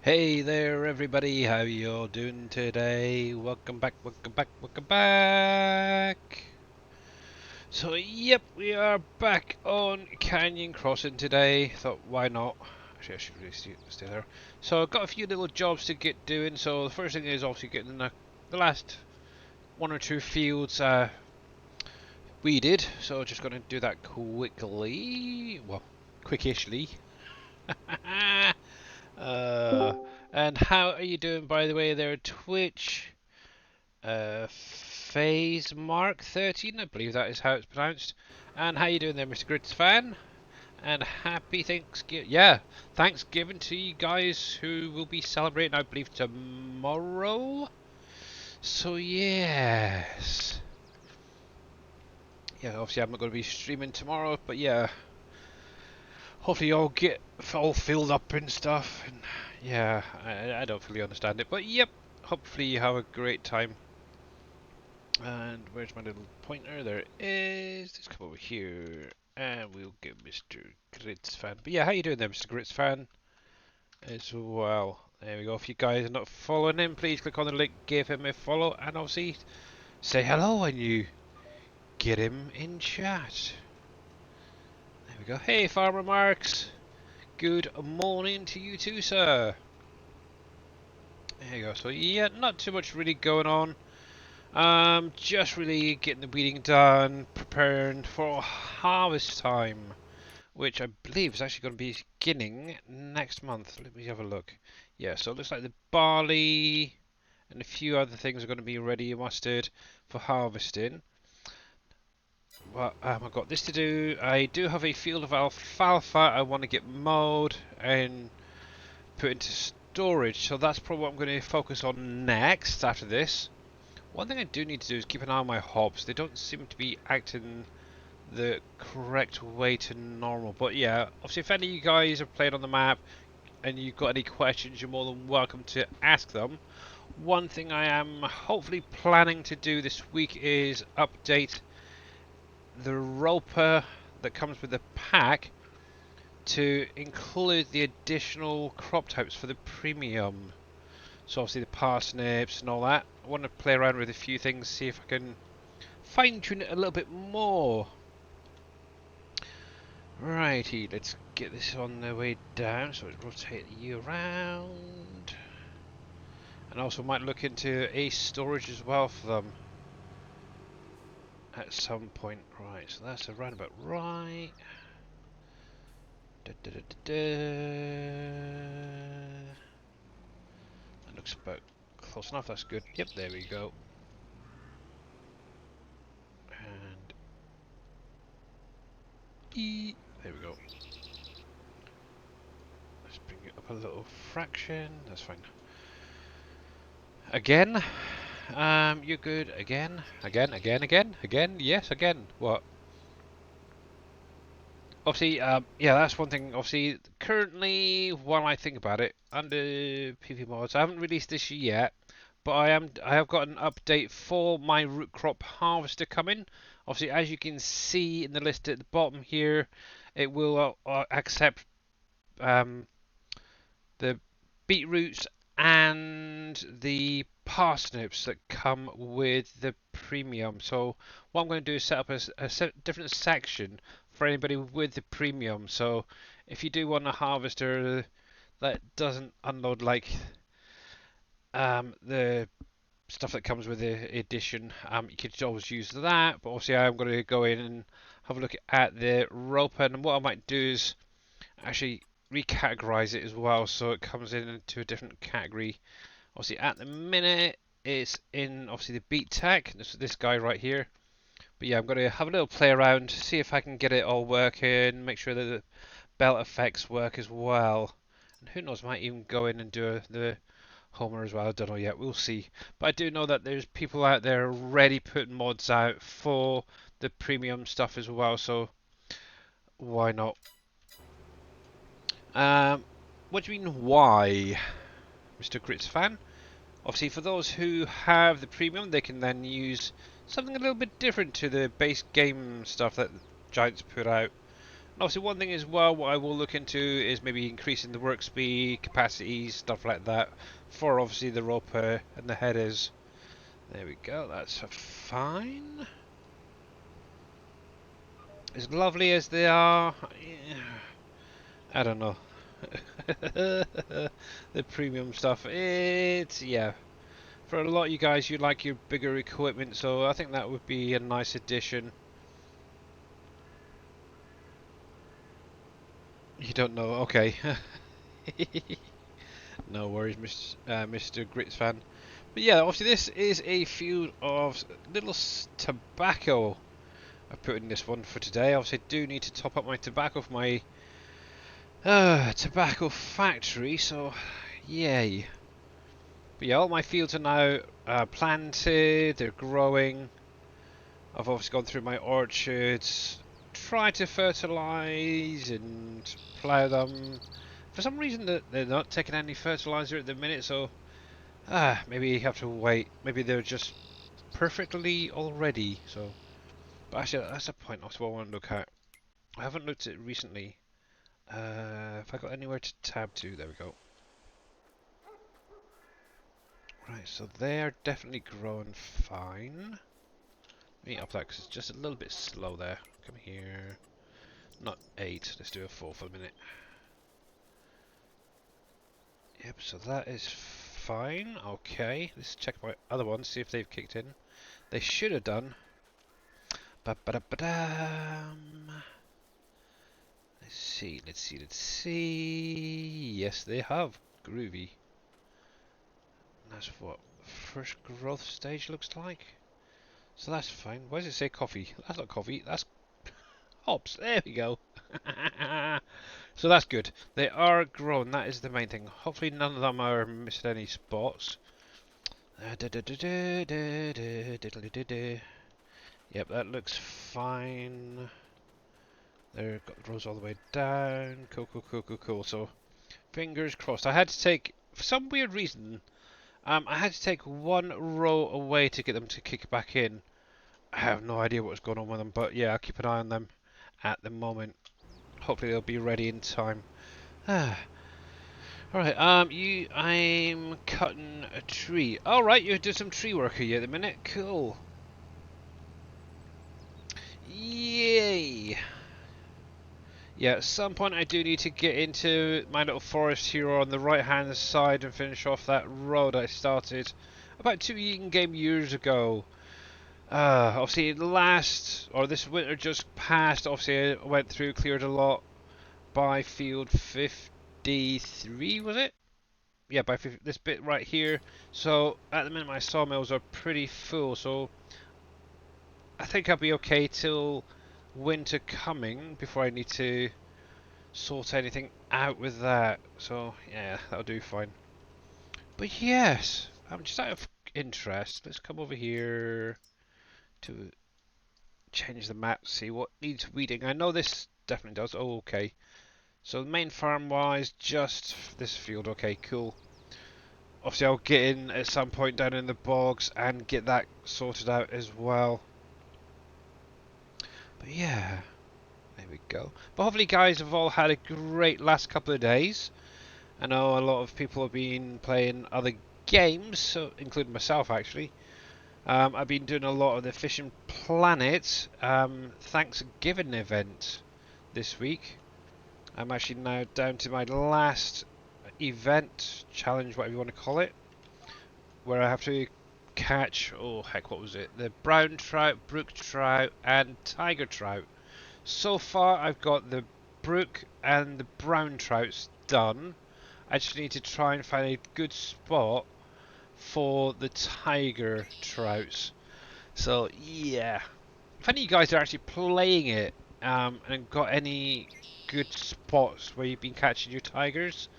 Hey there everybody, how you all doing today? Welcome back, welcome back, welcome back! So yep, we are back on Canyon Crossing today. Thought why not? Actually I should really stay there. So I've got a few little jobs to get doing. So the first thing is obviously getting the last one or two fields weeded. So just gonna do that quickly. Well, quickishly. Uh, and how are you doing, by the way, there, Twitch? Phase Mark 13, I believe that is how it's pronounced. And how you doing there, Mr. Grits fan? And happy Thanksgiving. Yeah, Thanksgiving to you guys who will be celebrating, I believe, tomorrow. So, yes. Yeah, obviously I'm not going to be streaming tomorrow, but yeah. Hopefully you all get all filled up and stuff. And yeah, I don't fully understand it, but yep. Hopefully you have a great time. And where's my little pointer? There it is. Let's come over here, and we'll get Mr. Grits fan. But yeah, how you doing there, Mr. Grits fan? As well. There we go. If you guys are not following him, please click on the link, give him a follow, and obviously say hello when you get him in chat. There we go. Hey, Farmer Marks. Good morning to you too, sir. There you go. So yeah, not too much really going on. Just really getting the weeding done, preparing for harvest time, which I believe is actually going to be beginning next month. Let me have a look. Yeah, so it looks like the barley and a few other things are going to be ready and mustered for harvesting. Well, I've got this to do. I do have a field of alfalfa I want to get mowed and put into storage, so that's probably what I'm going to focus on next after this. One thing I do need to do is keep an eye on my hops. They don't seem to be acting the correct way to normal. But yeah, obviously if any of you guys are playing on the map and you've got any questions, you're more than welcome to ask them. One thing I am hopefully planning to do this week is update the roper that comes with the pack to include the additional crop types for the premium. So obviously the parsnips and all that. I want to play around with a few things, see if I can fine tune it a little bit more. Righty, let's get this on the way down. So let's rotate you around. And also might look into a storage as well for them at some point. Right, so that's around about right. Da, da, da, da, da. That looks about close enough, that's good. Yep, there we go. And there we go. Let's bring it up a little fraction. That's fine. Again. You're good. Again. Again. Yes, again. What? Obviously, yeah, that's one thing. Obviously, currently, while I think about it, under PV mods, I haven't released this yet, but I have got an update for my root crop harvester coming. Obviously, as you can see in the list at the bottom here, it will accept the beetroots and the parsnips that come with the premium. So what I'm going to do is set up a different section for anybody with the premium. So if you do want a harvester that doesn't unload like the stuff that comes with the edition, you could always use that. But obviously I'm going to go in and have a look at the roper, and what I might do is actually recategorize it as well, so it comes into a different category. Obviously at the minute it's in obviously the beat tag, this guy right here. But yeah, I'm going to have a little play around, see if I can get it all working, make sure that the belt effects work as well. And who knows, might even go in and do the Homer as well, I don't know yet, we'll see. But I do know that there's people out there already putting mods out for the premium stuff as well, so why not? What do you mean, why, Mr. Grits fan? Obviously, for those who have the premium, they can then use something a little bit different to the base game stuff that Giants put out. obviously, one thing as well, what I will look into is maybe increasing the work speed, capacity, stuff like that, for obviously the roper and the headers. There we go, that's fine. As lovely as they are, I don't know. The premium stuff, it's, yeah. For a lot of you guys, you like your bigger equipment, so I think that would be a nice addition. You don't know, okay. No worries, Mr. Grits fan. But yeah, obviously this is a field of little tobacco I put in this one for today. Obviously I do need to top up my tobacco for my tobacco factory, so yay. But yeah, all my fields are now planted, they're growing. I've obviously gone through my orchards, tried to fertilise and plough them. For some reason they're not taking any fertiliser at the minute, so maybe you have to wait. Maybe they're just perfectly already. So, but actually, that's a point. That's what I want to look at. I haven't looked at it recently. If I got anywhere to tab to, there we go. Right, so they're definitely growing fine. Let me up that because it's just a little bit slow there. Come here. Not 8. Let's do a 4 for a minute. Yep, so that is fine. Okay, let's check my other ones, see if they've kicked in. They should have done. Ba-ba-da-ba-dam. Let's see, let's see, let's see. Yes, they have. Groovy. That's what first growth stage looks like. So that's fine. Why does it say coffee? That's not coffee, that's hops. There we go. So that's good. They are growing, that is the main thing. Hopefully none of them are missing any spots. Yep, that looks fine. There, got rows all the way down. Cool, cool, cool, cool, cool. So, fingers crossed. I had to take, for some weird reason, I had to take one row away to get them to kick back in. I have no idea what's going on with them, but yeah, I'll keep an eye on them at the moment. Hopefully they'll be ready in time. Alright, I'm cutting a tree. Alright, you're doing some tree work here at the minute. Cool. Yay! Yeah, at some point I do need to get into my little forest here on the right hand side and finish off that road I started about 2 in-game years ago. Obviously this winter just passed, obviously I went through, cleared a lot by field 53, was it? Yeah, by this bit right here. So at the minute my sawmills are pretty full, so I think I'll be okay till winter coming before I need to sort anything out with that. So yeah, that'll do fine. But yes, I'm just out of interest. Let's come over here to change the map, see what needs weeding. I know this definitely does. Oh, okay. So the main farm wise, just this field. Okay, cool. Obviously I'll get in at some point down in the bogs and get that sorted out as well. But yeah, there we go. But hopefully guys have all had a great last couple of days. I know a lot of people have been playing other games, so including myself actually. I've been doing a lot of the Fishing Planet Thanksgiving event this week. I'm actually now down to my last event, challenge, whatever you want to call it, where I have to catch, oh heck, what was it? The brown trout, brook trout, and tiger trout. So far I've got the brook and the brown trouts done. I just need to try and find a good spot for the tiger trouts. So yeah, if any of you guys are actually playing it and got any good spots where you've been catching your tigers,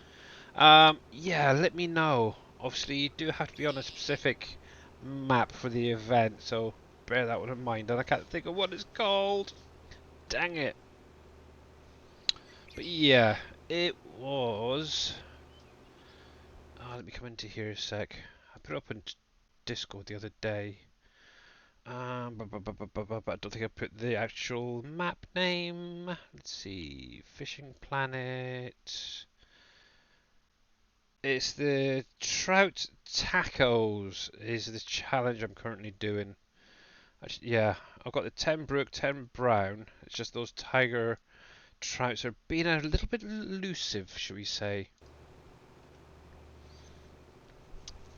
yeah, let me know. Obviously, you do have to be on a specific map for the event, so bear that one in mind. And I can't think of what it's called. Dang it. But yeah, it was. Let me come into here a sec. I put it up on Discord the other day. I don't think I put the actual map name. Let's see, Fishing Planet. It's the trout tacos is the challenge I'm currently doing. Actually, yeah, I've got the 10 brook, 10 brown. It's just those tiger trouts are being a little bit elusive, shall we say.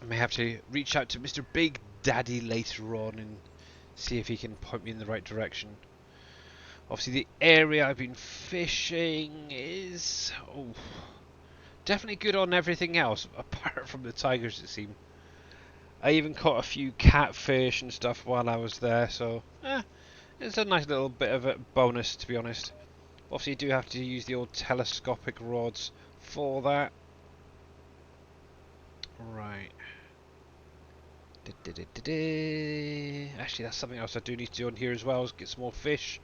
I may have to reach out to Mr. Big Daddy later on and see if he can point me in the right direction. Obviously, the area I've been fishing is definitely good on everything else, apart from the tigers, it seems. I even caught a few catfish and stuff while I was there, so it's a nice little bit of a bonus, to be honest. Obviously, you do have to use the old telescopic rods for that. Right. Actually, that's something else I do need to do on here as well, is get some more fish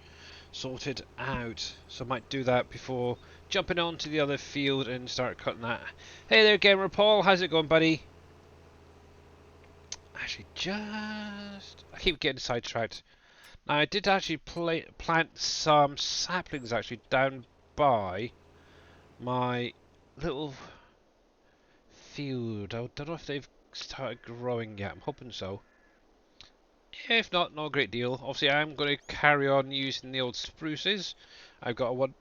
sorted out. So I might do that before jumping on to the other field and start cutting that. Hey there, Gamer Paul. How's it going, buddy? Actually, I keep getting sidetracked. Now, I did actually plant some saplings actually down by my little field. I don't know if they've started growing yet. I'm hoping so. If not, not a great deal. Obviously, I'm going to carry on using the old spruces. I've got one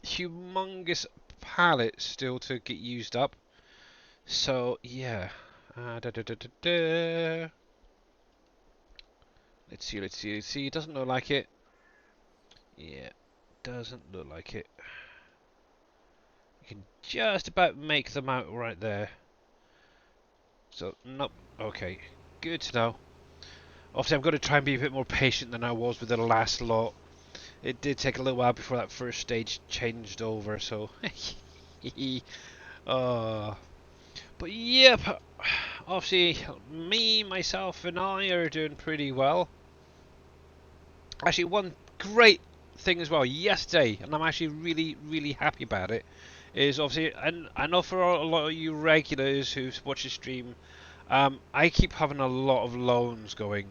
humongous pallet still to get used up. So, yeah. Let's see. It doesn't look like it. Yeah, doesn't look like it. You can just about make them out right there. So, nope. Okay, good to know. Obviously, I'm going to try and be a bit more patient than I was with the last lot. It did take a little while before that first stage changed over, so... uh, but yep, obviously, myself, and I are doing pretty well. Actually, one great thing as well, yesterday, and I'm actually really happy about it, is obviously, and I know for a lot of you regulars who watch the stream, I keep having a lot of loans going.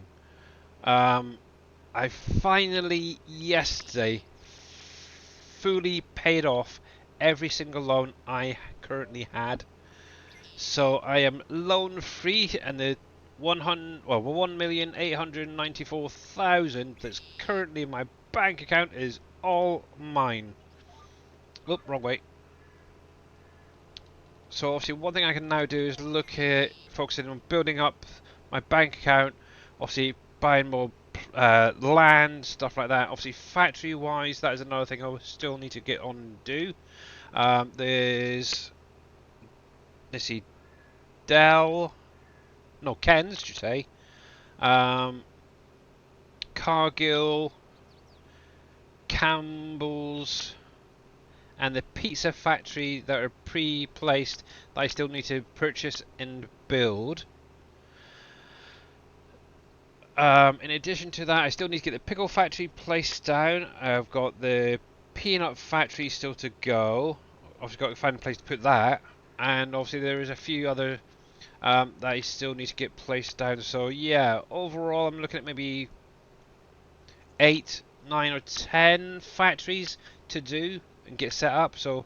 I finally, yesterday, fully paid off every single loan I currently had. So I am loan free, and the 1,894,000 that's currently in my bank account is all mine. Oop, wrong way. So obviously, one thing I can now do is look at focusing on building up my bank account. Obviously, buying more land, stuff like that. Obviously, factory-wise, that is another thing I still need to get on and do. Let's see, Ken's, should say. Cargill, Campbell's, and the pizza factory that are pre-placed that I still need to purchase and build. In addition to that, I still need to get the pickle factory placed down. I've got the peanut factory still to go. I've got to find a place to put that. And obviously there is a few other that I still need to get placed down. So yeah, overall I'm looking at maybe 8, 9 or 10 factories to do and get set up. So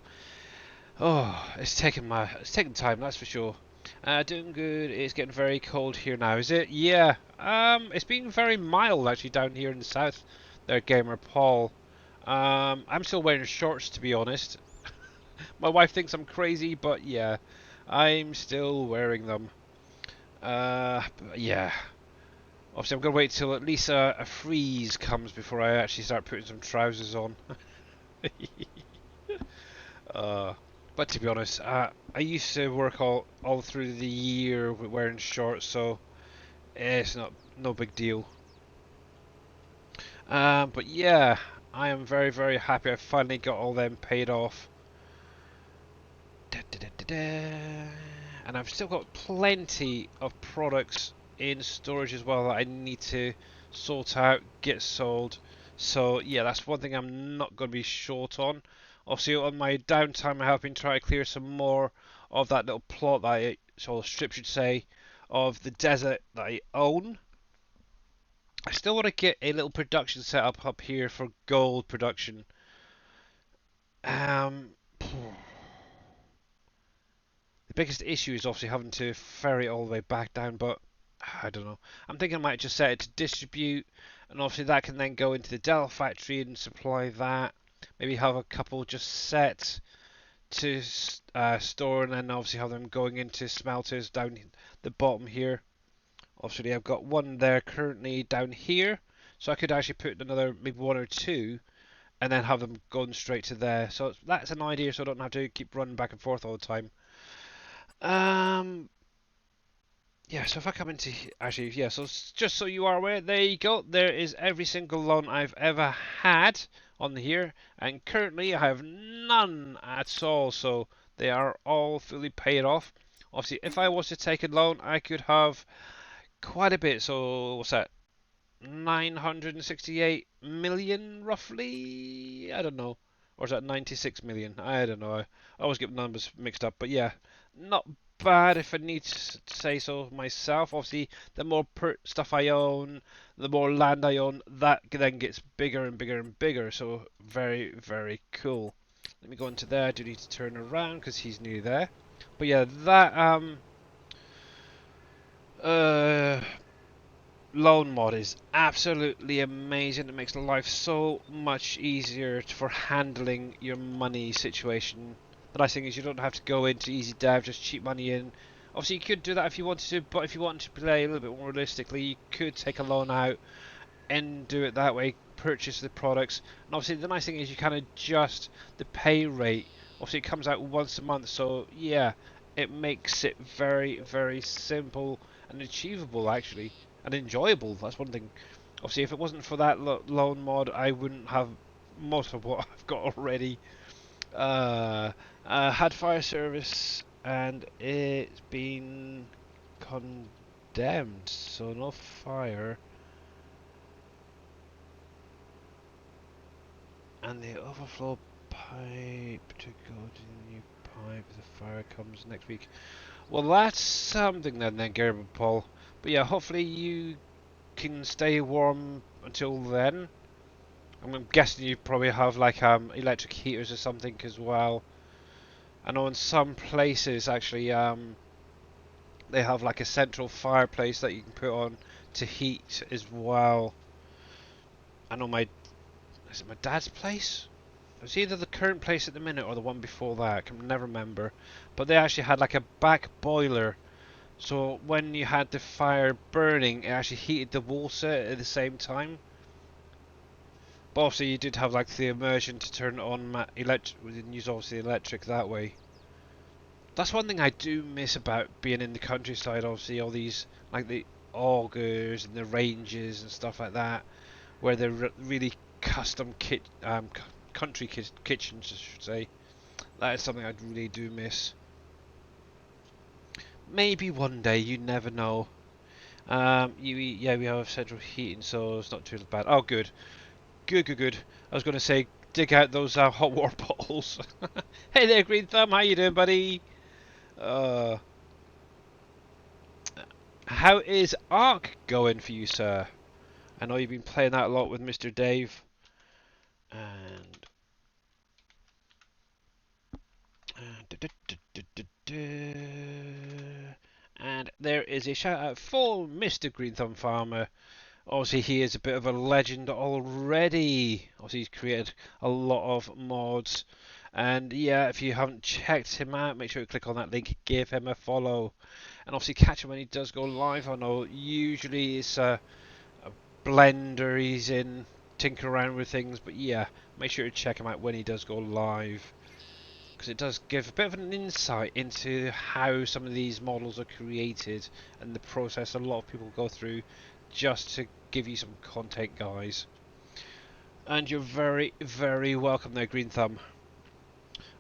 it's taking time, that's for sure. Doing good. It's getting very cold here now, is it? Yeah. It's been very mild actually down here in the south. There, Gamer Paul. I'm still wearing shorts, to be honest. My wife thinks I'm crazy, but yeah, I'm still wearing them. Yeah. Obviously, I'm gonna wait till at least a freeze comes before I actually start putting some trousers on. uh, but to be honest, I used to work all through the year wearing shorts, so it's no big deal. But yeah, I am very happy. I finally got all them paid off. And I've still got plenty of products in storage as well that I need to sort out, get sold. So yeah, that's one thing I'm not going to be short on. Obviously, on my downtime, I have been trying to clear some more of that little plot that strip should say, of the desert that I own. I still want to get a little production set up here for gold production. Um, the biggest issue is obviously having to ferry it all the way back down, but I don't know. I'm thinking I might just set it to distribute, and obviously that can then go into the Dell factory and supply that. Maybe have a couple just set to store, and then obviously have them going into smelters down the bottom here. Obviously, I've got one there currently down here, so I could actually put another maybe one or two, and then have them going straight to there. So that's an idea, so I don't have to keep running back and forth all the time. Um, yeah. So if I come into actually, yeah. So just so you are aware, there you go. There is every single loan I've ever had on here, and currently I have none at all. So they are all fully paid off. Obviously, if I was to take a loan, I could have quite a bit. So what's that? 968 million roughly? I don't know. Or is that 96 million? I don't know. I always get numbers mixed up. But yeah, not bad if I need to say so myself. Obviously, the more stuff I own, the more land I own, that then gets bigger and bigger and bigger. So very, very cool. Let me go into there. I do need to turn around because he's near there. But yeah, that uh loan mod is absolutely amazing. It makes life so much easier for handling your money situation. The nice thing is you don't have to go into easy dev, just cheap money in. Obviously, you could do that if you wanted to, but if you wanted to play a little bit more realistically, you could take a loan out and do it that way, purchase the products. And obviously, the nice thing is you can adjust the pay rate. Obviously, it comes out once a month, so yeah, it makes it very, very simple and achievable actually, and enjoyable. That's one thing. Obviously, if it wasn't for that loan mod, I wouldn't have most of what I've got already. Uh, had fire service, and it's been condemned, so no fire. And the overflow pipe to go to the new pipe. The fire comes next week. Well, that's something then, Gerben Paul. But yeah, hopefully you can stay warm until then. I'm guessing you probably have like electric heaters or something as well. I know in some places actually they have like a central fireplace that you can put on to heat as well. I know is it my dad's place? It was either the current place at the minute or the one before that. I can never remember. But they actually had like a back boiler. So when you had the fire burning, it actually heated the water at the same time. But obviously you did have like the immersion to turn it on electric, and use obviously electric that way. That's one thing I do miss about being in the countryside. Obviously all these like the augers and the ranges and stuff like that, where they're really custom country kitchens, I should say. That is something I really do miss. Maybe one day, you never know. Yeah, we have central heating, so it's not too bad. Oh, good, good, good, good. I was going to say, dig out those hot water bottles. Hey there, Green Thumb. How you doing, buddy? Uh, how is Ark going for you, sir? I know you've been playing that a lot with Mr. Dave. And and there is a shout out for Mr. Green Thumb Farmer. Obviously, he is a bit of a legend already. Obviously, he's created a lot of mods. And yeah, if you haven't checked him out, make sure you click on that link, give him a follow. And obviously, catch him when he does go live. I know usually it's a blender he's in, tinker around with things. But yeah, make sure you check him out when he does go live, because it does give a bit of an insight into how some of these models are created and the process a lot of people go through just to give you some content, guys. And you're very, very welcome there, Green Thumb.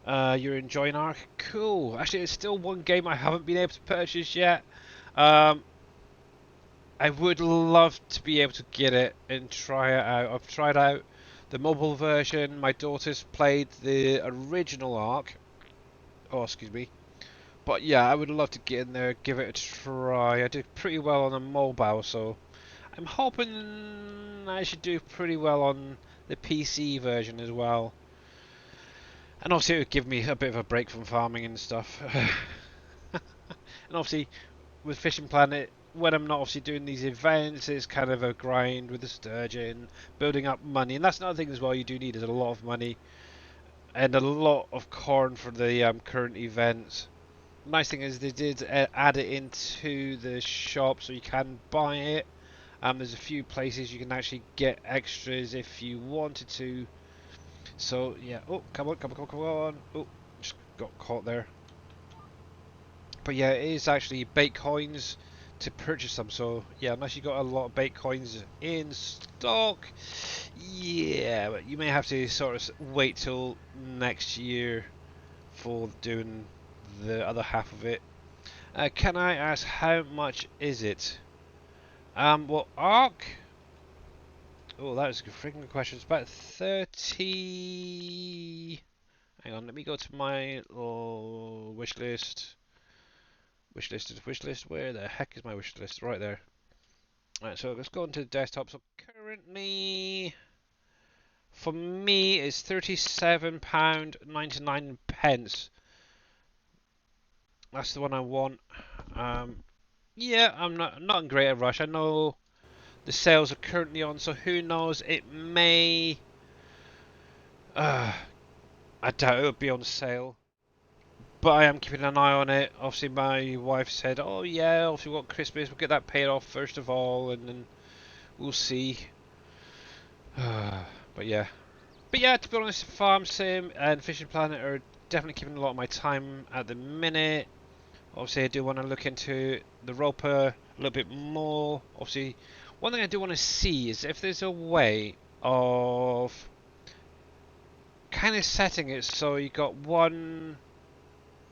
You're enjoying Ark? Cool. Actually, there's still one game I haven't been able to purchase yet. Um, I would love to be able to get it and try it out. I've tried out the mobile version. My daughter's played the original Ark. Oh, excuse me. But yeah, I would love to get in there, give it a try. I did pretty well on a mobile, so I'm hoping I should do pretty well on the PC version as well. And obviously it would give me a bit of a break from farming and stuff. And obviously with Fishing Planet, when I'm not obviously doing these events, it's kind of a grind with the sturgeon, building up money. And that's another thing as well you do need is a lot of money and a lot of corn for the current events. Nice thing is they did add it into the shop so you can buy it. There's a few places you can actually get extras if you wanted to. So yeah, oh come on, come on, come on, come on. Oh, just got caught there. But yeah, it is actually bait coins to purchase them. So yeah, unless you got a lot of bait coins in stock, yeah, but you may have to sort of wait till next year for doing the other half of it. Can I ask how much is it? Well, Arc. Oh, that was a freaking good question. It's about 30. Hang on, let me go to my wish list. Wish list is wish list. Where the heck is my wish list? Right there. Alright, so let's go into the desktop. So currently, for me, is £37.99. That's the one I want. Yeah, I'm not in great a rush. I know the sales are currently on, so who knows? It may. I doubt it'll be on sale. But I am keeping an eye on it. Obviously, my wife said, "Oh yeah, obviously we want Christmas. We'll get that paid off first of all, and then we'll see." But yeah, to be honest, Farm Sim and Fishing Planet are definitely keeping a lot of my time at the minute. Obviously, I do want to look into the roper a little bit more. Obviously, one thing I do want to see is if there's a way of kind of setting it so you got one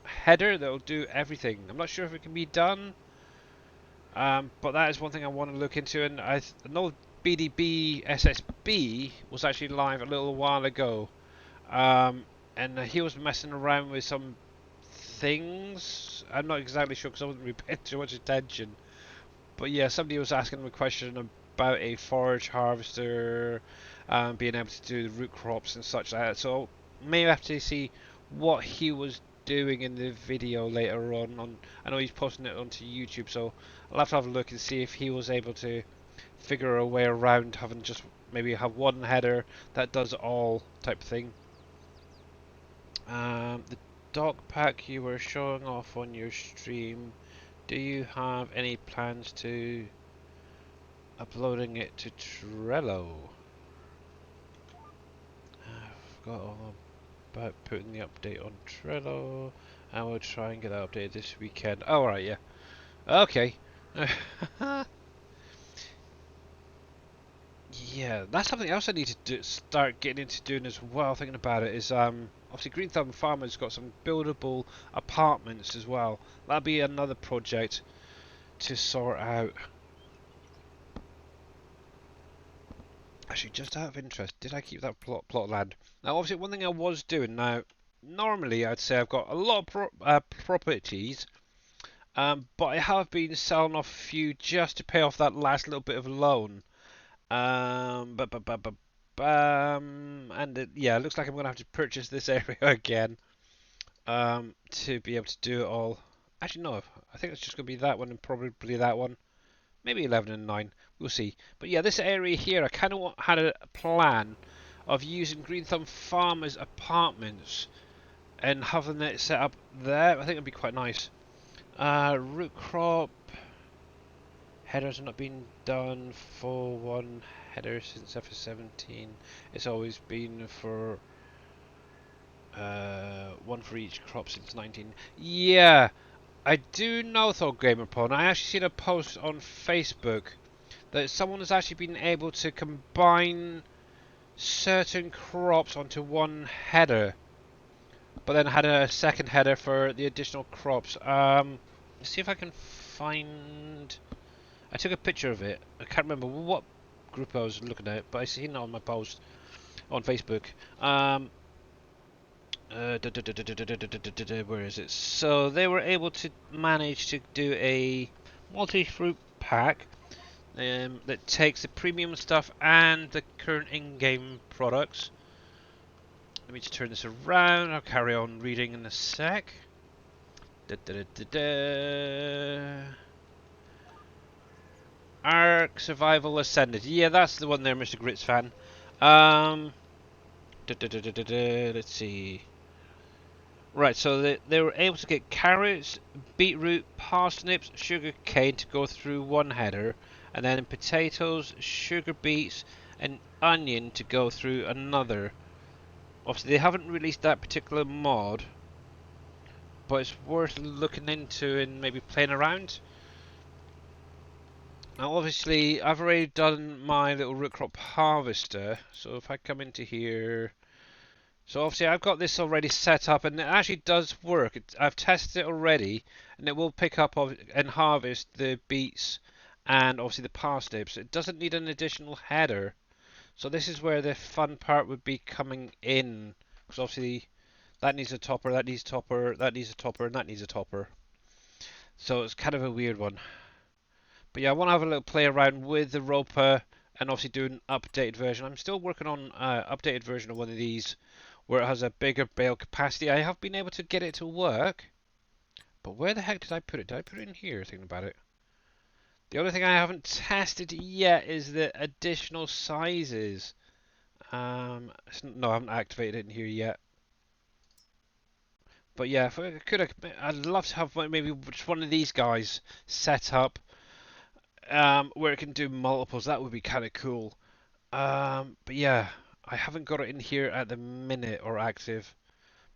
header that'll do everything. I'm not sure if it can be done, but that is one thing I want to look into. And I know BDB SSB was actually live a little while ago, and he was messing around with some things. I'm not exactly sure because I wasn't really paying too much attention. But yeah, somebody was asking him a question about a forage harvester, being able to do the root crops and such like that. So may have to see what he was doing in the video later on. I know he's posting it onto YouTube, so I'll have to have a look and see if he was able to figure a way around having just maybe have one header that does all type of thing. The dog pack you were showing off on your stream, do you have any plans to uploading it to Trello? I've got all about putting the update on Trello. I will try and get that updated this weekend. Oh, right, yeah. Okay. Yeah, that's something else I need to start getting into doing as well. Thinking about it is obviously Green Thumb Farmer's got some buildable apartments as well. That'll be another project to sort out. Actually, just out of interest, did I keep that plot of land? Now, obviously, one thing I was doing now. Normally, I'd say I've got a lot of properties, but I have been selling off a few just to pay off that last little bit of loan. And yeah, it looks like I'm gonna have to purchase this area again to be able to do it all. Actually, no, I think it's just gonna be that one and probably that one, maybe 11 and 9. We'll see. But yeah, this area here, I kind of had a plan of using Green Thumb Farmers apartments and having it set up there. I think it'd be quite nice. Root crop. Headers have not been done for one header since FS17. It's always been for one for each crop since 19. Yeah, I do know though, GamerPwn. I actually seen a post on Facebook that someone has actually been able to combine certain crops onto one header, but then had a second header for the additional crops. Let's see if I can find. I took a picture of it. I can't remember what group I was looking at, but I seen it on my post on Facebook. Where is it? So they were able to manage to do a multi-fruit pack that takes the premium stuff and the current in-game products. Let me just turn this around. I'll carry on reading in a sec. Da, da, da, da, da. Ark Survival Ascended. Yeah, that's the one there, Mr. Grits fan. Da, da, da, da, da, da. Let's see. Right, so they were able to get carrots, beetroot, parsnips, sugar cane to go through one header, and then potatoes, sugar beets, and onion to go through another. Obviously, they haven't released that particular mod, but it's worth looking into and maybe playing around. Now, obviously, I've already done my little root crop harvester, so if I come into here. So obviously I've got this already set up and it actually does work. I've tested it already and it will pick up and harvest the beets and obviously the parsnips. It doesn't need an additional header. So this is where the fun part would be coming in. Because obviously that needs a topper, that needs a topper, that needs a topper, and that needs a topper. So it's kind of a weird one. But yeah, I want to have a little play around with the roper and obviously do an updated version. I'm still working on an updated version of one of these where it has a bigger bale capacity. I have been able to get it to work, but where the heck did I put it? Did I put it in here, thinking about it? The only thing I haven't tested yet is the additional sizes. No, I haven't activated it in here yet. But yeah, if I could, I'd love to have maybe just one of these guys set up where it can do multiples. That would be kind of cool. But yeah, I haven't got it in here at the minute or active.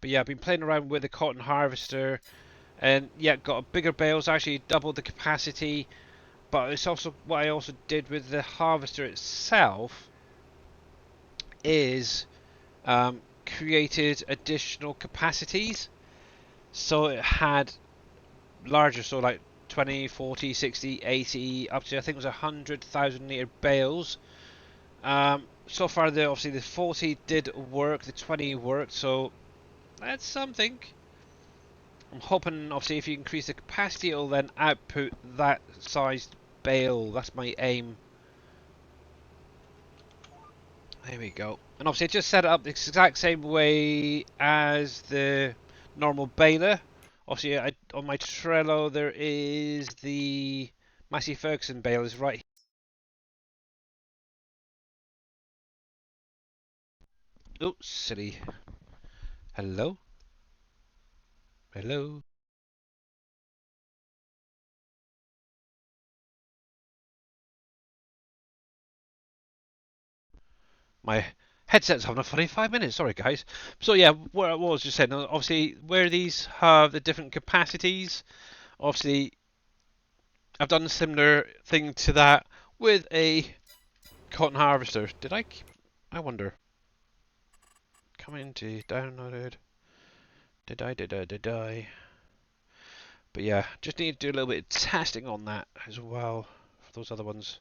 But yeah, I've been playing around with the cotton harvester, and yeah, got bigger bales. Actually, doubled the capacity. But it's also what I also did with the harvester itself is created additional capacities. So it had larger, so like 20, 40, 60, 80, up to I think it was 100,000 litre bales. So far, obviously the 40 did work, the 20 worked, so that's something. I'm hoping, obviously, if you increase the capacity, it'll then output that sized bale. That's my aim. There we go. And obviously, I just set it up the exact same way as the normal baler. Obviously, on my Trello, there is the Massey Ferguson balers right here. Oh, silly. Hello? Hello? My headset's having a funny 5 minutes. Sorry, guys. So yeah, what I was just saying. Obviously, where these have the different capacities, obviously, I've done a similar thing to that with a cotton harvester. Did I? I wonder. Come into downloaded. Did I? Did I? Did I? But yeah, just need to do a little bit of testing on that as well for those other ones.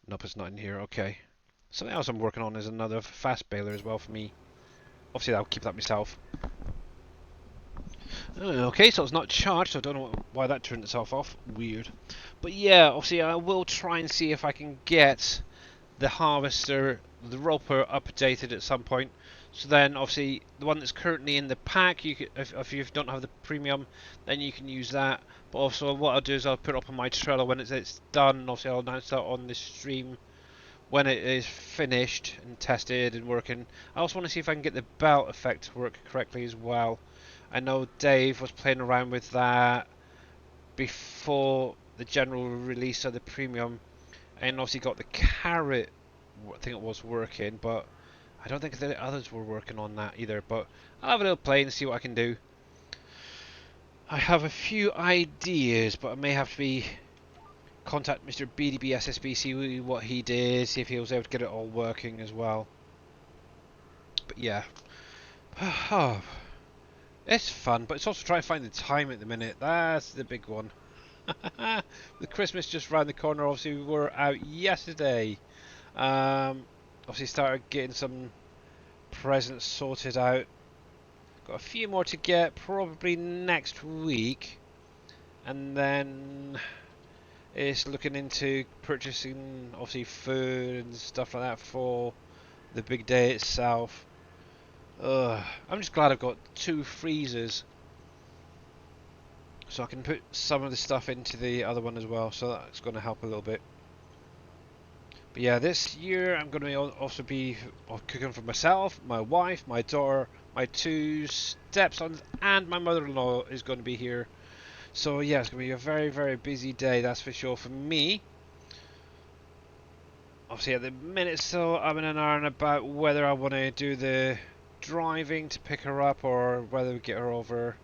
Nope, it's not in here. Okay. Something else I'm working on is another fast baler as well for me. Obviously, I'll keep that myself. Okay, so it's not charged, so I don't know why that turned itself off. Weird. But yeah, obviously I will try and see if I can get the harvester, the roper updated at some point. So then obviously the one that's currently in the pack, you can, if you don't have the premium, then you can use that. But also what I'll do is I'll put it up on my Trello when it's done. Obviously I'll announce that on this stream when it is finished and tested and working. I also want to see if I can get the belt effect to work correctly as well. I know Dave was playing around with that before the general release of the premium, and obviously got the carrot, I think it was working, but I don't think the others were working on that either. But I'll have a little play and see what I can do. I have a few ideas, but I may have to be contact Mr. BDB SSB, see what he did, see if he was able to get it all working as well. But yeah. It's fun, but it's also trying to find the time at the minute. That's the big one. The Christmas just round the corner. Obviously, we were out yesterday. Obviously, started getting some presents sorted out. Got a few more to get, probably next week. and then it's looking into purchasing obviously food and stuff like that for the big day itself. I'm just glad I've got 2 freezers, so I can put some of the stuff into the other one as well, so that's going to help a little bit. But yeah, this year I'm going to also be cooking for myself, my wife, my daughter, my 2 stepsons, and my mother-in-law is going to be here. So yeah, it's going to be a very, very busy day, that's for sure for me. Obviously at the minute still I'm in an iron about whether I want to do the driving to pick her up or whether we get her over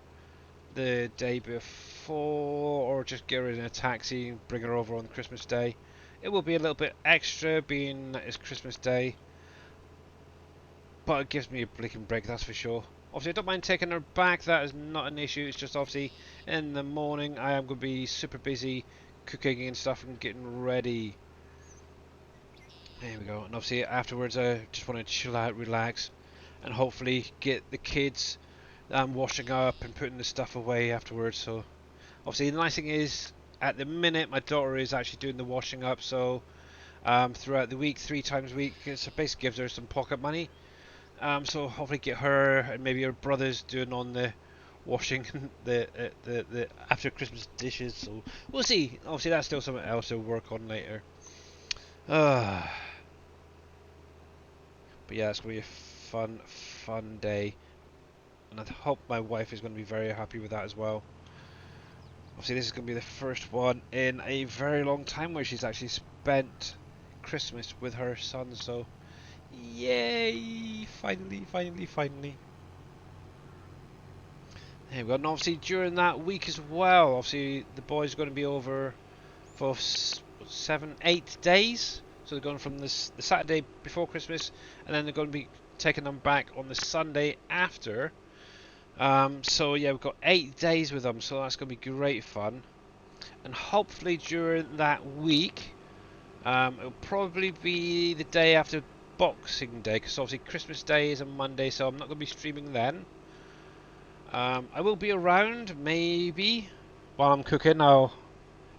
the day before or just get her in a taxi and bring her over on Christmas Day. It will be a little bit extra being that it's Christmas Day, but it gives me a blinking break, that's for sure. Obviously I don't mind taking her back, that is not an issue. It's just obviously in the morning I am going to be super busy cooking and stuff and getting ready. There we go. And obviously afterwards I just want to chill out, relax, and hopefully get the kids washing up and putting the stuff away afterwards. So obviously the nice thing is at the minute my daughter is actually doing the washing up, so throughout the week, 3 times a week, so basically gives her some pocket money. So hopefully get her and maybe her brothers doing on the washing the after Christmas dishes. So we'll see. Obviously that's still something else to work on later. But yeah, it's gonna be a fun day, and I hope my wife is going to be very happy with that as well. Obviously this is going to be the first one in a very long time where she's actually spent Christmas with her son, so yay! Finally. There we go. And obviously during that week as well, obviously the boys are going to be over for 7, 8 days. So they're going from the Saturday before Christmas, and then they're going to be taking them back on the Sunday after. So yeah, we've got 8 days with them, so that's going to be great fun. And hopefully during that week, it'll probably be the day after Boxing Day, because obviously Christmas Day is a Monday, so I'm not going to be streaming then. I will be around, maybe, while I'm cooking.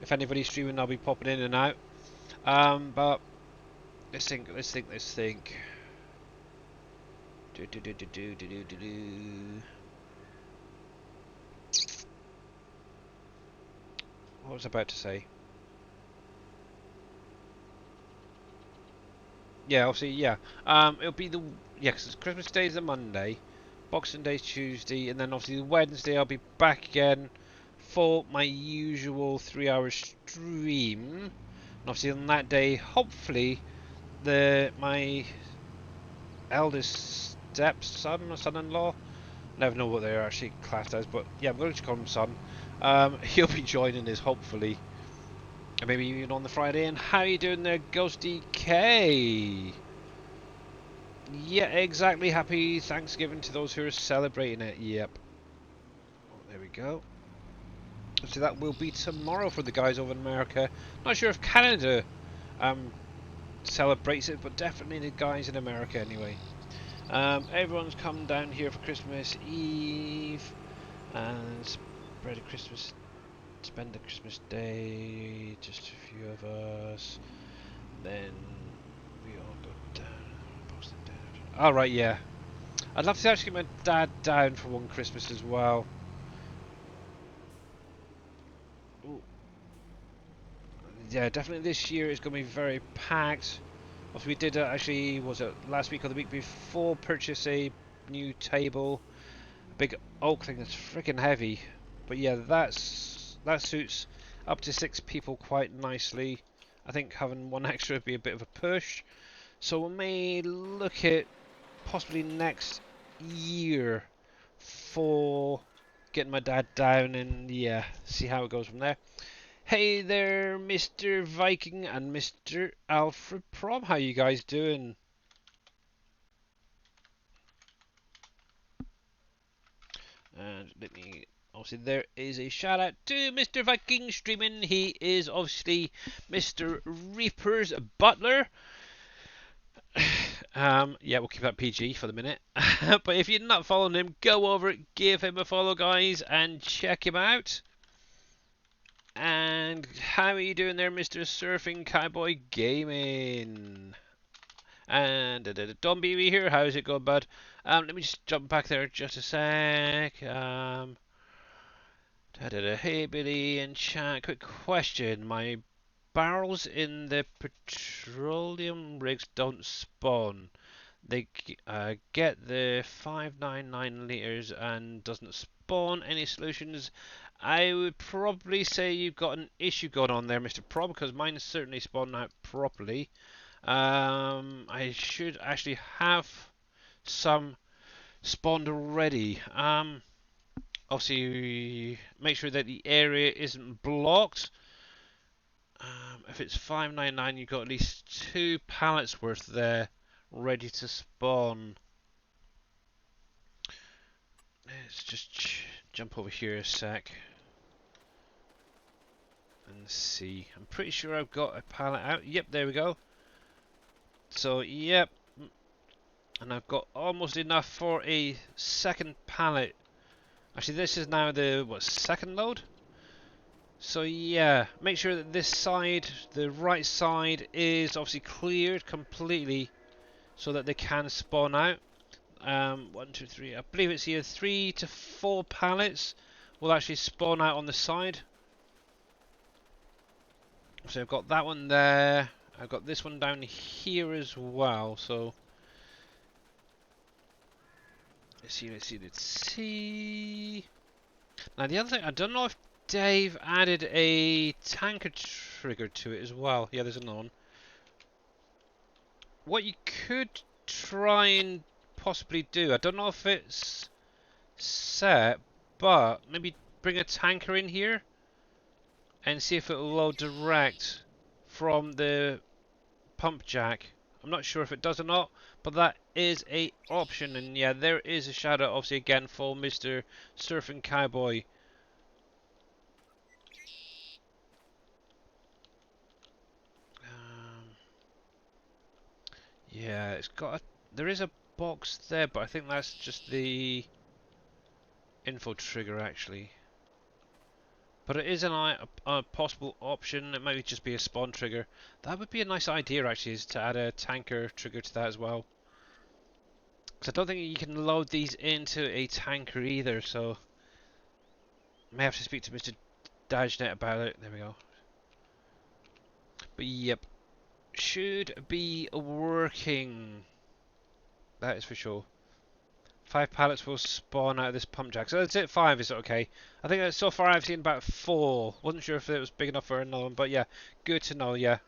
If anybody's streaming, I'll be popping in and out. But let's think. What was I about to say? Yeah, obviously, yeah. It'll be because Christmas Day is a Monday, Boxing Day is Tuesday, and then obviously Wednesday I'll be back again for my usual 3-hour stream. And obviously on that day, hopefully, my eldest stepson or son-in-law, never know what they're actually classed as, but yeah, I'm going to call him son. He'll be joining us hopefully, and maybe even on the Friday. And how you doing there, Ghosty K? Yeah, exactly. Happy Thanksgiving to those who are celebrating it. Yep. Oh, there we go. So that will be tomorrow for the guys over in America. Not sure if Canada celebrates it, but definitely the guys in America anyway. Everyone's come down here for Christmas Eve and spend the Christmas Day. Just a few of us. Then we all go down. Post it down. All right, yeah. I'd love to actually get my dad down for one Christmas as well. Ooh. Yeah, definitely this year is going to be very packed. Also, we did actually, was it last week or the week before, purchase a new table. A big oak thing that's freaking heavy. But yeah, that suits up to 6 people quite nicely. I think having one extra would be a bit of a push. So we may look at possibly next year for getting my dad down and yeah, see how it goes from there. Hey there, Mr. Viking and Mr. Alfred Prom. How you guys doing? And let me... Obviously, there is a shout out to Mr. Viking streaming. He is obviously Mr. Reaper's butler. Yeah, we'll keep that PG for the minute. But if you're not following him, go over it, give him a follow, guys, and check him out. And how are you doing there, Mr. Surfing Cowboy Gaming? And Don BB here. How's it going, bud? Let me just jump back there just a sec. Hey, Billy and chat. Quick question. My barrels in the petroleum rigs don't spawn. They get the 599 liters and doesn't spawn any solutions. I would probably say you've got an issue going on there, Mr. Prob, because mine certainly spawned out properly. I should actually have some spawned already. Obviously, make sure that the area isn't blocked. If it's 599, you've got at least 2 pallets worth there ready to spawn. Let's just jump over here a sec and see. I'm pretty sure I've got a pallet out. Yep, there we go. So, yep. And I've got almost enough for a second pallet. Actually, this is now the, what, second load? So, yeah. Make sure that this side, the right side, is obviously cleared completely so that they can spawn out. 1, 2, 3. I believe it's either 3 to 4 pallets will actually spawn out on the side. So I've got that one there. I've got this one down here as well. So let's see. Now the other thing, I don't know if Dave added a tanker trigger to it as well. Yeah, there's another one. What you could try and possibly do, I don't know if it's set, but maybe bring a tanker in here and see if it'll load direct from the pump jack. I'm not sure if it does or not, but that is a option. And yeah, there is a shout out obviously again for Mr. Surfing Cowboy. Yeah, it's got there is a box there, but I think that's just the info trigger actually. But it is a possible option. It might just be a spawn trigger. That would be a nice idea actually, is to add a tanker trigger to that as well. Because I don't think you can load these into a tanker either, so I may have to speak to Mr. Dajnet about it. There we go. But yep, should be working. That is for sure. 5 pallets will spawn out of this pump jack. So that's it, 5 is okay. I think that so far I've seen about 4. Wasn't sure if it was big enough for another one, but yeah, good to know, yeah.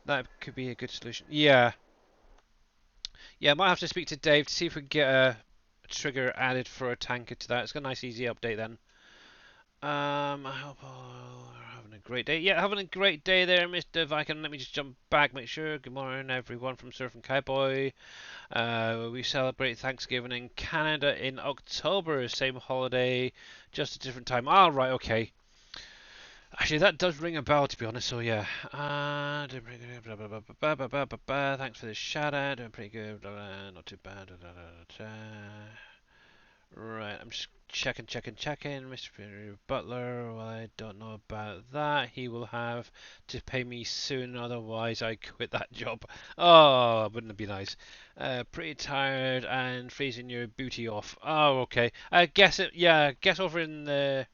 That could be a good solution. Yeah. Yeah, I might have to speak to Dave to see if we can get a trigger added for a tanker to that. It's got a nice easy update then. I hope all are having a great day. Yeah, having a great day there, Mr. Viking. Let me just jump back, make sure. Good morning, everyone from Surfing Cowboy. We celebrate Thanksgiving in Canada in October, same holiday, just a different time. Ah, right, okay. Actually, that does ring a bell, to be honest. So yeah. Thanks for the shout out. Doing pretty good. Not too bad. Right, I'm just checking. Mr. Butler, well, I don't know about that. He will have to pay me soon, otherwise I quit that job. Oh, wouldn't it be nice? Pretty tired and freezing your booty off. Oh, okay. I guess it. Yeah, I guess over in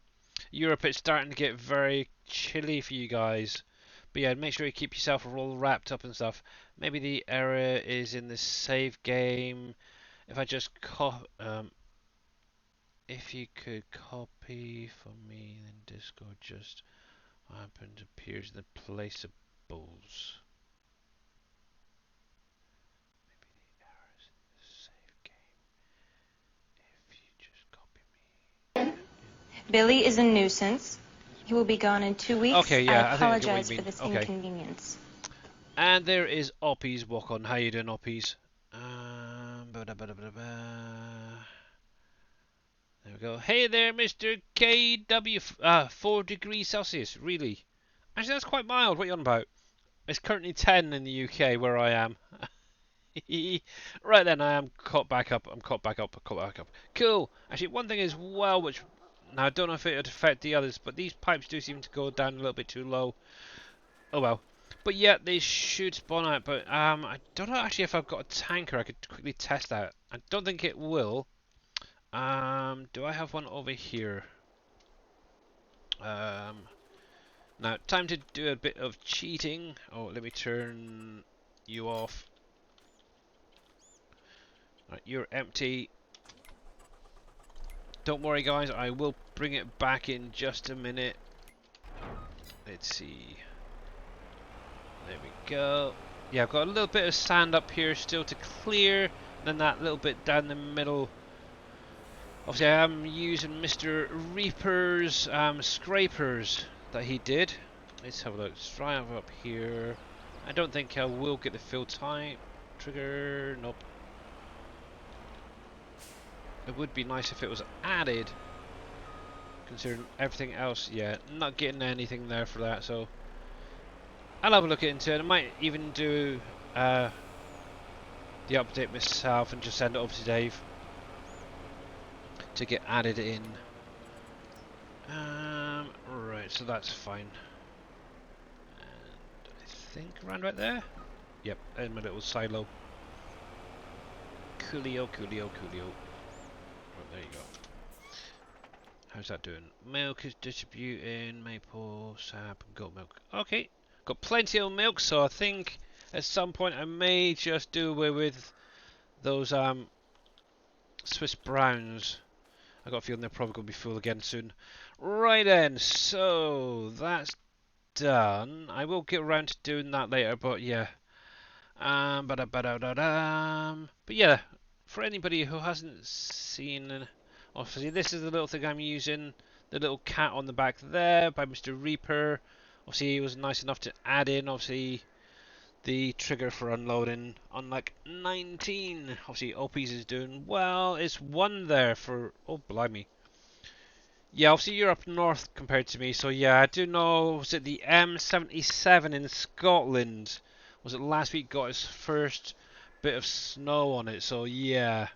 Europe it's starting to get very chilly for you guys. But yeah, make sure you keep yourself all wrapped up and stuff. Maybe the error is in the save game. If I just if you could copy for me, then Discord just happened appears in the placeables. Maybe the error is in the save game. If you just copy me. Billy is a nuisance. He will be gone in 2 weeks. Okay, yeah, I apologize for this inconvenience. And there is Oppies. Walk on. How you doing, Oppies? There we go. Hey there, Mr. KW. 4 degrees Celsius. Really? Actually, that's quite mild. What are you on about? It's currently 10 in the UK where I am. Right then, I am caught back up. Cool. Actually, one thing as well, which Now I don't know if it would affect the others, but these pipes do seem to go down a little bit too low. Oh well. But yeah, they should spawn out. But I don't know actually if I've got a tanker I could quickly test out. I don't think it will. Do I have one over here? Now time to do a bit of cheating. Oh, let me turn you off. Right, you're empty. Don't worry, guys. I will bring it back in just a minute. Let's see. There we go. Yeah, I've got a little bit of sand up here still to clear. Then that little bit down the middle. Obviously, I am using Mr. Reaper's scrapers that he did. Let's have a look. Let's try up here. I don't think I will get the fill type trigger. Nope. It would be nice if it was added. Considering everything else, yeah, not getting anything there for that. So I'll have a look into it. I might even do the update myself and just send it over to Dave to get added in. Right, so that's fine. And I think around right there. Yep, in my little silo. Coolio, coolio, coolio. Right, there you go. How's that doing? Milk is distributing, maple, sap, and goat milk. Okay, got plenty of milk, so I think at some point I may just do away with those Swiss browns. I got a feeling they're probably going to be full again soon. Right then, so that's done. I will get around to doing that later, but yeah. But yeah, for anybody who hasn't seen, obviously this is the little thing I'm using, the little cat on the back there by Mr. Reaper. Obviously he was nice enough to add in, obviously, the trigger for unloading on like 19. Obviously OP's is doing well. It's 1 there for, oh blimey. Yeah, obviously you're up north compared to me, so yeah, I do know, was it the M77 in Scotland? Was it last week got its first bit of snow on it, so yeah.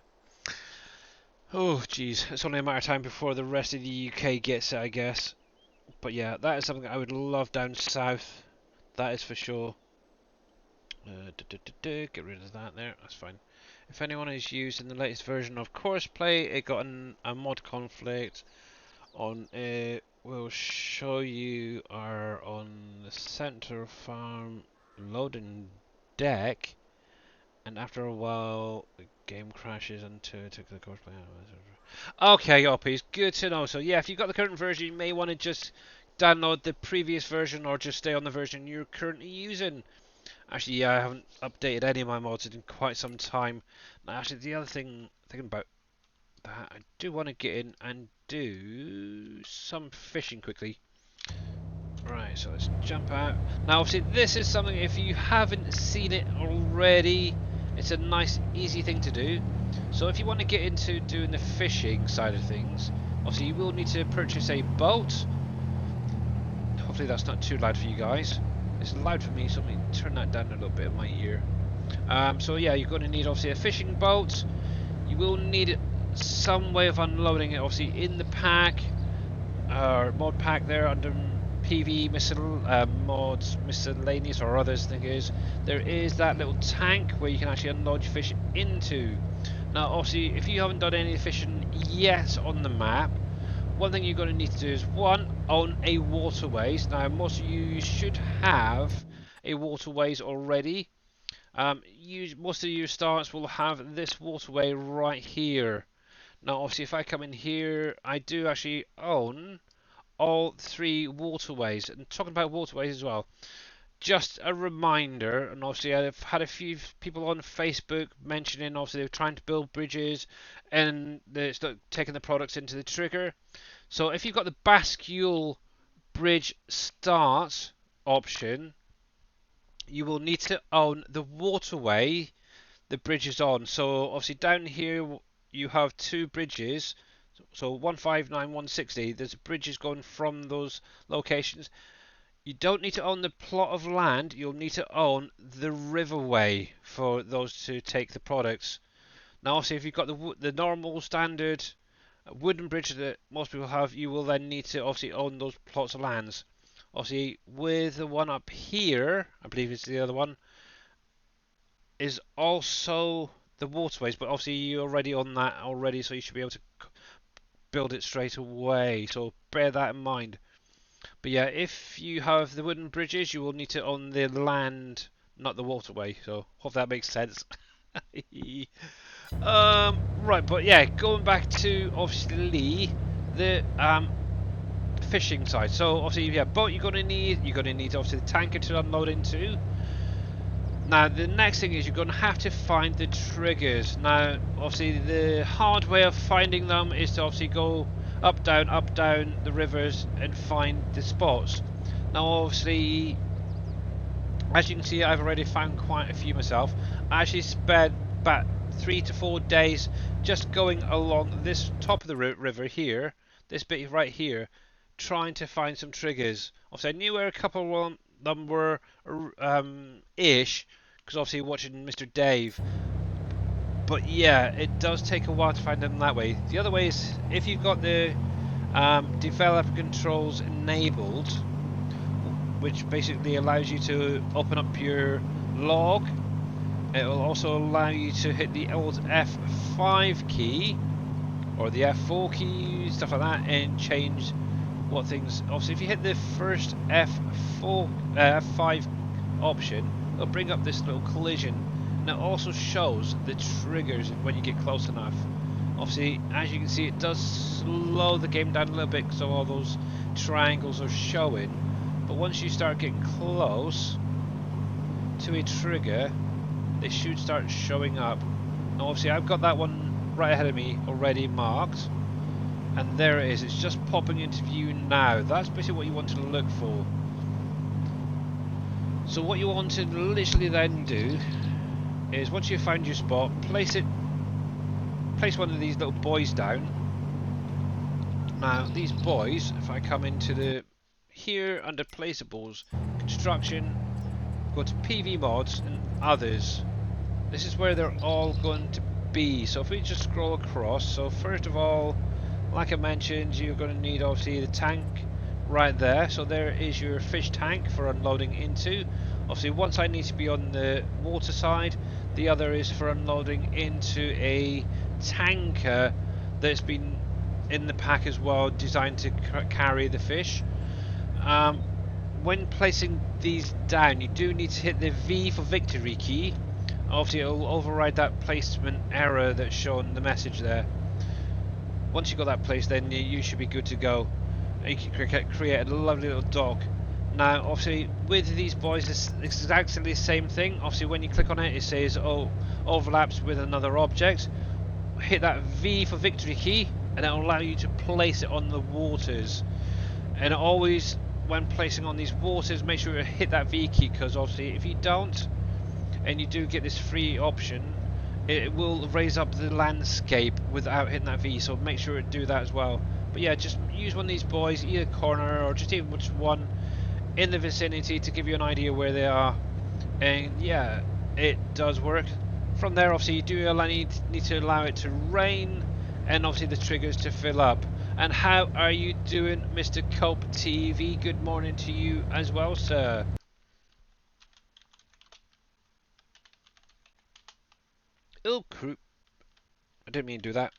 Oh jeez, it's only a matter of time before the rest of the UK gets it, I guess. But yeah, that is something I would love down south, that is for sure. Get rid of that there, that's fine. If anyone is using the latest version of Courseplay, it got a mod conflict on it. Will show you are on the center farm loading deck, and after a while the game crashes until it took the course play. Okay, OPs, good to know. So yeah, if you've got the current version, you may want to just download the previous version or just stay on the version you're currently using. Actually, yeah, I haven't updated any of my mods in quite some time. Now, actually, the other thing, thinking about that, I do want to get in and do some fishing quickly. Right, so let's jump out. Now, obviously, this is something, if you haven't seen it already, it's a nice, easy thing to do. So if you want to get into doing the fishing side of things, obviously you will need to purchase a boat. Hopefully that's not too loud for you guys. It's loud for me, so let me turn that down a little bit in my ear. So yeah, you're going to need obviously a fishing boat. You will need some way of unloading it, obviously in the pack, or mod pack there under PV mods miscellaneous or others. I think it is. There is that little tank where you can actually unload your fish into. Now, obviously, if you haven't done any fishing yet on the map, one thing you're going to need to do is one, own a waterways. Now, most of you should have a waterways already. Most of your starts will have this waterway right here. Now, obviously, if I come in here, I do actually own all 3 waterways. And talking about waterways as well, just a reminder, and obviously I've had a few people on Facebook mentioning, obviously they're trying to build bridges and they're taking the products into the trigger. So if you've got the Bascule bridge start option, you will need to own the waterway the bridge is on. So obviously down here you have 2 bridges, so 159, 160. There's bridges going from those locations. You don't need to own the plot of land, you'll need to own the riverway for those to take the products. Now obviously if you've got the normal standard A wooden bridge that most people have, you will then need to obviously own those plots of lands. Obviously, with the one up here, I believe it's the other one, is also the waterways, but obviously you already own that already, so you should be able to build it straight away. So bear that in mind. But yeah, if you have the wooden bridges, you will need to own the land, not the waterway. So hope that makes sense. Right, but yeah, going back to obviously the fishing side. So obviously, yeah, boat you're gonna need obviously the tanker to unload into. Now the next thing is you're gonna have to find the triggers. Now obviously the hard way of finding them is to obviously go up down the rivers and find the spots. Now obviously, as you can see, I've already found quite a few myself. I actually spent about 3 to 4 days just going along this top of the river here, this bit right here, trying to find some triggers. Obviously, I knew where a couple of them were ish, because obviously watching Mr. Dave. But yeah, it does take a while to find them that way. The other way is if you've got the developer controls enabled, which basically allows you to open up your log. It will also allow you to hit the old F5 key or the F4 key, stuff like that, and change what things. Obviously, if you hit the first F5 option, it'll bring up this little collision, and it also shows the triggers when you get close enough. Obviously, as you can see, it does slow the game down a little bit, so all those triangles are showing. But once you start getting close to a trigger, they should start showing up. Now obviously I've got that one right ahead of me already marked, and there it is. It's just popping into view now. That's basically what you want to look for. So what you want to literally then do is, once you've found your spot, place one of these little buoys down. Now these buoys, if I come into the here under placeables, construction, go to PV mods and others, this is where they're all going to be. So if we just scroll across, so first of all, like I mentioned, you're going to need obviously the tank right there. So there is your fish tank for unloading into. Obviously one side needs to be on the water side, the other is for unloading into a tanker that's been in the pack as well, designed to carry the fish. When placing these down, you do need to hit the V for victory key. Obviously it will override that placement error that's shown the message there. Once you've got that placed, then you should be good to go. You can create a lovely little dock. Now obviously with these boys it's exactly the same thing. Obviously when you click on it, it says overlaps with another object. Hit that V for victory key and it will allow you to place it on the waters. And always, when placing on these waters, make sure you hit that V key, because obviously if you don't and you do get this free option, it will raise up the landscape without hitting that V, so make sure to do that as well. But yeah, just use one of these buoys, either corner or just even just one in the vicinity to give you an idea where they are. And yeah, it does work. From there obviously you do need to allow it to rain, and obviously the triggers to fill up. And how are you doing, Mr. Cope TV? Good morning to you as well, sir. Oh, crew. I didn't mean to do that.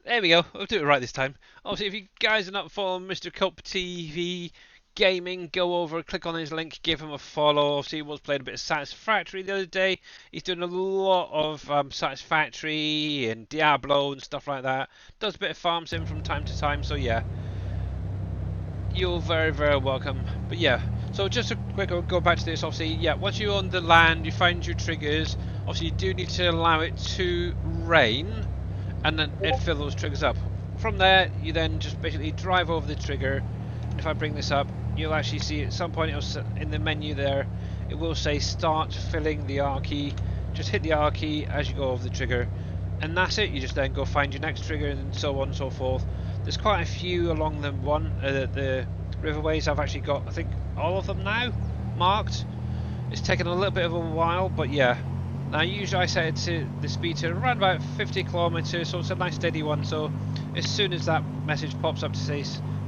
There we go. I'll do it right this time. Obviously, if you guys are not following Mr. Cope TV Gaming, go over, click on his link, give him a follow. Obviously, he was playing a bit of Satisfactory the other day. He's doing a lot of Satisfactory and Diablo and stuff like that. Does a bit of farm sim from time to time, so yeah. You're very, very welcome. But yeah, so just a quick go back to this. Obviously, yeah, once you're on the land, you find your triggers. Obviously, you do need to allow it to rain, and then it fill those triggers up. From there, you then just basically drive over the trigger. And if I bring this up, you'll actually see at some point in the menu there, it will say start filling the R key. Just hit the R key as you go over the trigger, and that's it. You just then go find your next trigger, and so on and so forth. There's quite a few along the riverways. I've actually got, I think, all of them now marked. It's taken a little bit of a while, but yeah. Now usually I set it to the speed to around about 50 kilometers, so it's a nice steady one. So as soon as that message pops up to say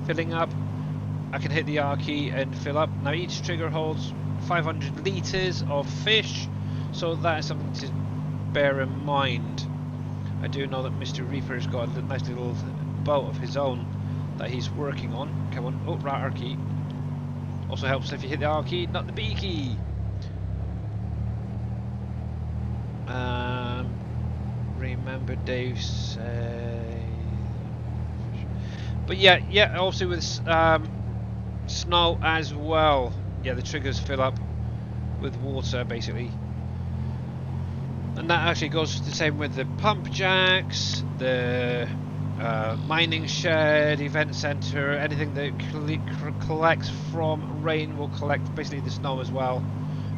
filling up, I can hit the R key and fill up. Now each trigger holds 500 litres of fish, so that is something to bear in mind. I do know that Mr. Reaper's got a nice little boat of his own that he's working on. Come on, oh, right, R key. Also helps if you hit the R key, not the B key. Remember Dave say... But yeah, also with snow as well. Yeah, the triggers fill up with water basically. And that actually goes the same with the pump jacks, the mining shed, event center, anything that collects from rain will collect basically the snow as well,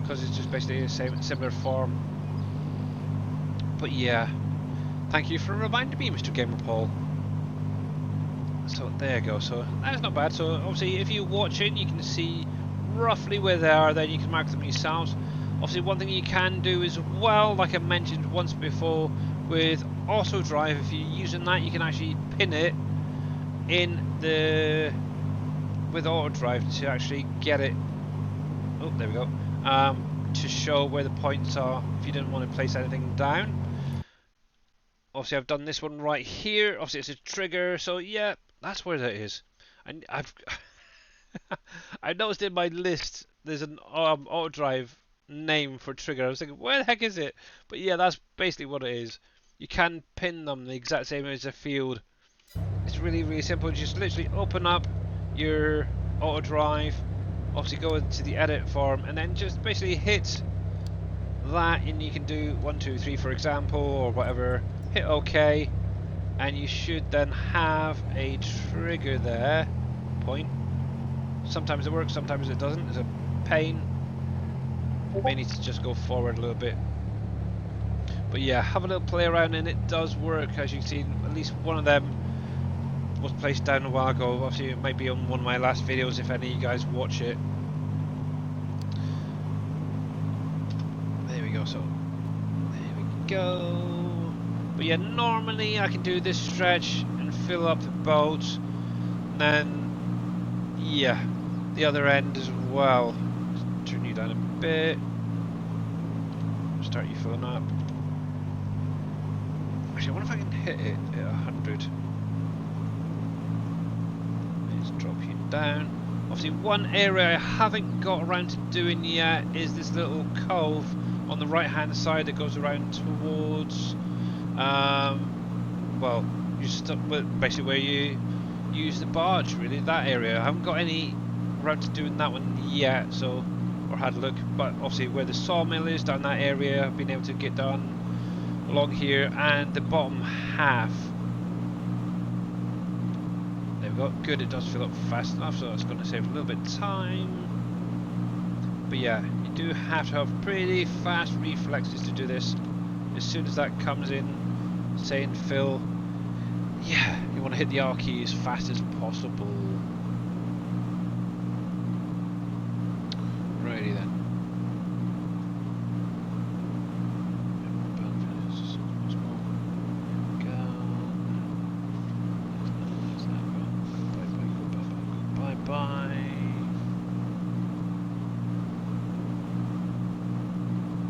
because it's just basically the same similar form. But yeah, thank you for reminding me, Mr. Gamer Paul. So there you go, so that's not bad. So obviously if you watch it, you can see roughly where they are, then you can mark them yourselves. Obviously one thing you can do as well, like I mentioned once before, with auto drive, if you're using that, you can actually pin it in the with auto drive to actually get it. Oh, there we go. To show where the points are if you didn't want to place anything down. Obviously I've done this one right here. Obviously it's a trigger, so yeah, that's where that is. And I've I noticed in my list there's an auto drive name for trigger. I was thinking, where the heck is it? But yeah, that's basically what it is. You can pin them the exact same as a field. It's really simple. Just literally open up your auto drive, obviously go into the edit form, and then just basically hit that, and you can do 1, 2, 3 for example, or whatever. Hit OK, and you should then have a trigger there. Point. Sometimes it works, sometimes it doesn't. It's a pain. You may need to just go forward a little bit. But yeah, have a little play around, and it does work. As you can see, at least one of them was placed down a while ago. Obviously it might be on one of my last videos if any of you guys watch it. There we go, so there we go. But yeah, normally I can do this stretch and fill up the boat, and then yeah, the other end as well. Just turn you down a bit, start you filling up. Actually, I wonder if I can hit it at 100. Let's drop you down. Obviously one area I haven't got around to doing yet is this little cove on the right hand side that goes around towards well, you stuck with basically where you use the barge, really, that area. I haven't got any around to doing that one yet, so, or had a look, but obviously where the sawmill is down that area I've been able to get done along here, and the bottom half. There we go, good, it does fill up fast enough, so that's going to save a little bit of time. But yeah, you do have to have pretty fast reflexes to do this. As soon as that comes in saying fill, yeah, you want to hit the R key as fast as possible. Righty then. Bye.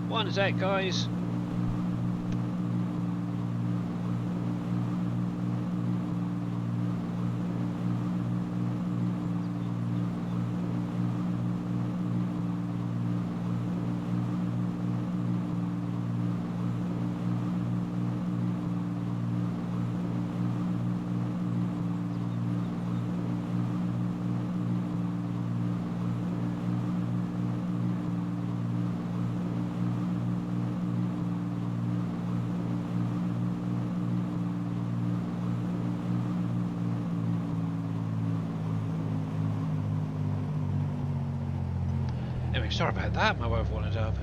One sec, guys. Anyway, sorry about that, my wife wanted a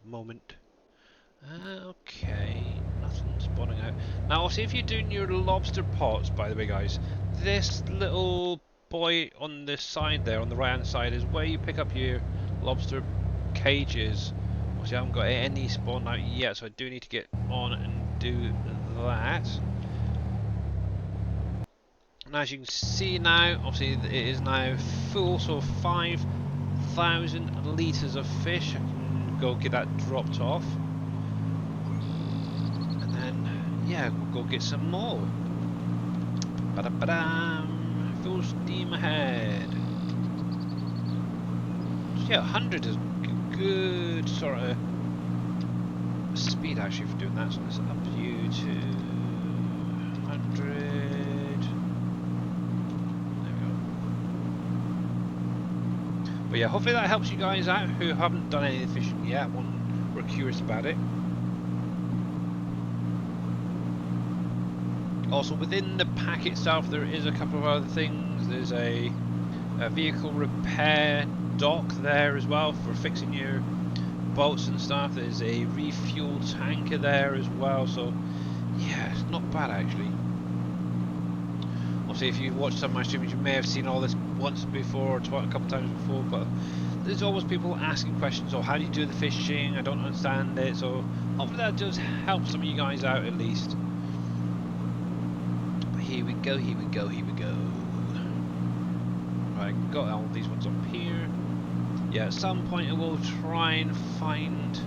moment. Okay, nothing spawning out. Now, obviously, if you're doing your lobster pots, by the way, guys, this little boy on the side there, on the right hand side, is where you pick up your lobster cages. Obviously, I haven't got any spawned out yet, so I do need to get on and do that. And as you can see now, obviously it is now full, so 5,000 litres of fish. I can go get that dropped off. And then, yeah, we'll go get some more. Ba-da-ba-dam! Full steam ahead. So yeah, 100 is good sort of speed actually for doing that. So let's up you to 100. But yeah, hopefully that helps you guys out who haven't done any fishing yet, we're curious about it. Also, within the pack itself, there is a couple of other things. There's a vehicle repair dock there as well for fixing your boats and stuff. There's a refuel tanker there as well. So yeah, it's not bad actually. Obviously, if you've watched some of my streams, you may have seen all this once before, or a couple times before, but there's always people asking questions, or how do you do the fishing? I don't understand it. So hopefully that does help some of you guys out at least. But here we go, here we go, here we go. Right, got all these ones up here. Yeah, at some point I will try and find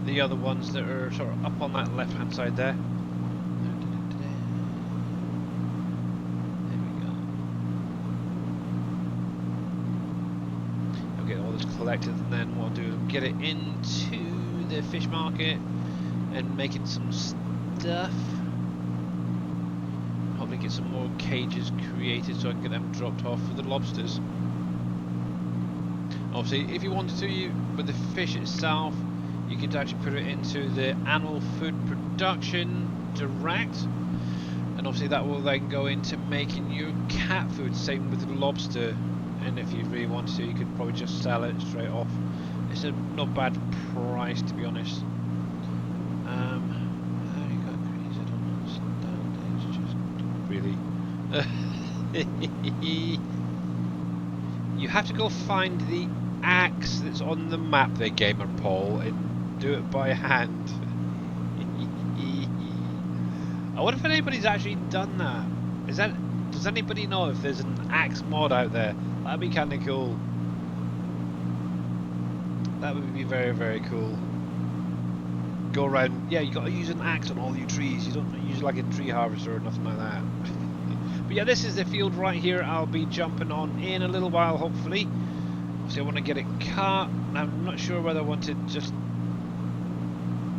the other ones that are sort of up on that left hand side there. Collected, and then what I'll do is get it into the fish market and making some stuff. Hopefully get some more cages created so I can get them dropped off for the lobsters. Obviously, if you wanted to, with the fish itself, you could actually put it into the animal food production direct, and obviously that will then go into making your cat food. Same with the lobster. And if you really wanted to, you could probably just sell it straight off. It's a not bad price, to be honest. How you got grease? I don't understand. It's just really. You have to go find the axe that's on the map there, Gamer Paul, and do it by hand. I wonder if anybody's actually done that. Does anybody know if there's an axe mod out there? That'd be kind of cool. That would be very, very cool. Go around, yeah, you got to use an axe on all your trees. You don't use like a tree harvester or nothing like that. But yeah, this is the field right here. I'll be jumping on in a little while, hopefully. So I want to get it cut. I'm not sure whether I want to just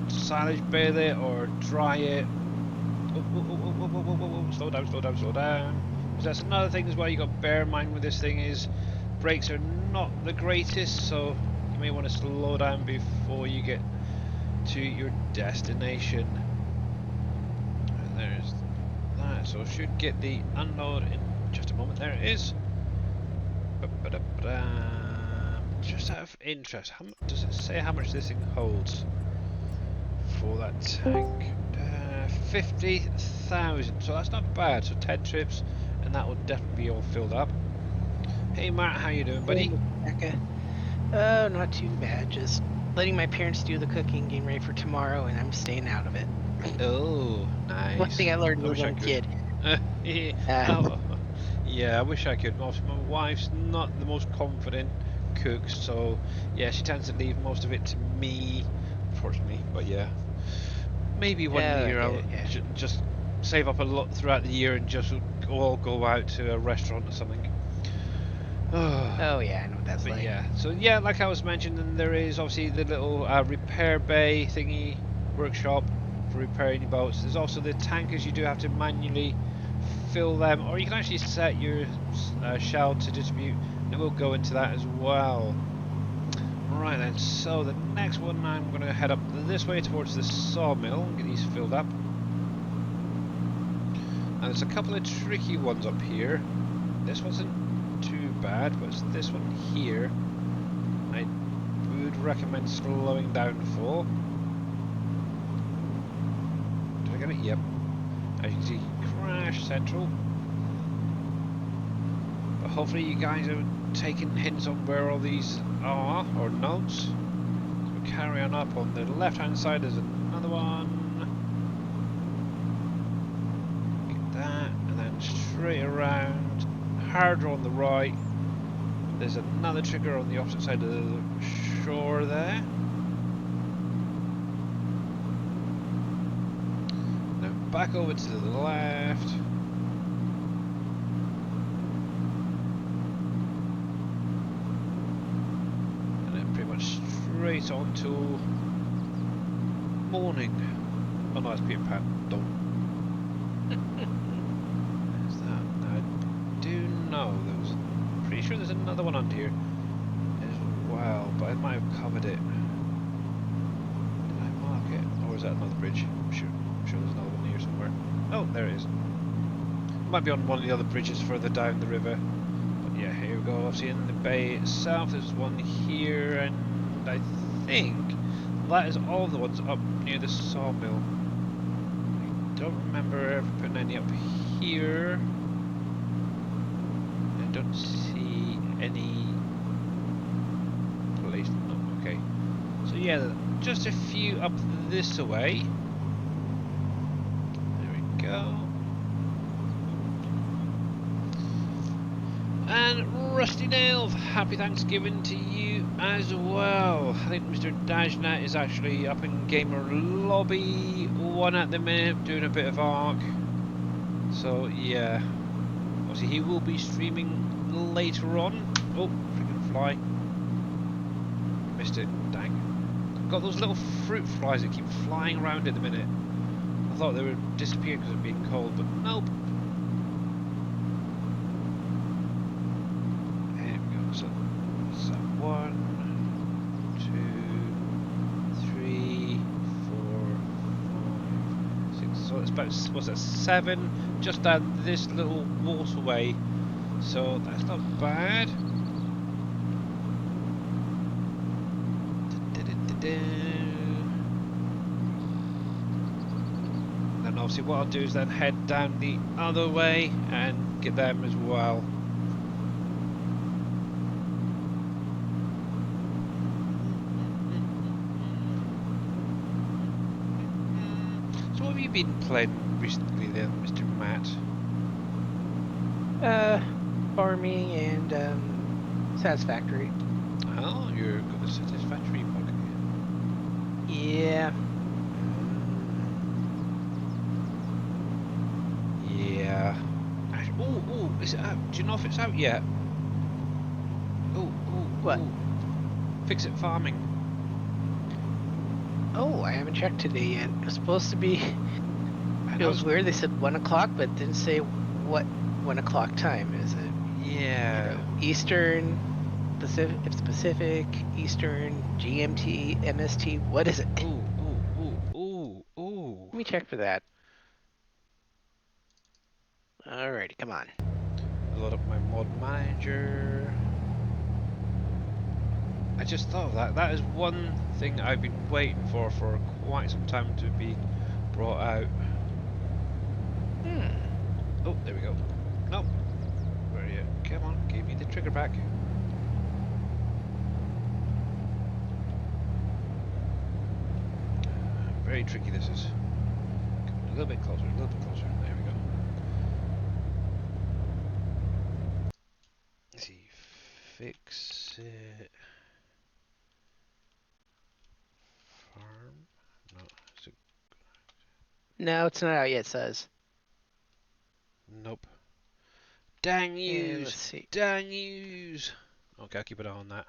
silage bale it or dry it. Slow down, slow down, slow down. Because that's another thing as well you got to bear in mind with this thing is brakes are not the greatest, so you may want to slow down before you get to your destination. And there's that, so should get the unload in just a moment. There it is. Just out of interest, how much does it say how much this thing holds for that tank? 50,000, so that's not bad. So 10 trips and that will definitely be all filled up. Hey Matt, how you doing, buddy? Oh, not too bad. Just letting my parents do the cooking, getting ready for tomorrow, and I'm staying out of it. Oh, nice. One thing I learned as a kid. Yeah, I wish I could. My wife's not the most confident cook, so yeah, she tends to leave most of it to me, unfortunately. But yeah, maybe one year I'll just save up a lot throughout the year and just all go out to a restaurant or something. Oh yeah, I know what that's like. Yeah, so yeah, like I was mentioning, there is obviously the little repair bay thingy workshop for repairing your boats. There's also the tankers. You do have to manually fill them, or you can actually set your shell to distribute, and we'll go into that as well. Right then, so the next one I'm going to head up this way towards the sawmill and get these filled up. And there's a couple of tricky ones up here. This wasn't too bad, but it's this one here I would recommend slowing down for. Did I get it? Yep. As you can see, crash central. But hopefully you guys are taking hints on where all these are, or notes. carry on up. On the left hand side there's another one. Get that, and then straight around, harder on the right. There's another trigger on the opposite side of the shore there. Then back over to the left. And then pretty much straight on to morning. Oh no, it's Peter Pan. Don't. There's that. Now, I do know there was. Pretty sure there's another one under here as well, but I might have covered it. Did I mark it? Or is that another bridge? I'm sure there's another one here somewhere. Oh, there it is. It might be on one of the other bridges further down the river. But yeah, here we go. Obviously in the bay itself, there's one here, and I think that is all the ones up near the sawmill. I don't remember ever putting any up here. I don't see any place. No, okay. So yeah, just a few up this way. There we go. And Rusty Nail, happy Thanksgiving to you as well. I think Mr. Dajnat is actually up in Gamer Lobby 1 at the minute, doing a bit of Ark. So yeah. Obviously he will be streaming later on. Oh, freaking fly. Missed it, dang. Got those little fruit flies that keep flying around at the minute. I thought they would disappear because of being cold, but nope. There we go, so 1, 2, 3, 4, 5, 6, so it's about, what's that, 7, just down this little waterway, so that's not bad. Then obviously what I'll do is then head down the other way and get them as well. So what have you been playing recently then, Mr. Matt? Farming and Satisfactory. Oh, you're got the Satisfactory bug again. Yeah. Yeah. Oh, is it out? Do you know if it's out yet? Oh, What? Fix It Farming. Oh, I haven't checked today yet. It was supposed to be. It was weird. They said 1 o'clock, but didn't say what 1 o'clock time. Is it? Yeah. You know, Eastern, Pacific. It's Pacific, Eastern, GMT, MST. What is it? Ooh. Let me check for that. Alrighty, come on. Load up my mod manager. I just thought of that. That is one thing I've been waiting for quite some time to be brought out. Oh, there we go. No. Where are you? Come on, give me the trigger back. Very tricky this is. Come on, a little bit closer, a little bit closer. There we go. Let's see. Fix it. Farm? No. Is it... No, it's not out yet. It says. Nope. Dang yous! Let's see. Dang yous! Okay, I'll keep an eye on that.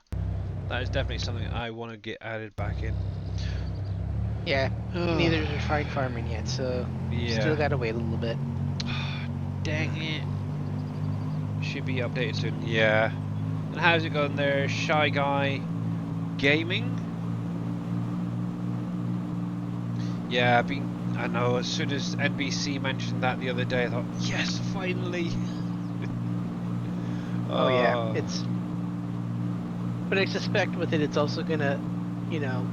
That is definitely something I want to get added back in. Yeah, neither is refined farming yet, so Yeah. still gotta wait a little bit. Dang it. Should be updated soon. Yeah. And how's it going there, Shy Guy Gaming? Yeah, I know, as soon as NBC mentioned that the other day, I thought, yes, finally! Oh yeah, but I suspect with it, it's also gonna, you know,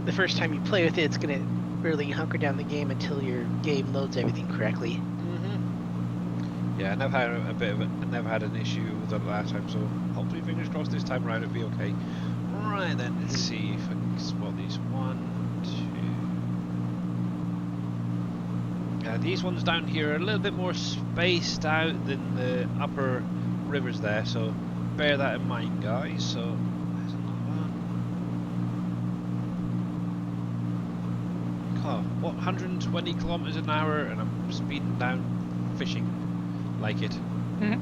the first time you play with it, it's gonna really hunker down the game until your game loads everything correctly. Yeah, I never had I never had an issue with it last time, so hopefully, fingers crossed, this time around it'll be okay. Right then, let's see if I can spot these. 1, 2. Yeah, these ones down here are a little bit more spaced out than the upper rivers there, so bear that in mind, guys. So there's another one. Oh, what, 120 kilometers an hour, and I'm speeding down fishing like it. Mm-hmm.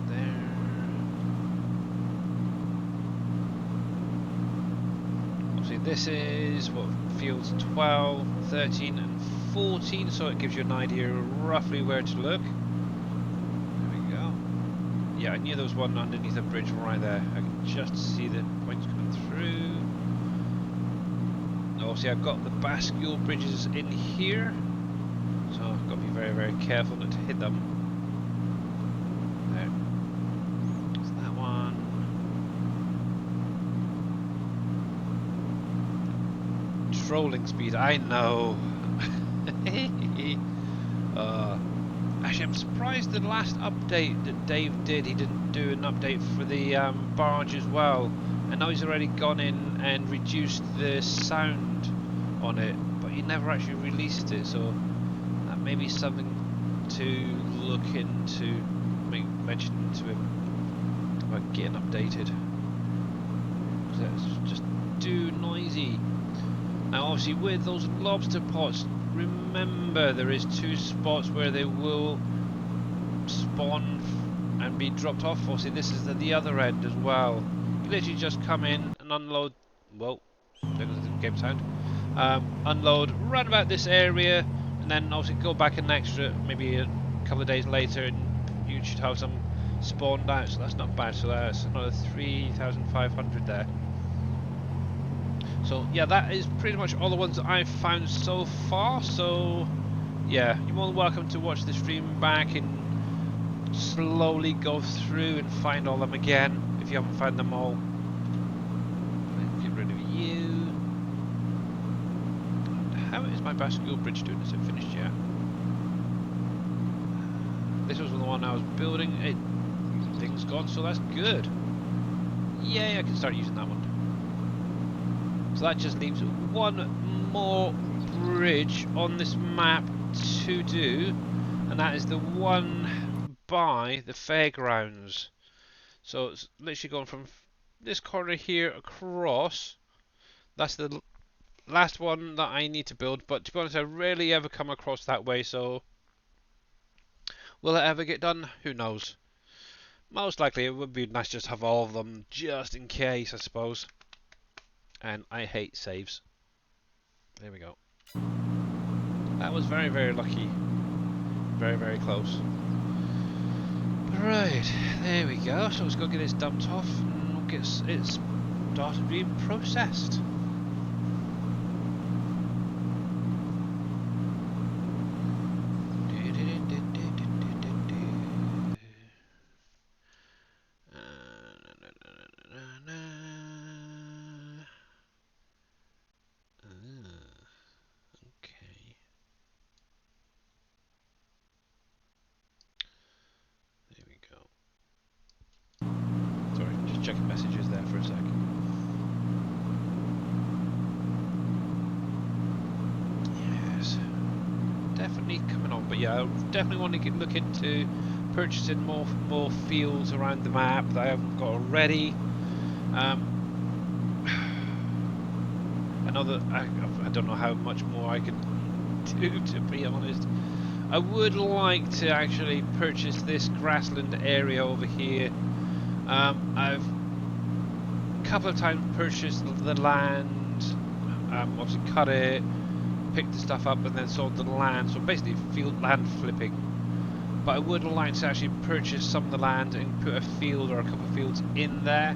There. Obviously, this is what fields 12, 13, and 14, so it gives you an idea roughly where to look. There we go. Yeah, I knew there was one underneath the bridge right there. I can just see the points coming through. Obviously, I've got the bascule bridges in here, so I've got to be very, very careful not to hit them. There. There's that one. Trolling speed, I know. Actually, I'm surprised the last update that Dave did, he didn't do an update for the barge as well. I know he's already gone in and reduced the sound on it, but he never actually released it, so that may be something to look into, mention to him about getting updated. Because that's just too noisy. Now obviously with those lobster pots, remember there is 2 spots where they will spawn and be dropped off. Obviously this is the other end as well. You literally just come in and unload, well, there goes the game sound, unload right about this area, and then obviously go back an extra, maybe a couple of days later, and you should have some spawned out, so that's not bad. So that's another 3,500 there. So yeah, that is pretty much all the ones that I've found so far. So yeah, you're more than welcome to watch the stream back and slowly go through and find all them again if you haven't found them all. Get rid of you. And how is my bascule bridge doing? Is it finished yet? This was the one I was building. Thing's gone, so that's good. Yay, I can start using that one. So that just leaves one more bridge on this map to do, and that is the one by the fairgrounds. So it's literally going from this corner here across. That's the last one that I need to build, but to be honest, I rarely ever come across that way, so will it ever get done? Who knows. Most likely it would be nice just to have all of them just in case, I suppose. And I hate saves. There we go. That was very, very lucky. Very, very close. Right, there we go. So let's go get this dumped off and we'll get it started being processed. Checking messages there for a sec. Yes, definitely coming on. But yeah, I definitely want to look into purchasing more fields around the map that I haven't got already. I know that I don't know how much more I can do, to be honest. I would like to actually purchase this grassland area over here. I've a couple of times purchased the land, obviously cut it, picked the stuff up and then sold the land, so basically land flipping. But I would like to actually purchase some of the land and put a field or a couple of fields in there.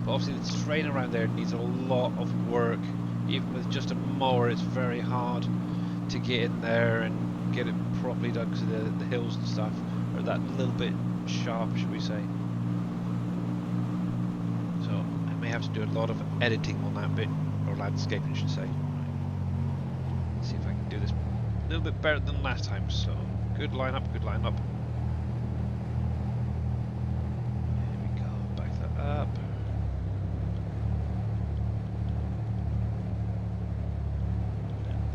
But obviously the terrain around there needs a lot of work. Even with just a mower, it's very hard to get in there and get it properly done because of the hills and stuff are that little bit sharp, should we say. So I may have to do a lot of editing on that bit, or landscaping I should say. Right. See if I can do this a little bit better than last time. So Good line up, good line up. There we go, back that up.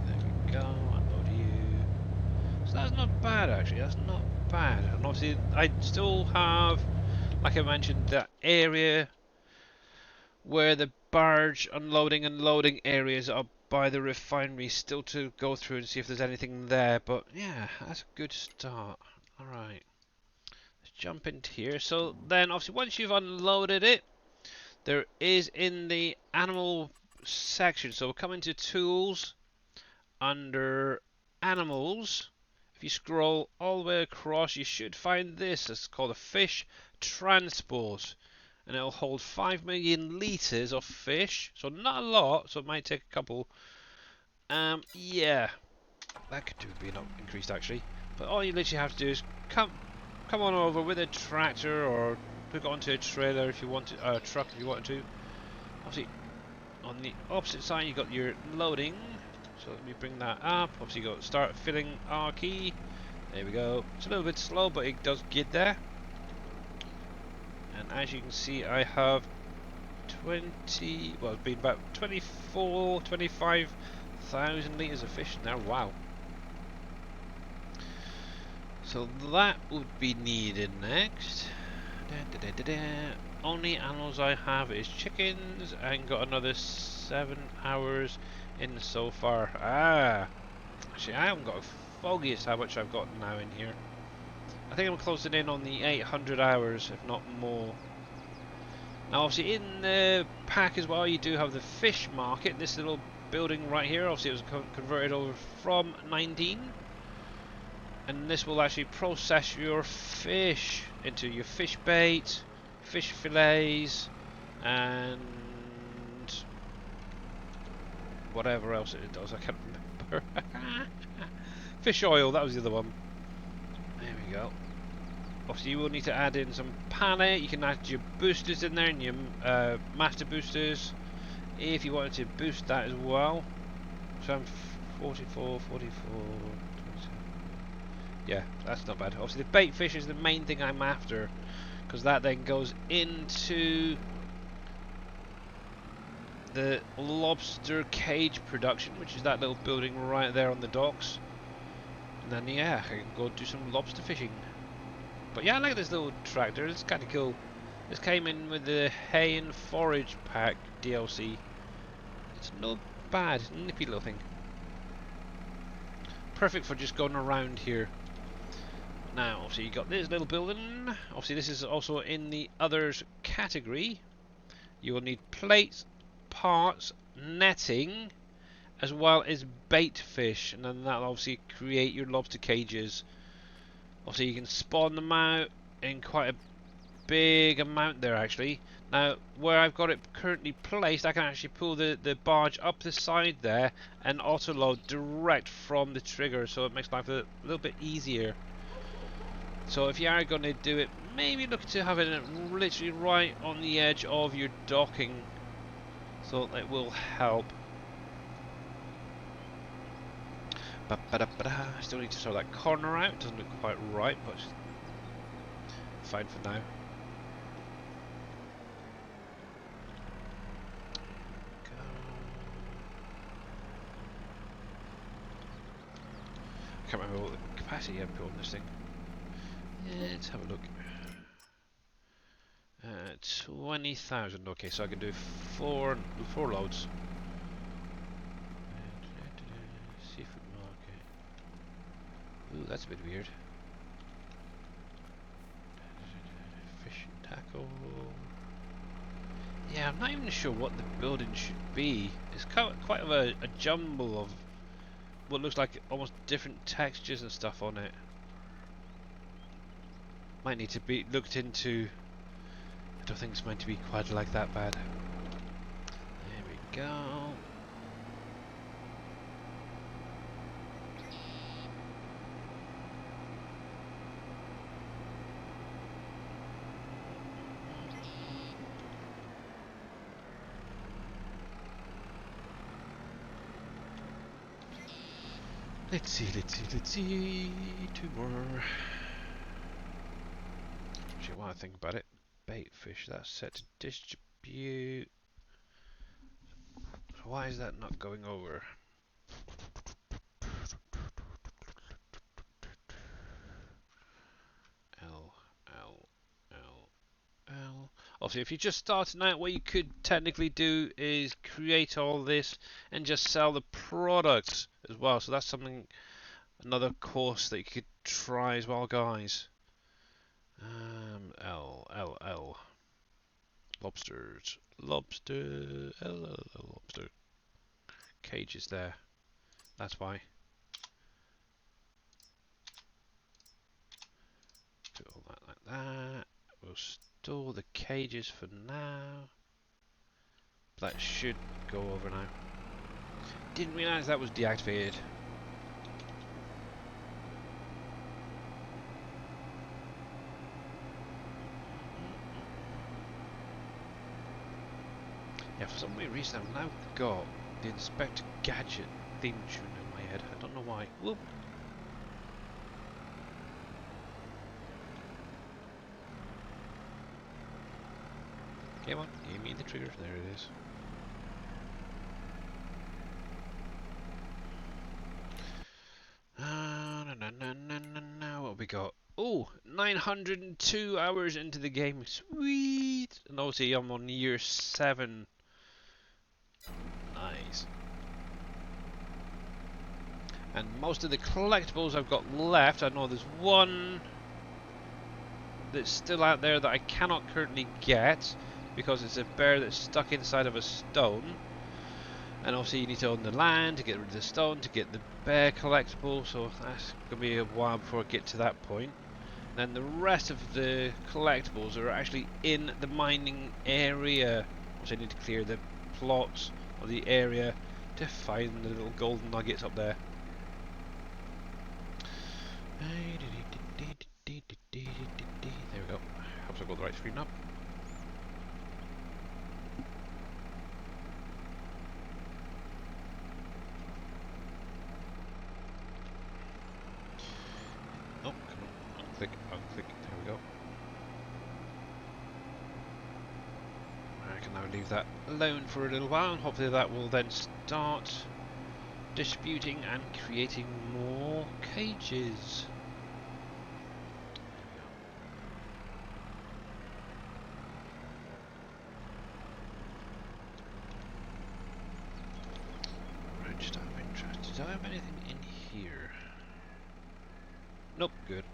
There we go, unload you. So that's not bad actually, that's not bad. And obviously I still have, like I mentioned, that area where the barge unloading and loading areas are by the refinery still to go through and see if there's anything there. But yeah, that's a good start. Alright, let's jump into here. So then obviously once you've unloaded it, there is in the animal section, so we'll come into tools, under animals, if you scroll all the way across you should find this. It's called a fish transport, and it'll hold 5 million litres of fish, so not a lot, so it might take a couple. Yeah, that could do be increased actually, but all you literally have to do is come on over with a tractor or hook it onto a trailer if you want to, a truck if you want to. Obviously on the opposite side you got your loading, so let me bring that up. Obviously you got start filling R key. There we go. It's a little bit slow but it does get there. And as you can see I have 20, well it's been about 25,000 litres of fish now. Wow. So that would be needed next. Only animals I have is chickens, and got another 7 hours in so far. Actually I haven't got a foggiest how much I've got now in here. I think I'm closing in on the 800 hours, if not more. Now obviously in the pack as well you do have the fish market, this little building right here. Obviously it was converted over from 19. And this will actually process your fish into your fish bait, fish fillets, and whatever else it does, I can't remember. Fish oil, that was the other one. There we go. Obviously you will need to add in some pallet. You can add your boosters in there and your master boosters if you wanted to boost that as well. So I'm 44, 44... yeah, that's not bad. Obviously the bait fish is the main thing I'm after, because that then goes into the lobster cage production, which is that little building right there on the docks. And then yeah, I can go do some lobster fishing. But yeah, I like this little tractor, it's kind of cool. This came in with the hay and forage pack DLC. It's not bad, nippy little thing. Perfect for just going around here. Now, obviously you got this little building. Obviously this is also in the others category. You will need plates, parts, netting, as well as bait fish, and then that'll obviously create your lobster cages. Obviously you can spawn them out in quite a big amount there actually. Now where I've got it currently placed, I can actually pull the barge up the side there and auto load direct from the trigger, so it makes life a little bit easier. So if you are going to do it, maybe look to have it literally right on the edge of your docking, so that will help. I still need to sort that corner out, it doesn't look quite right, but fine for now. I can't remember what the capacity I put on this thing. Yeah, let's have a look. 20,000. Okay, so I can do four loads. Seafood market. Ooh, that's a bit weird. Fish and tackle. Yeah, I'm not even sure what the building should be. It's quite of a jumble of what looks like almost different textures and stuff on it. Might need to be looked into. I don't think it's meant to be quite like that bad. There we go. Let's see. Two more. Actually, while I think about it, bait fish, that's set to distribute. So why is that not going over? L, L, L, L. Obviously, if you're just starting out, what you could technically do is create all this and just sell the products as well. So that's something, another course that you could try as well, guys. L, L, L. Lobsters. Lobster. L, L, L, lobster. Cages there. That's why. Do all that like that. We'll store the cages for now. That should go over now. Didn't realise that was deactivated. Yeah, for some weird reason I've now got the Inspector Gadget theme tune in my head. I don't know why. Whoop. Come on, give me the trigger. There it is. What have we got? Oh, 902 hours into the game. Sweet! And obviously I'm on year 7. Nice. And most of the collectibles I've got left, I know there's one that's still out there that I cannot currently get because it's a bear that's stuck inside of a stone. And obviously you need to own the land to get rid of the stone to get the bear collectible, so that's going to be a while before I get to that point. And then the rest of the collectibles are actually in the mining area. So I need to clear the plots or the area to find the little golden nuggets up there. There we go. Helps I got the right screen up. Oh, come on. Unclick, unclick. There we go. I can now leave that alone for a little while, and hopefully that will then start distributing and creating more cages. Just out of interest, do I have anything in here? Nope, good.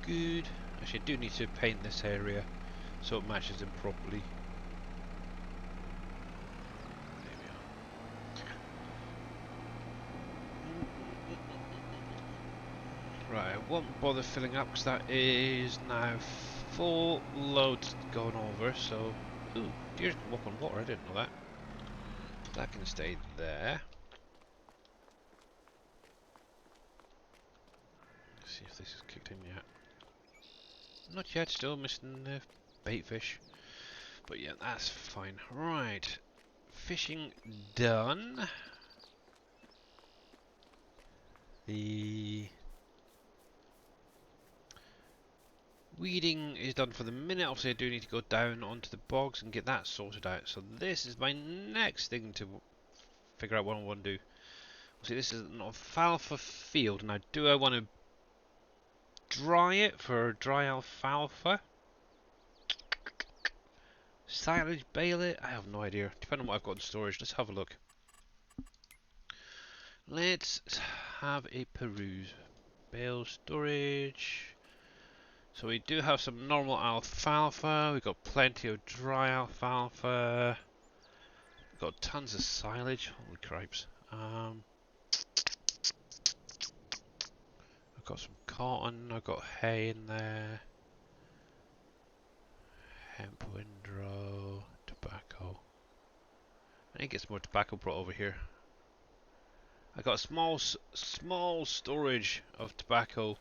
Good. Actually, I do need to paint this area so it matches them properly. There we are. Right, I won't bother filling up because that is now full load going over. So, ooh, deer can walk on water. I didn't know that. That can stay there. Let's see if this is kicked in yet. Not yet, still missing the bait fish. But yeah, that's fine. Right, fishing done. The weeding is done for the minute. Obviously I do need to go down onto the bogs and get that sorted out. So this is my next thing to figure out what I want to do. See, this is an alfalfa field. Now, do I want to dry it for dry alfalfa? Silage bale it? I have no idea. Depending on what I've got in storage. Let's have a look. Let's have a peruse. Bale storage. So we do have some normal alfalfa. We've got plenty of dry alfalfa. We've got tons of silage. Holy cripes. I've got some cotton. I've got hay in there. Hemp windrow, tobacco. I need to get some more tobacco brought over here. I got a small storage of tobacco.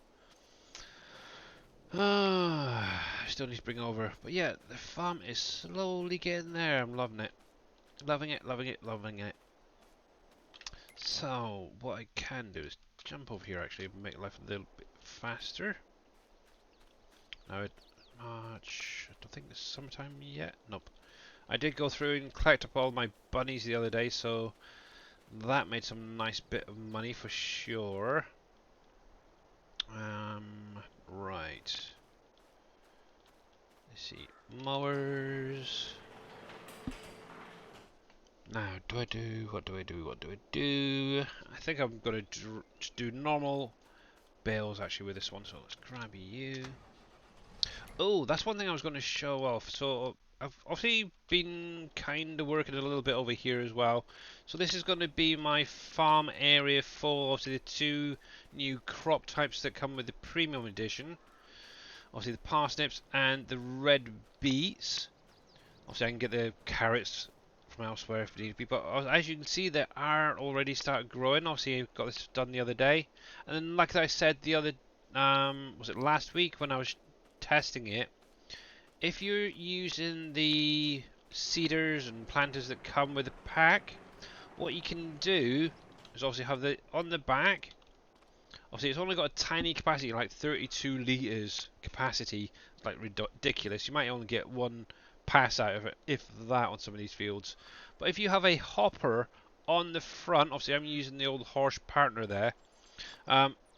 Still need to bring over, but yeah, the farm is slowly getting there. I'm loving it. Loving it, loving it, loving it. So, what I can do is jump over here actually and make life a little bit faster. Now, March, I don't think it's summertime yet. Nope. I did go through and collect up all my bunnies the other day, so that made some nice bit of money for sure. Right. Let's see. Mowers. Now, what do I do? I think I'm going to do normal bales actually with this one, so let's grab you. Oh, that's one thing I was going to show off. So I've obviously been kind of working a little bit over here as well. So this is going to be my farm area for obviously the two new crop types that come with the premium edition. Obviously the parsnips and the red beets. Obviously I can get the carrots from elsewhere if need be, but as you can see they are already started growing. Obviously I got this done the other day, and then like I said the other was it last week when I was testing it, if you're using the seeders and planters that come with the pack, what you can do is obviously have the on the back. Obviously, it's only got a tiny capacity, like 32 liters capacity, like ridiculous. You might only get one pass out of it, if that, on some of these fields. But if you have a hopper on the front, obviously I'm using the old horse partner there.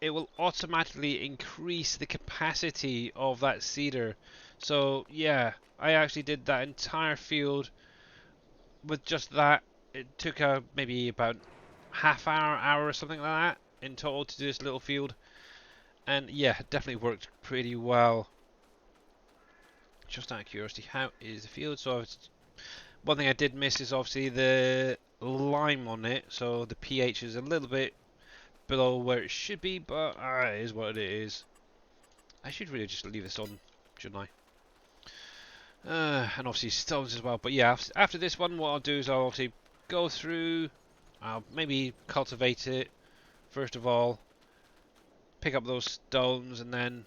It will automatically increase the capacity of that seeder. So yeah, I actually did that entire field with just that. It took maybe about hour or something like that in total to do this little field, and yeah, it definitely worked pretty well. Just out of curiosity, how is the field? So one thing I did miss is obviously the lime on it, so the pH is a little bit below where it should be, but it is what it is. I should really just leave this on, shouldn't I? And obviously stones as well. But yeah, after this one, what I'll do is I'll obviously go through, I'll maybe cultivate it first of all, pick up those stones, and then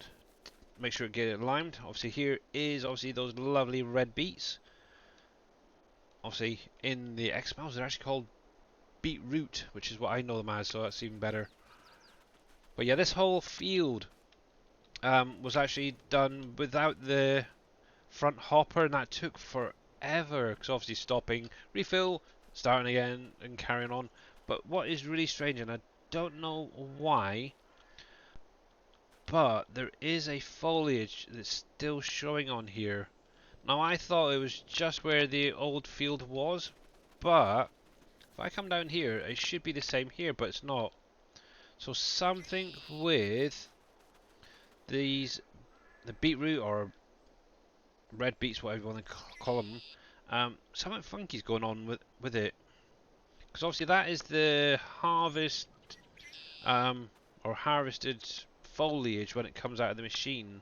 make sure to get it limed. Obviously here is obviously those lovely red beets. Obviously in the X-Miles they're actually called beetroot, which is what I know them as, so that's even better. But yeah, this whole field was actually done without the front hopper, and that took forever, because obviously stopping, refill, starting again and carrying on. But what is really strange, and I don't know why, but there is a foliage that's still showing on here. Now I thought it was just where the old field was, but if I come down here, it should be the same here, but it's not. So something with these, the beetroot or red beets, whatever you want to call them, something funky's going on with it. Because obviously that is the harvest, or harvested foliage when it comes out of the machine.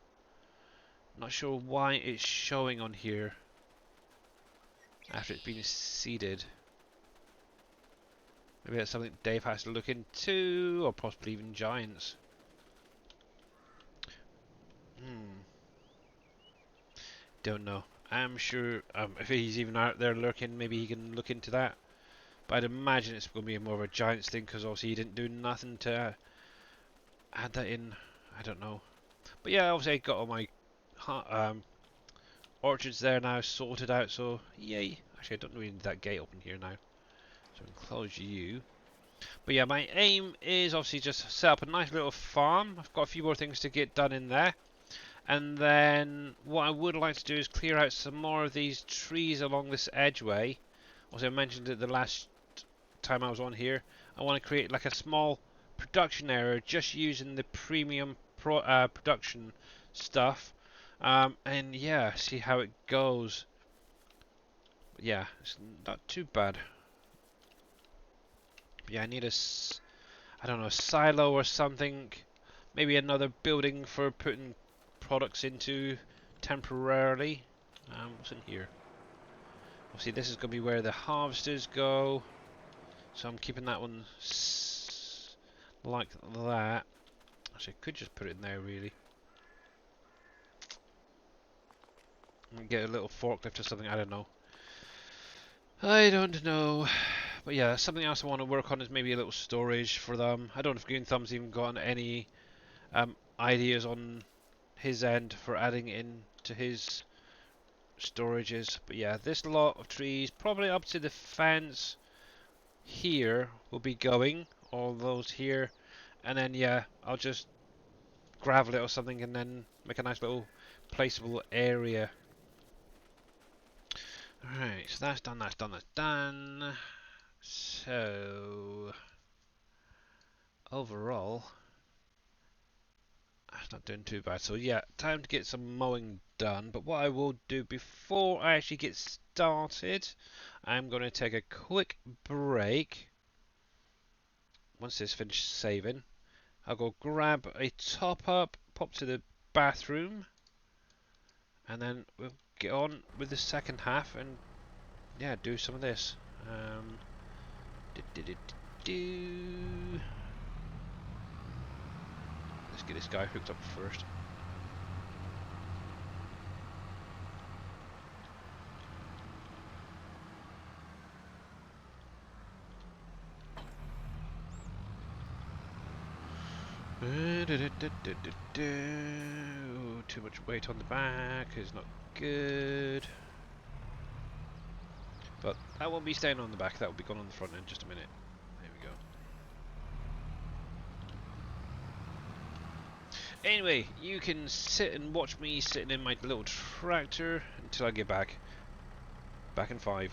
Not sure why it's showing on here after it's been seeded. Maybe that's something Dave has to look into, or possibly even Giants. Don't know. I'm sure if he's even out there lurking, maybe he can look into that. But I'd imagine it's going to be more of a Giants thing, because obviously he didn't do nothing to add that in. I don't know. But yeah, obviously I got all my orchards there now sorted out, so yay. Actually, I don't really need that gate open here now. So I can close you. But yeah, my aim is obviously just set up a nice little farm. I've got a few more things to get done in there. And then what I would like to do is clear out some more of these trees along this edgeway. Also, I mentioned it the last time I was on here. I want to create like a small production area just using the premium production stuff. And yeah, see how it goes. Yeah, it's not too bad. Yeah, I need I don't know, a silo or something. Maybe another building for putting products into temporarily. What's in here? Obviously this is going to be where the harvesters go. So I'm keeping that one like that. Actually, I could just put it in there really. And get a little forklift or something, I don't know. I don't know. But yeah, something else I want to work on is maybe a little storage for them. I don't know if Green Thumb's even got any ideas on his end for adding in to his storages. But yeah, this lot of trees, probably up to the fence here, will be going. All those here. And then yeah, I'll just gravel it or something and then make a nice little placeable area. Alright, so that's done, that's done, that's done. So overall, that's not doing too bad. So yeah, time to get some mowing done. But what I will do before I actually get started, I'm going to take a quick break. Once this finished saving, I'll go grab a top up, pop to the bathroom, and then we'll get on with the second half and yeah, do some of this. Do, do, do, do. Let's get this guy hooked up first. Too much weight on the back is not good. But that won't be staying on the back, that will be gone on the front end. Just a minute. There we go. Anyway, you can sit and watch me sitting in my little tractor until I get back. Back in 5.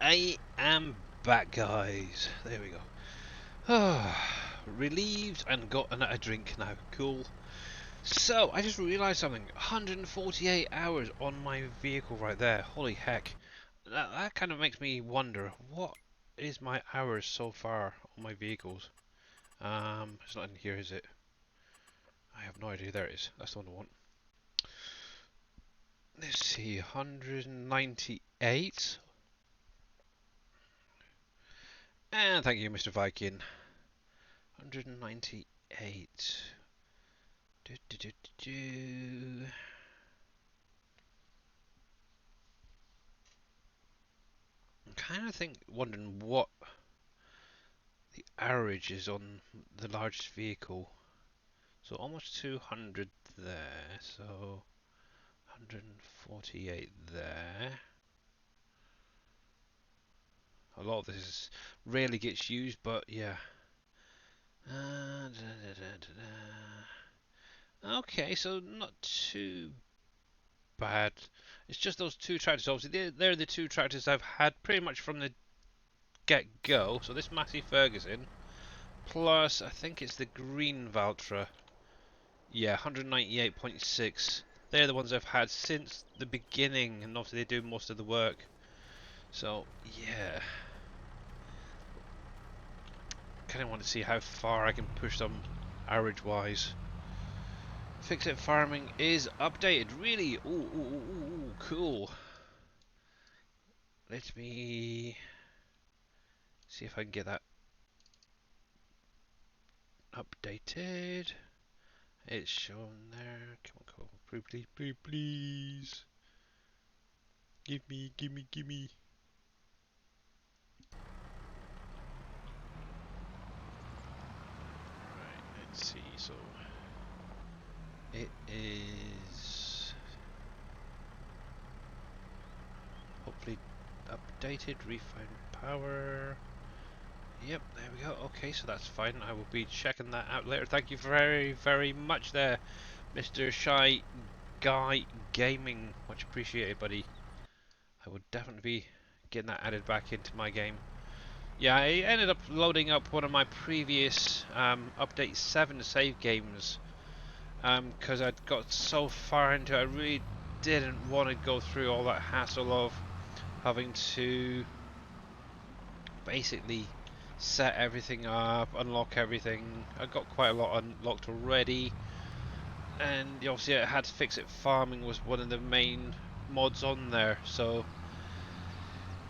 I am back, guys. There we go. Relieved and got a drink now. Cool. So, I just realised something. 148 hours on my vehicle right there. Holy heck. That kind of makes me wonder, what is my hours so far on my vehicles? It's not in here, is it? I have no idea. There it is. That's the one I want. Let's see, 198. And thank you, Mr. Viking. 198. Do, do, do, do, do. I'm kind of wondering what the average is on the largest vehicle. So almost 200 there. So 148 there. A lot of this rarely gets used, but yeah. Okay, so not too bad. It's just those two tractors. Obviously, they're the two tractors I've had pretty much from the get-go. So this Massey Ferguson, plus I think it's the green Valtra. Yeah, 198.6. They're the ones I've had since the beginning, and obviously they do most of the work. So yeah, kind of want to see how far I can push them average-wise. Fix It Farming is updated. Really? Ooh, cool. Let me see if I can get that updated. It's shown there. Come on, please. Give me. Right, let's see. So it is hopefully updated. Refined power. Yep, there we go. Okay, so that's fine. I will be checking that out later. Thank you very much there, Mr. Shy Guy Gaming. Much appreciated, buddy. I would definitely be getting that added back into my game. Yeah, I ended up loading up one of my previous update 7 save games because I'd got so far into it. I really didn't want to go through all that hassle of having to basically set everything up, unlock everything. I got quite a lot unlocked already, and obviously I had to Fix It Farming was one of the main mods on there, so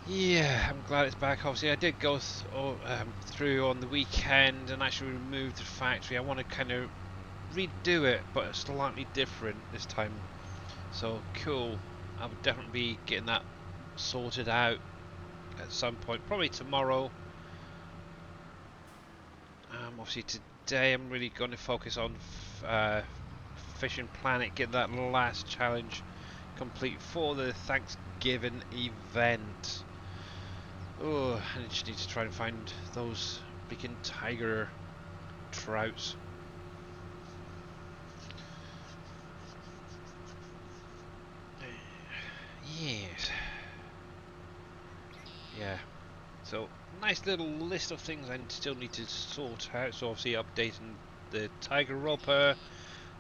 yeah, I'm glad it's back. Obviously I did go through on the weekend and actually remove the factory. I want to kind of redo it, but slightly different this time, so cool. I would definitely be getting that sorted out at some point, probably tomorrow. Obviously today I'm really going to focus on Fishing Planet, get that last challenge complete for the Thanksgiving event. Oh, I just need to try and find those freaking tiger trouts. Yes. Yeah. So, nice little list of things I still need to sort out. So obviously updating the Tiger Roper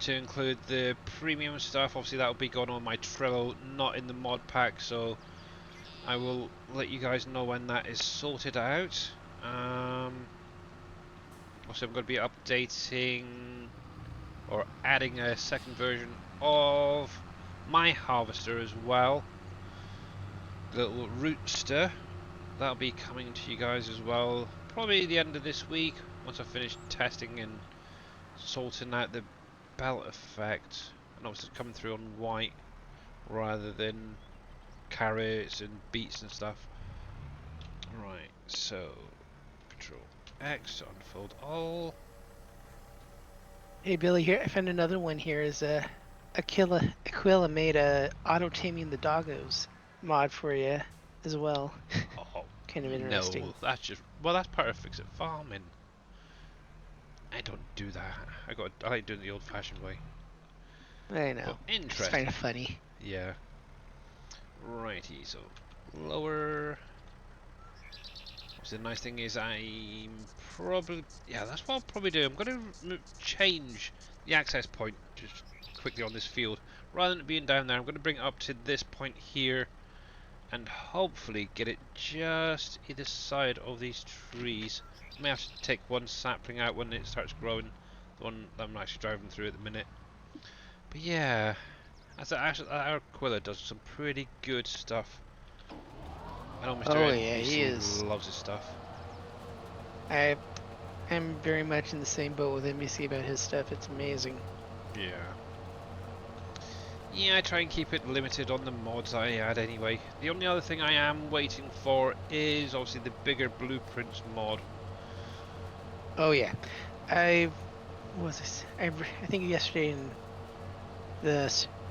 to include the premium stuff. Obviously that will be going on my Trello, not in the mod pack. So I will let you guys know when that is sorted out. Also I'm going to be updating or adding a second version of my harvester as well. Little Rootster. That'll be coming to you guys as well, probably the end of this week, once I finish testing and sorting out the belt effect, and obviously coming through on white rather than carrots and beets and stuff. Right, so Control X to unfold all. Hey Billy, here I found another one. Here is Aquila made a auto taming the doggos mod for you as well. Oh, Kind of interesting. no, that's just, well, that's part of Fix It Farming. I don't do that. I like doing it the old-fashioned way. I know. But interesting. It's kind of funny. Yeah. Righty, so lower. So the nice thing is I'm probably, yeah, that's what I'll probably do. I'm going to change the access point just quickly on this field. Rather than it being down there, I'm going to bring it up to this point here and hopefully get it just either side of these trees. I may have to take one sapling out when it starts growing, the one that I'm actually driving through at the minute. But yeah, actually, our Quilla does some pretty good stuff. I know Mr. Oh yeah, he NBC is. loves his stuff. I am very much in the same boat with NBC about his stuff. It's amazing. Yeah. Yeah, I try and keep it limited on the mods I add anyway. The only other thing I am waiting for is obviously the bigger blueprints mod. Oh yeah, I think yesterday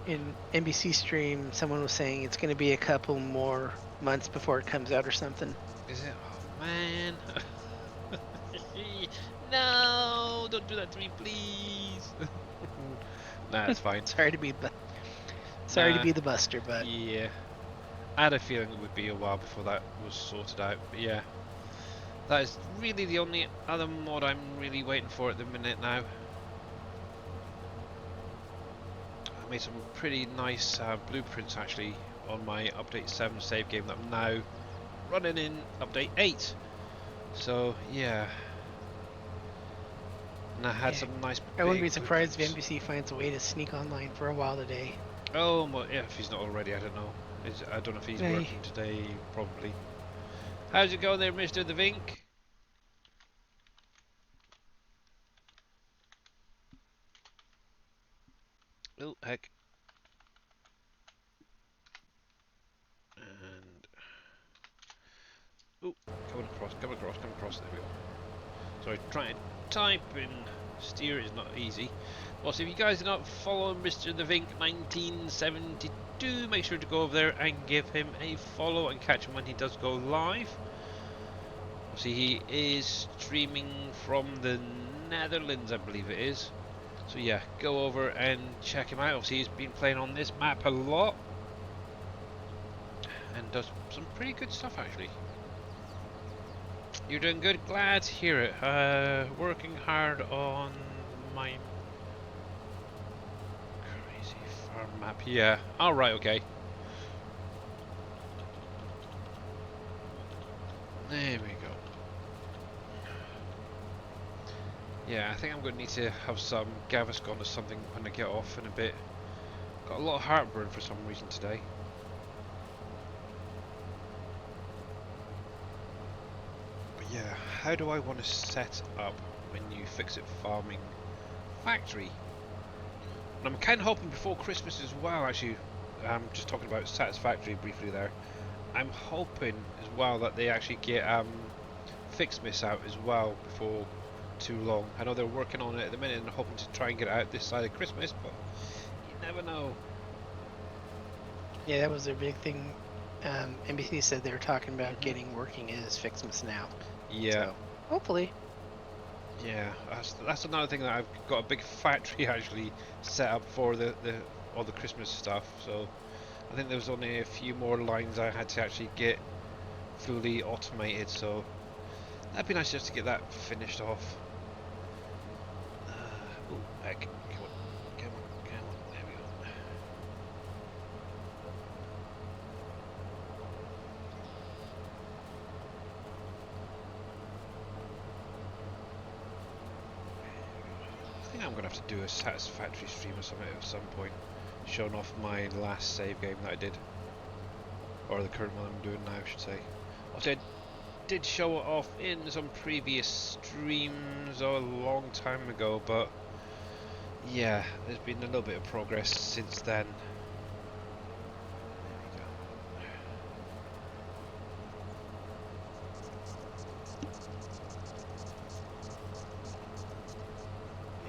in NBC stream someone was saying it's going to be a couple more months before it comes out or something. Is it? Oh man. No, don't do that to me, please. Nah, it's fine. Sorry to be the buster, but yeah, I had a feeling it would be a while before that was sorted out. But yeah, that is really the only other mod I'm really waiting for at the minute now. I made some pretty nice blueprints actually on my update 7 save game that I'm now running in update 8. So yeah. And I had some nice. I wouldn't be surprised if NBC finds a way to sneak online for a while today. Oh, well, yeah, if he's not already, I don't know. I don't know if he's working today, probably. How's it going there, Mr. The Vink? Oh, heck. And... oh, coming across, there we go. Sorry, trying to type and steer is not easy. Well, so if you guys are not following Mr. The Vink 1972, make sure to go over there and give him a follow and catch him when he does go live. See, he is streaming from the Netherlands, I believe it is. So yeah, go over and check him out. Obviously, he's been playing on this map a lot and does some pretty good stuff actually. You're doing good, glad to hear it. Working hard on my crazy farm map. Yeah, alright, okay. There we go. Yeah, I think I'm going to need to have some Gaviscon or something when I get off in a bit. Got a lot of heartburn for some reason today. But yeah, how do I want to set up my new Fix-It Farming factory? And I'm kind of hoping before Christmas as well, actually, I'm just talking about Satisfactory briefly there. I'm hoping as well that they actually get Fixmas out as well before too long. I know they're working on it at the minute and hoping to try and get it out this side of Christmas, but you never know. Yeah, that was their big thing. NBC said they were talking about getting working as Fixmas now. Yeah. So, hopefully. Yeah, that's another thing that I've got a big factory actually set up for all the Christmas stuff. So I think there was only a few more lines I had to actually get fully automated. So that'd be nice just to get that finished off. Oh, heck. Come on. There we go. I think I'm going to have to do a Satisfactory stream or something at some point, showing off my last save game that I did. Or the current one I'm doing now, I should say. Also, I did show it off in some previous streams a long time ago, but yeah, there's been a little bit of progress since then. There we go.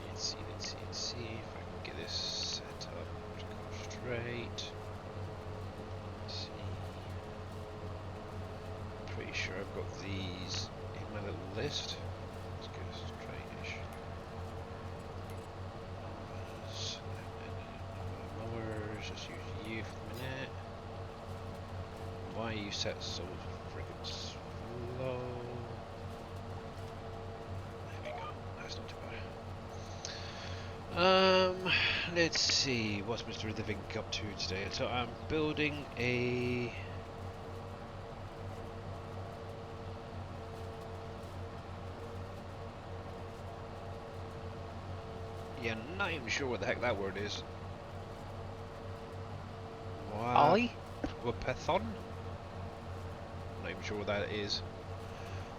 Let's see if I can get this set up to go straight. Let's see. Pretty sure I've got these in my little list. Let's get it straight-ish. Mowers, let's use you for the minute. Why are you set so friggin' slow? Um, let's see, what's Mr. Living up to today? So I'm building a... Yeah, not even sure what the heck that word is. Ollie? Wapethon? Not even sure what that is.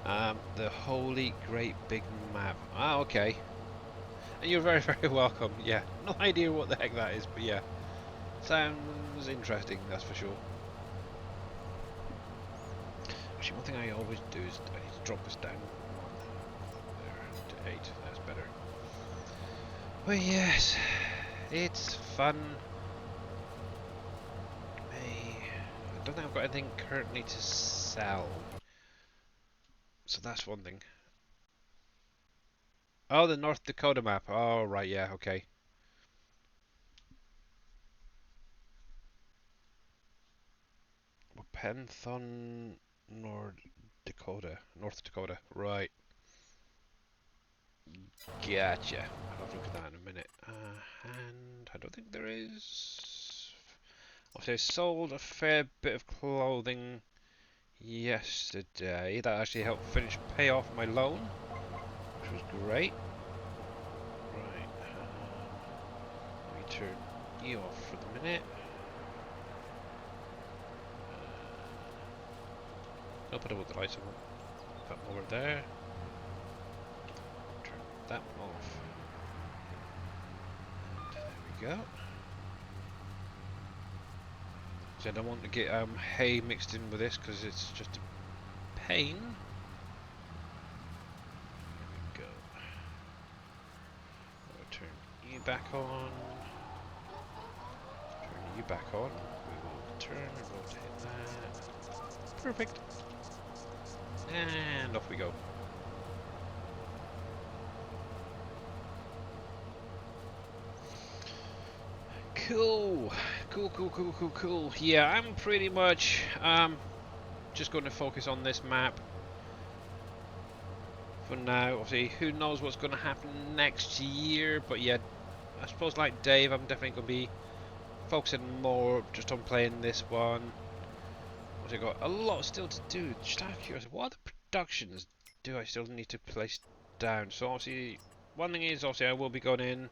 The Holy Great Big Map. Ah, okay. And you're very, very welcome. Yeah, no idea what the heck that is, but yeah. Sounds interesting, that's for sure. Actually, one thing I always do is I need to drop this down there to 8. That's better. But yes, it's fun. I don't think I've got anything currently to sell. So that's one thing. Oh, the North Dakota map. Oh, right, yeah, okay. Penthon, North Dakota. North Dakota, right. Gotcha. I'll have a look at that in a minute. And I don't think there is... Okay, I sold a fair bit of clothing yesterday. That actually helped pay off my loan, which was great. Right, let me turn you off for the minute. I'll put it with the lights on. Put them over there. Turn that one off. There we go. So I don't want to get hay mixed in with this because it's just a pain. There we go. I'll turn you back on. Turn you back on. We will turn and rotate that. Perfect. And off we go. Cool. Cool. Yeah, I'm pretty much just going to focus on this map for now. Obviously, who knows what's going to happen next year, but yeah, I suppose like Dave, I'm definitely going to be focusing more just on playing this one. I've got a lot still to do. Just out of curiosity, what other productions do I still need to place down? So obviously, one thing is obviously I will be going in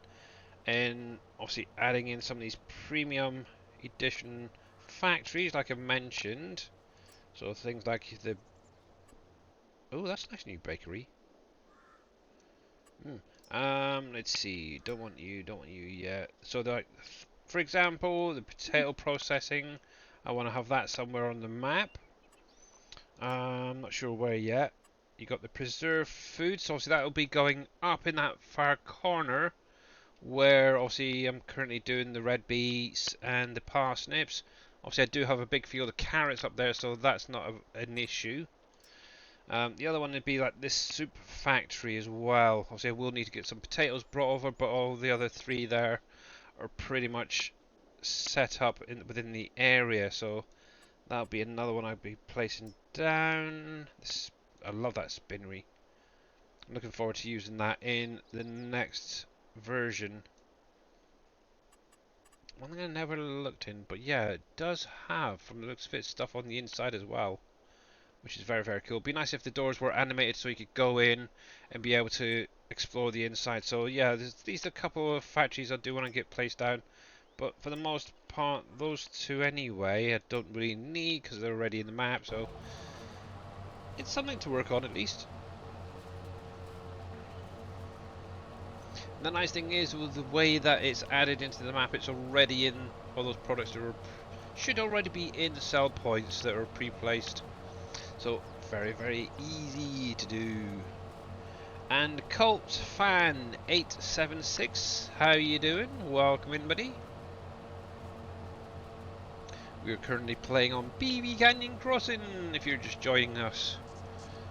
and obviously adding in some of these premium edition factories like I mentioned. So things like the... Oh, that's a nice new bakery. Let's see. Don't want you yet. So like, for example, the potato processing, I want to have that somewhere on the map. I'm not sure where yet. You got the preserved food, so obviously that will be going up in that far corner where obviously I'm currently doing the red beets and the parsnips. Obviously I do have a big field of carrots up there, so that's not an issue. The other one would be like this soup factory as well. Obviously I will need to get some potatoes brought over, but all the other three there are pretty much set up within the area, so that'll be another one I'll be placing down. I love that spinnery. I'm looking forward to using that in the next version. One thing I never looked in, but yeah, it does have, from the looks of it, stuff on the inside as well, which is very, very cool. It'd be nice if the doors were animated so you could go in and be able to explore the inside. So yeah, these are a couple of factories I do want to get placed down, but for the most part, those two anyway, I don't really need because they're already in the map, so it's something to work on at least. The nice thing is, with the way that it's added into the map, it's already in all those products that should already be in the sell points that are pre-placed. So very, very easy to do. And Cult Fan 876, how you doing? Welcome in, buddy. We are currently playing on BB Canyon Crossing, if you're just joining us,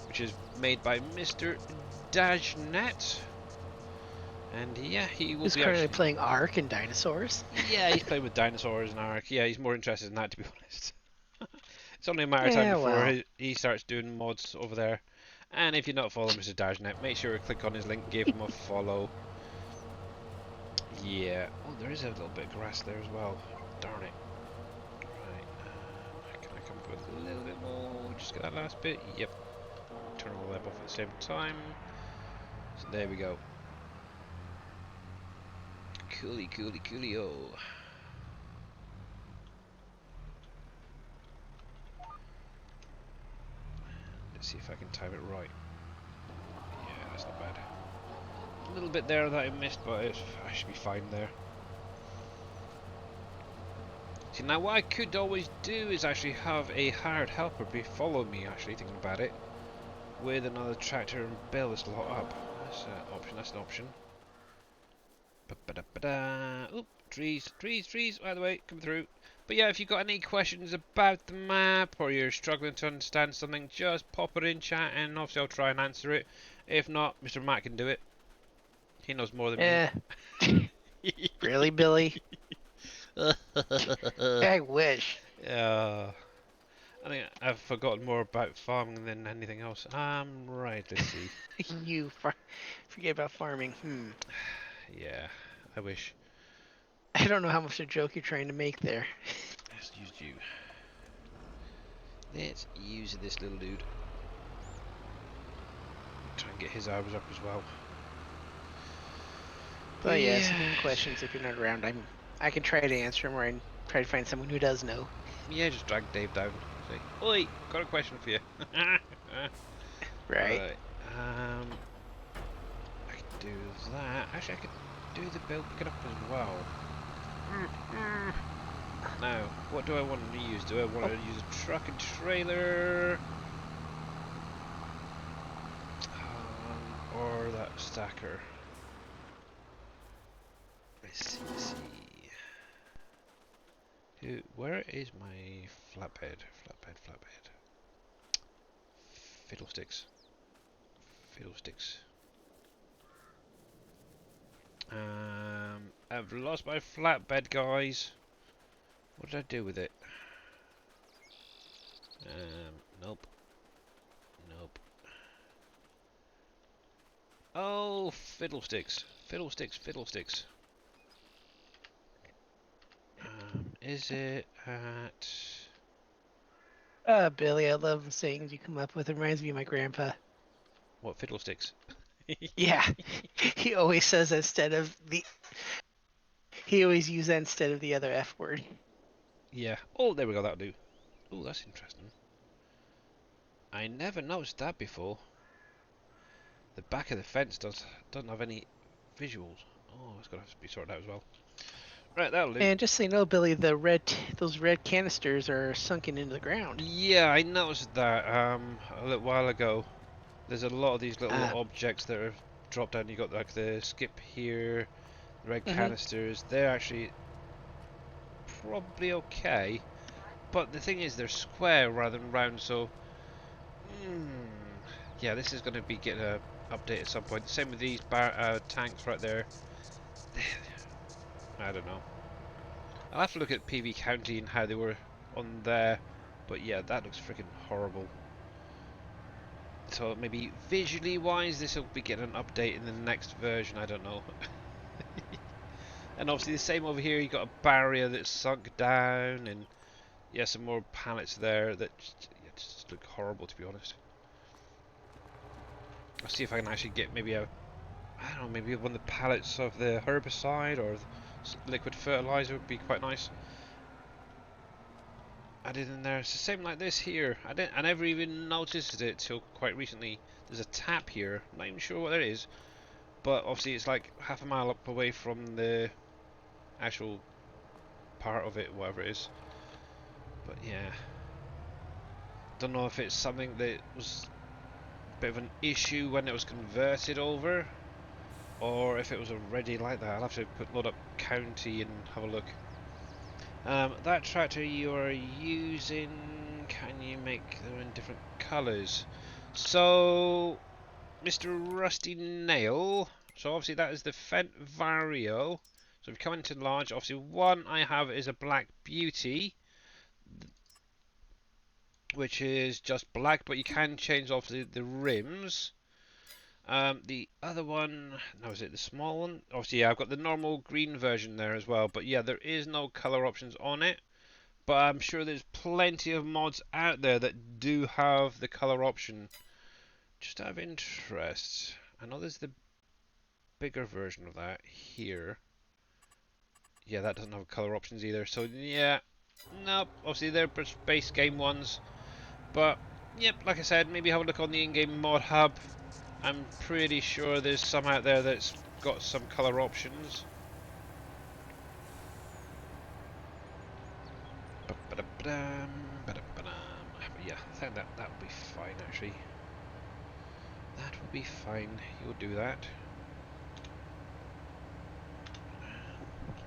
which is made by Mr. Dajnet. And yeah, he will He's be currently actually playing Ark and dinosaurs. Yeah, he's playing with dinosaurs and Ark. Yeah, he's more interested in that, to be honest. It's only a matter of time before he starts doing mods over there. And if you're not following Mr. Dajnet, make sure to click on his link, give him a follow. Yeah. Oh, there is a little bit of grass there as well. Darn it. Right. Can I come up with a little bit more? Just get that last bit. Yep. Turn all the web off at the same time. So there we go. Coolie, coolie, coolio. Let's see if I can time it right. Yeah, that's not bad. A little bit there that I missed, but I should be fine there. See, now what I could always do is actually have a hired helper follow me, actually, thinking about it, with another tractor and build this lot up. That's an option, that's an option. Ba-ba-da-ba-da. Oop, trees, trees, trees, by the way, come through. But yeah, if you've got any questions about the map, or you're struggling to understand something, just pop it in chat, and obviously I'll try and answer it. If not, Mr. Matt can do it. He knows more than me. Really, Billy? I wish. I think I've forgotten more about farming than anything else. Right, let's see. You forget about farming. Yeah, I wish. I don't know how much a joke you're trying to make there. Let's use you. Let's use this little dude. Try and get his hours up as well. But yeah, some questions if you're not around, I can try to answer them, or I can try to find someone who does know. Yeah, just drag Dave down. Say, oi, got a question for you. Right. I could do that. Actually, I could do the build pick it up as well. Now, what do I want to use? Do I want to use a truck and trailer? Or that stacker? Let's see, where is my flatbed? Flatbed. Fiddlesticks. I've lost my flatbed, guys. What did I do with it? Nope. Oh, fiddlesticks. Is it at... Billy, I love the sayings you come up with. It reminds me of my grandpa. What, fiddlesticks? Yeah. He always says instead of the... He always uses that instead of the other F word. Yeah. Oh, there we go, that'll do. Oh, that's interesting. I never noticed that before. The back of the fence doesn't have any visuals. Oh, it's gonna have to be sorted out as well. Right, that'll do. And just so you know, Billy, those red canisters are sunken into the ground. Yeah, I noticed that a little while ago. There's a lot of these little objects that have dropped down. You got like the skip here, the red canisters. They're actually probably okay, but the thing is they're square rather than round. So, yeah, this is going to be getting a update at some point. Same with these tanks right there. I don't know. I'll have to look at PV County and how they were on there, but yeah, that looks freaking horrible. So maybe visually wise, this will be getting an update in the next version. I don't know. And obviously the same over here. You got a barrier that's sunk down, and yeah, some more pallets there that just look horrible, to be honest. I'll see if I can actually get maybe I don't know, maybe one of the pallets of the herbicide or liquid fertilizer would be quite nice. Added in there. It's the same like this here. I never even noticed it till quite recently. There's a tap here. I'm not even sure what that is, but obviously it's like half a mile up away from the actual part of it, whatever it is. But yeah, don't know if it's something that was a bit of an issue when it was converted over, or if it was already like that. I'll have to load up county and have a look. That tractor you are using, can you make them in different colours? So, Mr. Rusty Nail, so obviously that is the Fent Vario. So if you come into large, obviously one I have is a Black Beauty, which is just black, but you can change obviously the rims. The other one, now is it the small one? Obviously, yeah, I've got the normal green version there as well. But yeah, there is no color options on it. But I'm sure there's plenty of mods out there that do have the color option. Just out of interest, I know there's the bigger version of that here. Yeah, that doesn't have color options either. So yeah, nope. Obviously they're base game ones. But yep, like I said, maybe have a look on the in-game mod hub. I'm pretty sure there's some out there that's got some color options. Yeah, I think that would be fine actually. That would be fine. You'll do that.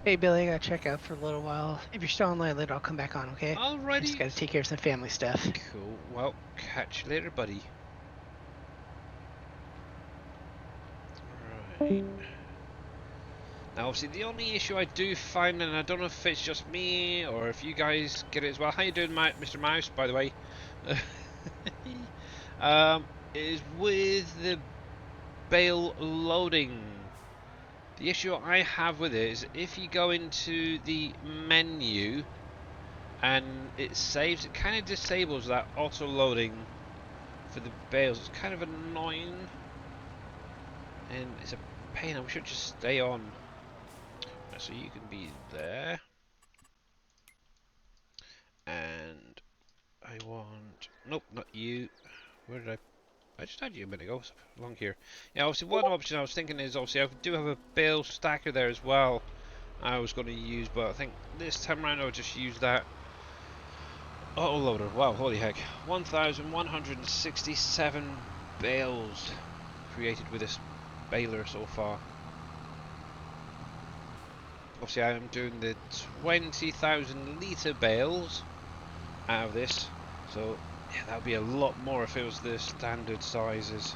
Hey Billy, I gotta check out for a little while. If you're still online later, I'll come back on, okay? I just Alrighty. gotta take care of some family stuff. Cool. Well, catch you later, buddy. Right. Now, obviously, the only issue I do find, and I don't know if it's just me or if you guys get it as well. How you doing, Mr. Mouse? By the way, is with the bale loading. The issue I have with it is if you go into the menu and it saves, it kind of disables that auto loading for the bales. It's kind of annoying and it's a pain. I should just stay on. So you can be there, and I want, nope, not you. Where did I just had you a minute ago, along here. Yeah, obviously one option I was thinking is obviously I do have a bale stacker there as well I was going to use, but I think this time around I'll just use that auto loader. Wow, holy heck, 1,167 bales created with this baler so far. Obviously I am doing the 20,000 litre bales out of this, so yeah, that would be a lot more if it was the standard sizes.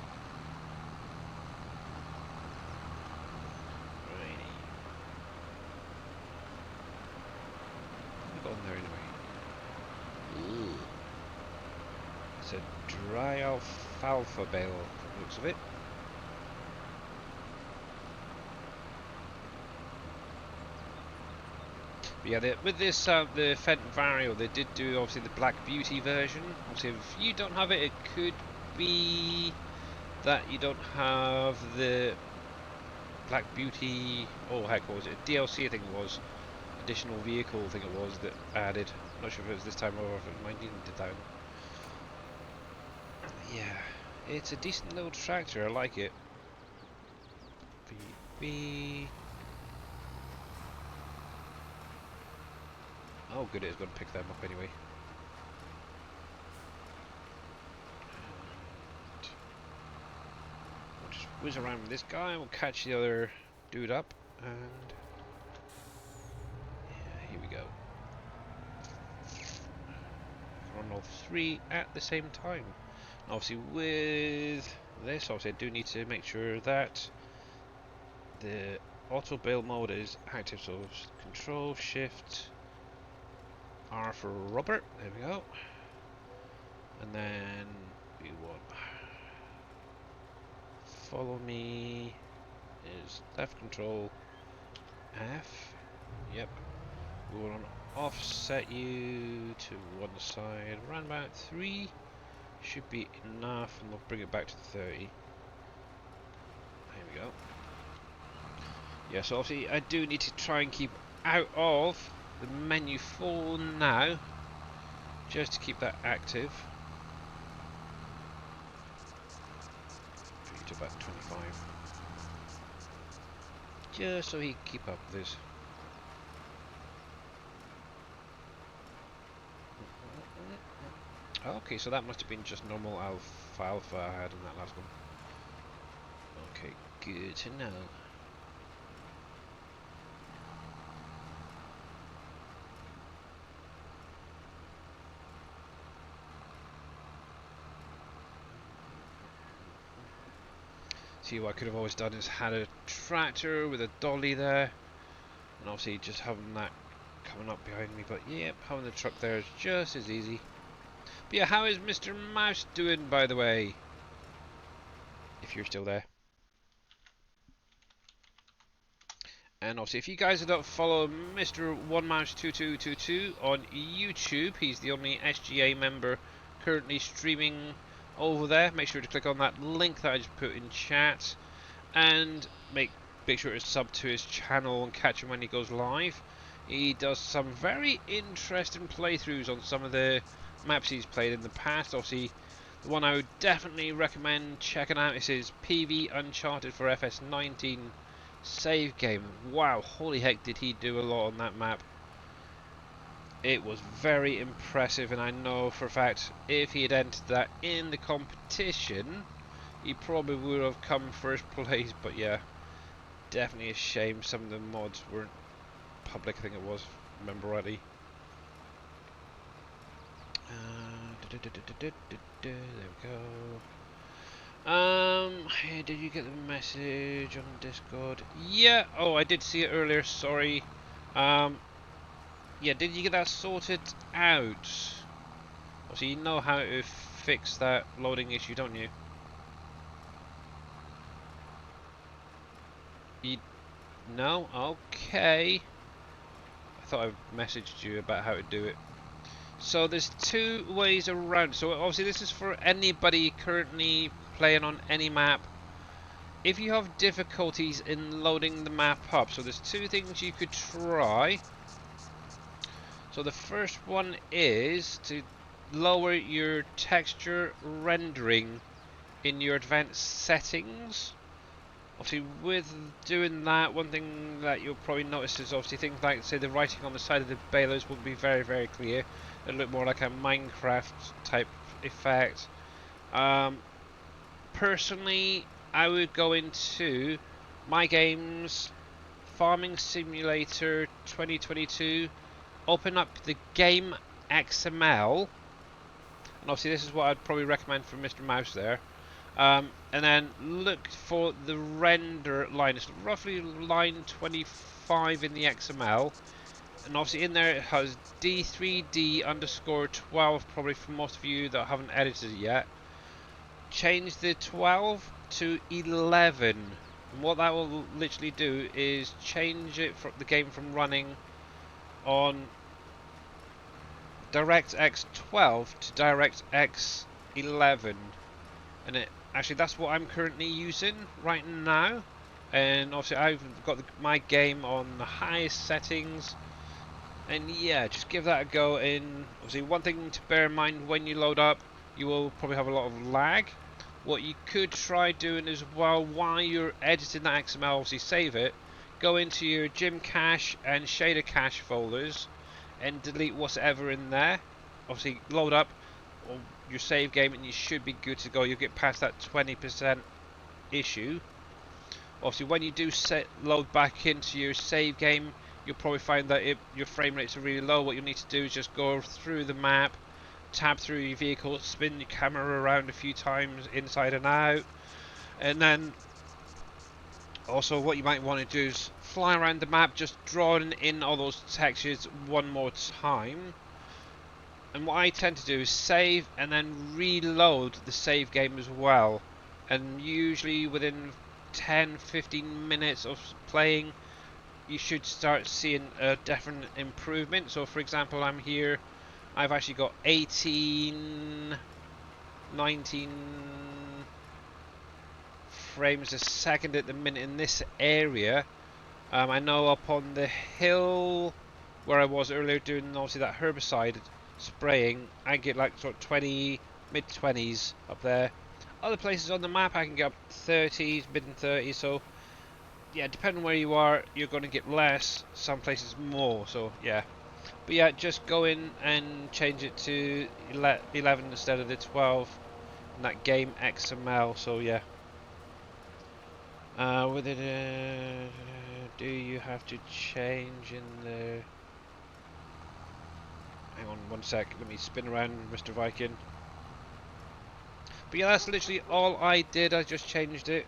Righty. What got on there anyway? Ooh. It's a dry alfalfa bale from the looks of it. But yeah, with this, the Fenton Vario, they did do obviously the Black Beauty version. Obviously, if you don't have it, it could be that you don't have the Black Beauty. Oh heck, what was it? DLC, I think it was. Additional vehicle, I think it was that added. I'm not sure if it was this time or if it might even did that. Yeah, it's a decent little tractor. I like it. BB. Oh, good, it's going to pick them up anyway. And we'll just whiz around with this guy, we'll catch the other dude up, and yeah, here we go. Run all three at the same time. And obviously with this, obviously I do need to make sure that the auto bale mode is active, so Control Shift R for rubber, there we go. And then we want follow me is left control F. Yep. We want to offset you to one side, around about 3 should be enough, and we'll bring it back to 30. There we go. Yeah, so obviously I do need to try and keep out of the menu for now, just to keep that active. To about 25, just so he can keep up with this. Okay, so that must have been just normal alfalfa I had in that last one. Okay, good to know. See, what I could have always done is had a tractor with a dolly there, and obviously just having that coming up behind me, but yeah, having the truck there is just as easy. But yeah, how is Mr. Mouse doing, by the way? If you're still there. And obviously, if you guys don't follow Mr. OneMouse2222 on YouTube, he's the only SGA member currently streaming over there. Make sure to click on that link that I just put in chat, and make sure to sub to his channel and catch him when he goes live. He does some very interesting playthroughs on some of the maps he's played in the past. Obviously, the one I would definitely recommend checking out is his PV Uncharted for FS19 save game. Wow, holy heck, did he do a lot on that map. It was very impressive, and I know for a fact if he had entered that in the competition, he probably would have come first place. But yeah, definitely a shame some of the mods weren't public, I think it was, remember rightly. There we go. Hey, did you get the message on Discord? Yeah, oh, I did see it earlier, sorry. Yeah, did you get that sorted out? So you know how to fix that loading issue, don't you? You no? Okay. I thought I messaged you about how to do it. So there's two ways around. So obviously this is for anybody currently playing on any map. If you have difficulties in loading the map up, so there's two things you could try. So the first one is to lower your texture rendering in your advanced settings. Obviously with doing that, one thing that you'll probably notice is obviously things like, say, the writing on the side of the balers won't be very, very clear. It'll look more like a Minecraft type effect. Personally, I would go into My Games, Farming Simulator 2022, open up the game XML, and obviously this is what I'd probably recommend for Mr. Mouse there. And then look for the render line. It's roughly line 25 in the XML, and obviously in there it has D3D underscore 12, probably for most of you that haven't edited it yet. Change the 12 to 11, and what that will literally do is change it from the game from running on DirectX 12 to DirectX 11, and it actually that's what I'm currently using right now. And obviously I've got my game on the highest settings, and yeah, just give that a go. And obviously one thing to bear in mind, when you load up, you will probably have a lot of lag. What you could try doing as well while you're editing that XML, obviously save it, go into your gym cache and shader cache folders and delete whatever in there. Obviously load up your save game and you should be good to go. You'll get past that 20% issue. Obviously when you do load back into your save game, you'll probably find that your frame rates are really low. What you need to do is just go through the map, tab through your vehicle, spin your camera around a few times inside and out, and then also what you might want to do is fly around the map, just drawing in all those textures one more time. And what I tend to do is save and then reload the save game as well, and usually within 10-15 minutes of playing you should start seeing a definite improvement. So for example, I'm here, I've actually got 18, 19 frames a second at the minute in this area. I know up on the hill where I was earlier doing obviously that herbicide spraying, I get like sort of 20, mid-20s up there. Other places on the map I can get up 30s, mid-30s, so yeah, depending on where you are, you're going to get less, some places more, so yeah. But yeah, just go in and change it to 11 instead of the 12 in that game XML, so yeah. With it, do you have to change in the... Hang on one sec, let me spin around Mr. Viking. But yeah, that's literally all I did, I just changed it.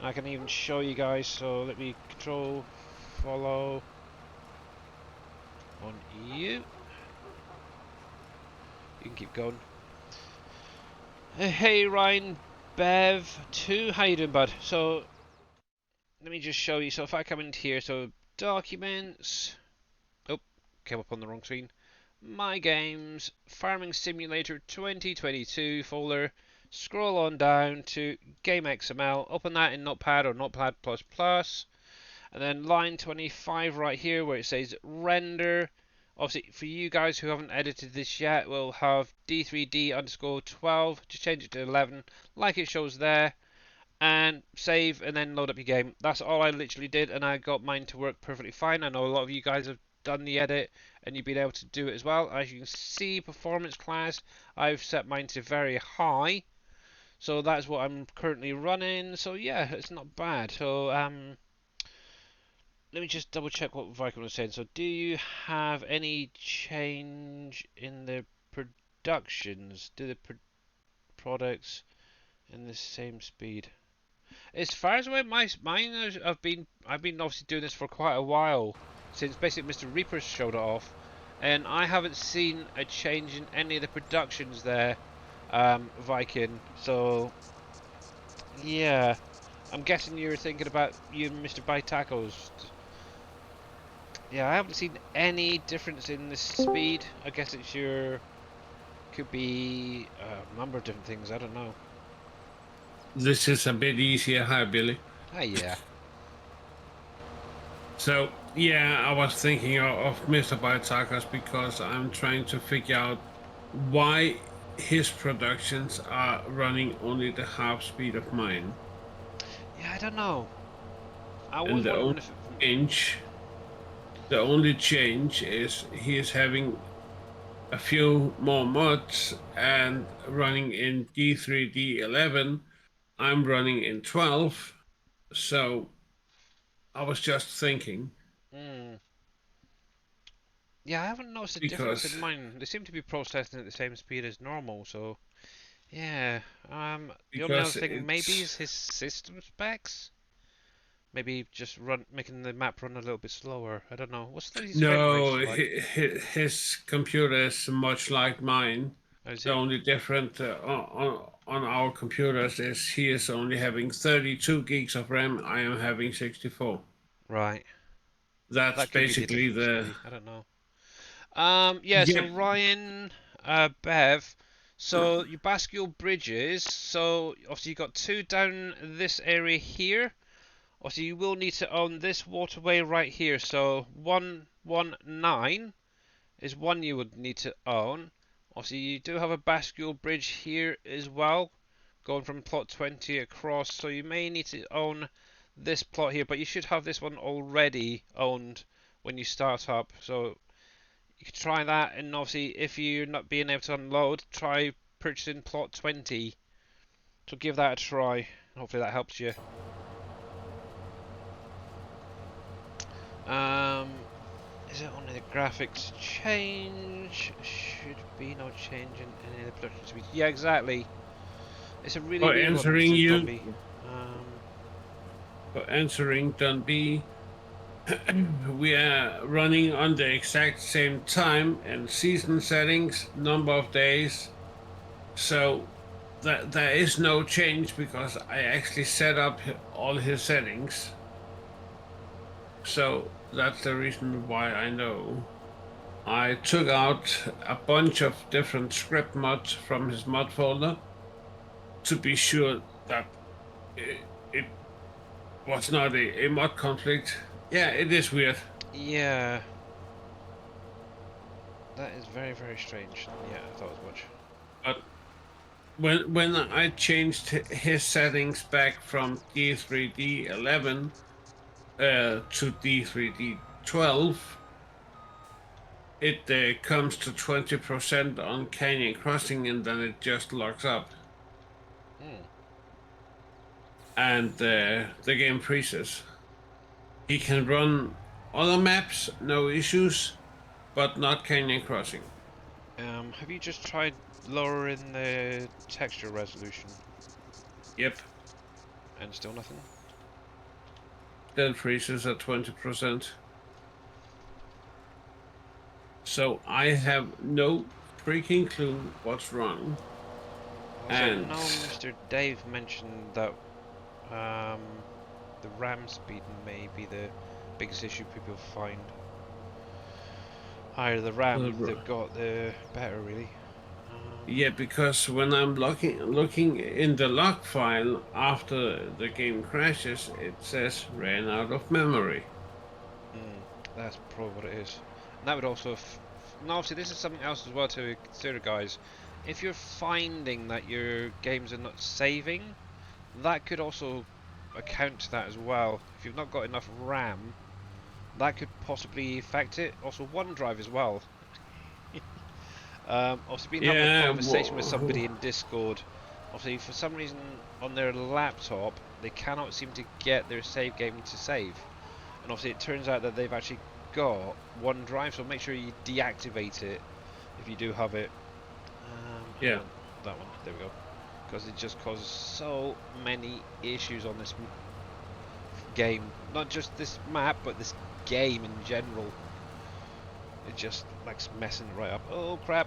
I can even show you guys, so let me control follow on you. You can keep going. Hey Ryan Bev 2, how you doing, bud? So let me just show you. So if I come into here, so documents. Oh, came up on the wrong screen. My games, Farming Simulator 2022 folder. Scroll on down to Game XML. Open that in Notepad or Notepad++. And then line 25 right here where it says render. Obviously, for you guys who haven't edited this yet, we'll have D3D underscore 12. Just change it to 11 like it shows there. And save and then load up your game. That's all I literally did, and I got mine to work perfectly fine. I know a lot of you guys have done the edit and you've been able to do it as well. As you can see, performance class, I've set mine to very high. So that's what I'm currently running. So yeah, it's not bad. So let me just double check what Viking was saying. So do you have any change in the productions? Do the products in the same speed? As far as mine is, I've been obviously doing this for quite a while, since basically Mr. Reaper showed it off, and I haven't seen a change in any of the productions there, Viking. So yeah, I'm guessing you're thinking about you and Mr. Buy Tacos. Yeah, I haven't seen any difference in the speed. I guess it's could be a number of different things. I don't know. This is a bit easier. Hi, Billy. Ah, yeah. So, yeah, I was thinking of Mr. Biotakos because I'm trying to figure out why his productions are running only the half speed of mine. Yeah, I don't know. I And was the wondering only if change is he is having a few more mods and running in D3D11. I'm running in 12. So I was just thinking. Yeah, I haven't noticed a difference in mine. They seem to be processing at the same speed as normal, so yeah. The only other thing maybe is his system specs. Maybe just making the map run a little bit slower. I don't know. What's his frame No, rates like? his computer is much like mine. Oh, is The it? only different on our computers is he is only having 32 gigs of RAM. I am having 64. Right. That's That could be the basically difference, the maybe. I don't know. Yeah. So yep. Ryan, Bev. So your Bascule bridges. So obviously you got two down this area here. Also, you will need to own this waterway right here. So 119 is one you would need to own. Also, you do have a bascule bridge here as well, going from plot 20 across. So you may need to own this plot here, but you should have this one already owned when you start up. So you could try that, and obviously if you're not being able to unload, try purchasing plot 20. So give that a try. Hopefully that helps you. Is it only the graphics change? Should be no change in any of the production speed. Yeah, exactly. It's a really weird one, answering Mr. you. Dunby. For answering Dunby, we are running on the exact same time and season settings, number of days. So there is no change because I actually set up all his settings. So that's the reason why I know. I took out a bunch of different script mods from his mod folder to be sure that it was not a mod conflict. Yeah, it is weird. Yeah. That is very, very strange. Yeah, I thought as much. But when I changed his settings back from D3D11 to D3D12, it comes to 20% on Canyon Crossing and then it just locks up. And the game freezes. He can run other maps, no issues, but not Canyon Crossing. Have you just tried lowering the texture resolution? Yep. And still nothing? Still freezes at 20%. So I have no freaking clue what's wrong. Also, I know Mr. Dave mentioned that the RAM speed may be the biggest issue people find. Higher the RAM they've got, the better, really. Yeah, because when I'm looking in the log file after the game crashes, it says ran out of memory. That's probably what it is. And that would also... and obviously this is something else as well to consider, guys. If you're finding that your games are not saving, that could also account to that as well. If you've not got enough RAM, that could possibly affect it. Also OneDrive as well. Obviously been having a conversation with somebody in Discord. Obviously for some reason on their laptop they cannot seem to get their save game to save. And obviously it turns out that they've actually got OneDrive, so make sure you deactivate it if you do have it. Yeah. That one, there we go. Because it just causes so many issues on this game. Not just this map, but this game in general. It just likes messing it right up. Oh crap.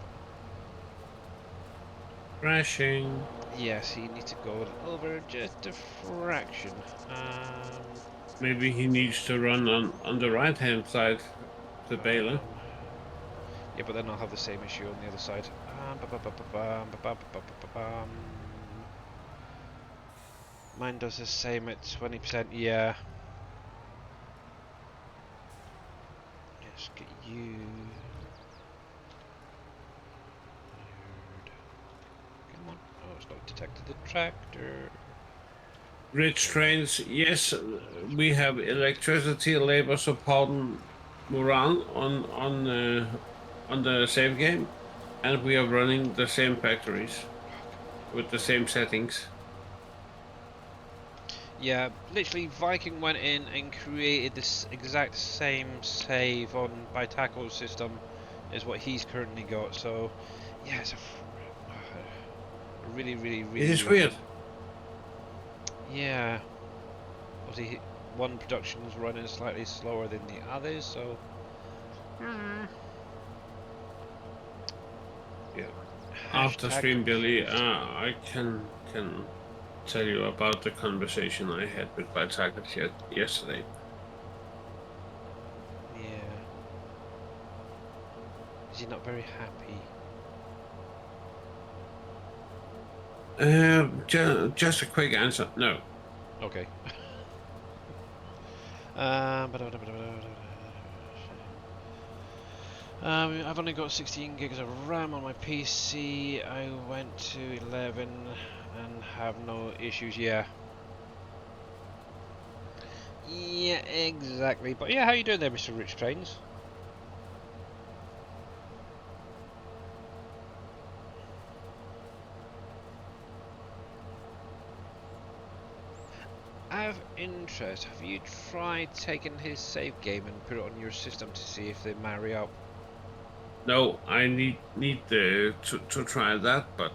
Crashing. Yes, you need to go over just a fraction. Maybe he needs to run on the right hand side, the baler. Yeah, but then I'll have the same issue on the other side. Mine does the same at 20%, yeah. Let's get you. Come on. Oh, it's not detected the tractor. Rich trains, yes, we have electricity, labor support, and morale on the save game, and we are running the same factories with the same settings. Yeah, literally Viking went in and created this exact same save on by Taco's system as what he's currently got, so yeah, it's a really It is weird. Yeah. Obviously one production is running slightly slower than the others, so yeah. After stream, Billy, I can tell you about the conversation I had with Bytackers yesterday. Yeah. Is he not very happy? Just a quick answer, no. Okay. I've only got 16 gigs of RAM on my PC. I went to 11 and have no issues. Yeah. Yeah, exactly. But yeah, how you doing there, Mr. Rich Trains? Out of interest, have you tried taking his save game and put it on your system to see if they marry up? No, I need to try that, but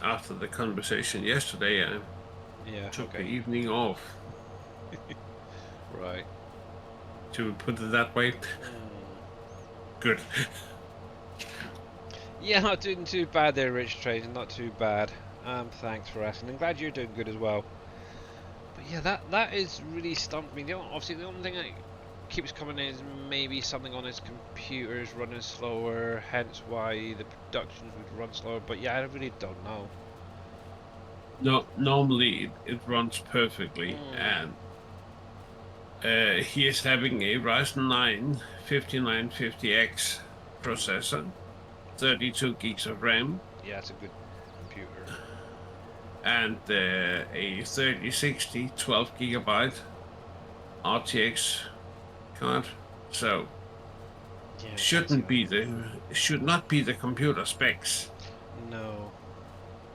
after the conversation yesterday, I took the evening off. Right. To put it that way. Good. Yeah, not doing too bad there, Rich Trains. Not too bad. Thanks for asking. I'm glad you're doing good as well. But yeah, that is really stumped me. Obviously, the only thing that keeps coming in is maybe something on his computer is running slower, hence why the productions would run slower. But yeah, I really don't know. No, normally it runs perfectly, and he is having a Ryzen 9 5950X processor, 32 gigs of RAM. Yeah, it's a good computer. And a 3060 12 gigabyte RTX card. So yeah, should not be the computer specs. No.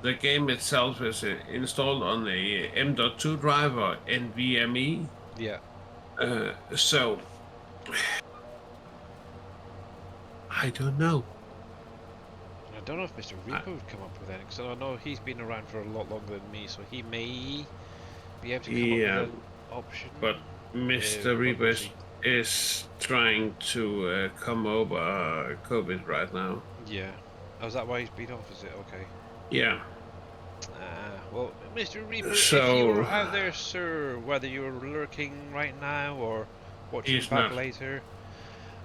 The game itself is installed on a M.2 drive or NVMe. Yeah. So I don't know. I don't know if Mr. Reaper would come up with anything, because I know he's been around for a lot longer than me, so he may be able to come up with an option. But Mr. Reaper is trying to come over COVID right now. Yeah. Oh, is that why he's been off, is it? Okay. Yeah. Well, Mr. Reaper, if So you're out there, sir, whether you're lurking right now or watching he's back not. later,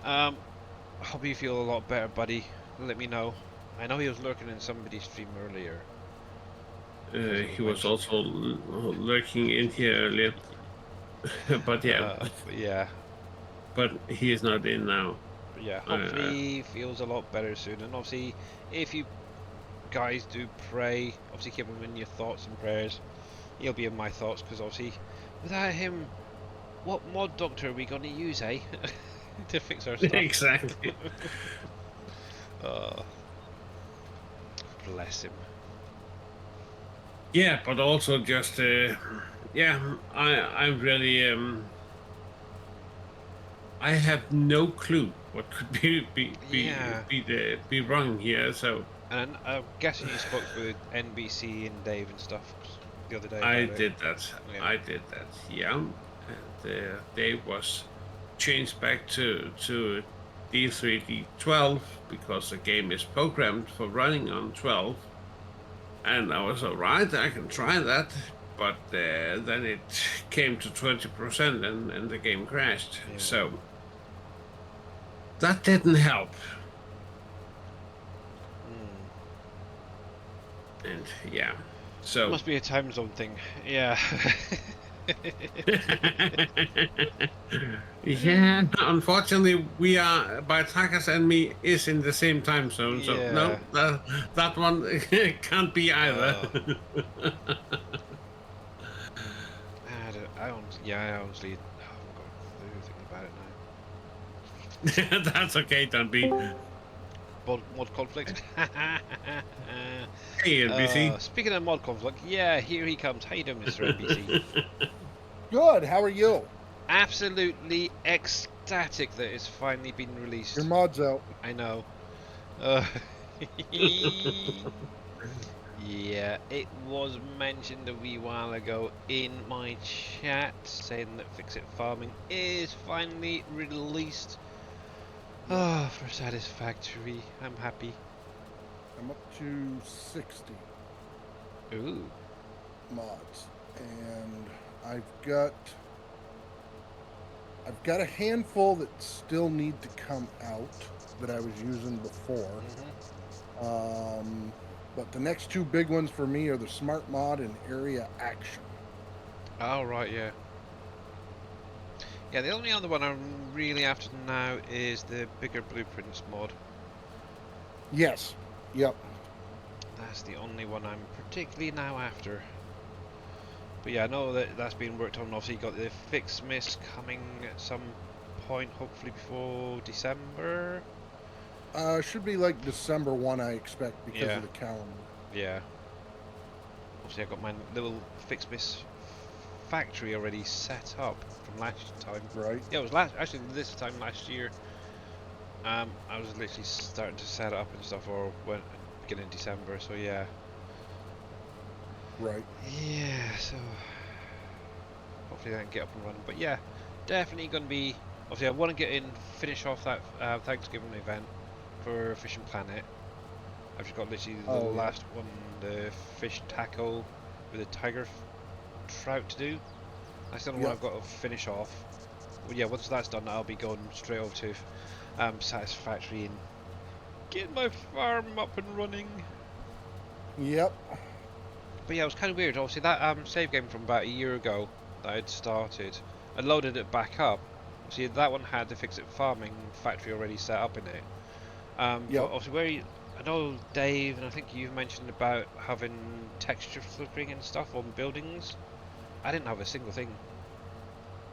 hope you feel a lot better, buddy. Let me know. I know he was lurking in somebody's stream earlier. He was also lurking in here earlier. But yeah, yeah. but he is not in now. But yeah, hopefully he feels a lot better soon. And obviously, if you guys do pray, obviously keep him in your thoughts and prayers. He'll be in my thoughts, because obviously, without him, what mod doctor are we going to use, eh? To fix our stuff. Exactly. Bless him. Yeah, but also just yeah, I'm really I have no clue what could be wrong here. So And I'm guessing you spoke with NBC and Dave and stuff the other day. I about did it. that. Yeah. I did that. Yeah, and Dave was changed back to D3 D12 because the game is programmed for running on 12. And I was alright, I can try that, but then it came to 20% and the game crashed. Yeah. So that didn't help. And yeah, so Must be a time zone thing. Yeah. yeah, unfortunately, we are, Bartakas and me is in the same time zone, so Yeah. no, that one can't be either. I honestly haven't got a clue thinking about it now. That's okay, don't be. Mod conflict. Hey, NBC. Speaking of mod conflict, yeah, here he comes. How you doing, Mr. NBC? Good. How are you? Absolutely ecstatic that it's finally been released. Your mod's out. I know. Yeah, it was mentioned a wee while ago in my chat saying that Fix-It Farming is finally released. Oh, for Satisfactory. I'm happy. I'm up to 60 Ooh. mods, and I've got a handful that still need to come out that I was using before. But the next two big ones for me are the Smart Mod and Area Action. Oh, right, yeah. Yeah, the only other one I'm really after now is the Bigger Blueprints mod. Yes. Yep. That's the only one I'm particularly now after. But yeah, I know that that's being worked on. Obviously, you got the Fix Miss coming at some point, hopefully before December. Should be like December 1, I expect, because Yeah. of the calendar. Yeah. Obviously, I got my little Fix Miss factory already set up from last time. Right. Yeah, it was actually this time last year. I was literally starting to set it up and stuff, or when beginning of December. So yeah. Right. Yeah. So hopefully I can get up and running. But yeah, definitely going to be. Obviously, I want to get in, finish off that Thanksgiving event for Fishing Planet. I've just got literally the last one, the fish tackle with a tiger trout to do. That's the only one I've got to finish off. Well, yeah, once that's done, I'll be going straight over to Satisfactory and getting my farm up and running. Yep. But yeah, it was kind of weird. Obviously, that save game from about a year ago that I'd started, I loaded it back up. See, that one had the Fix-It Farming factory already set up in it. But obviously, I know Dave and I think you've mentioned about having texture flickering and stuff on buildings. I didn't have a single thing.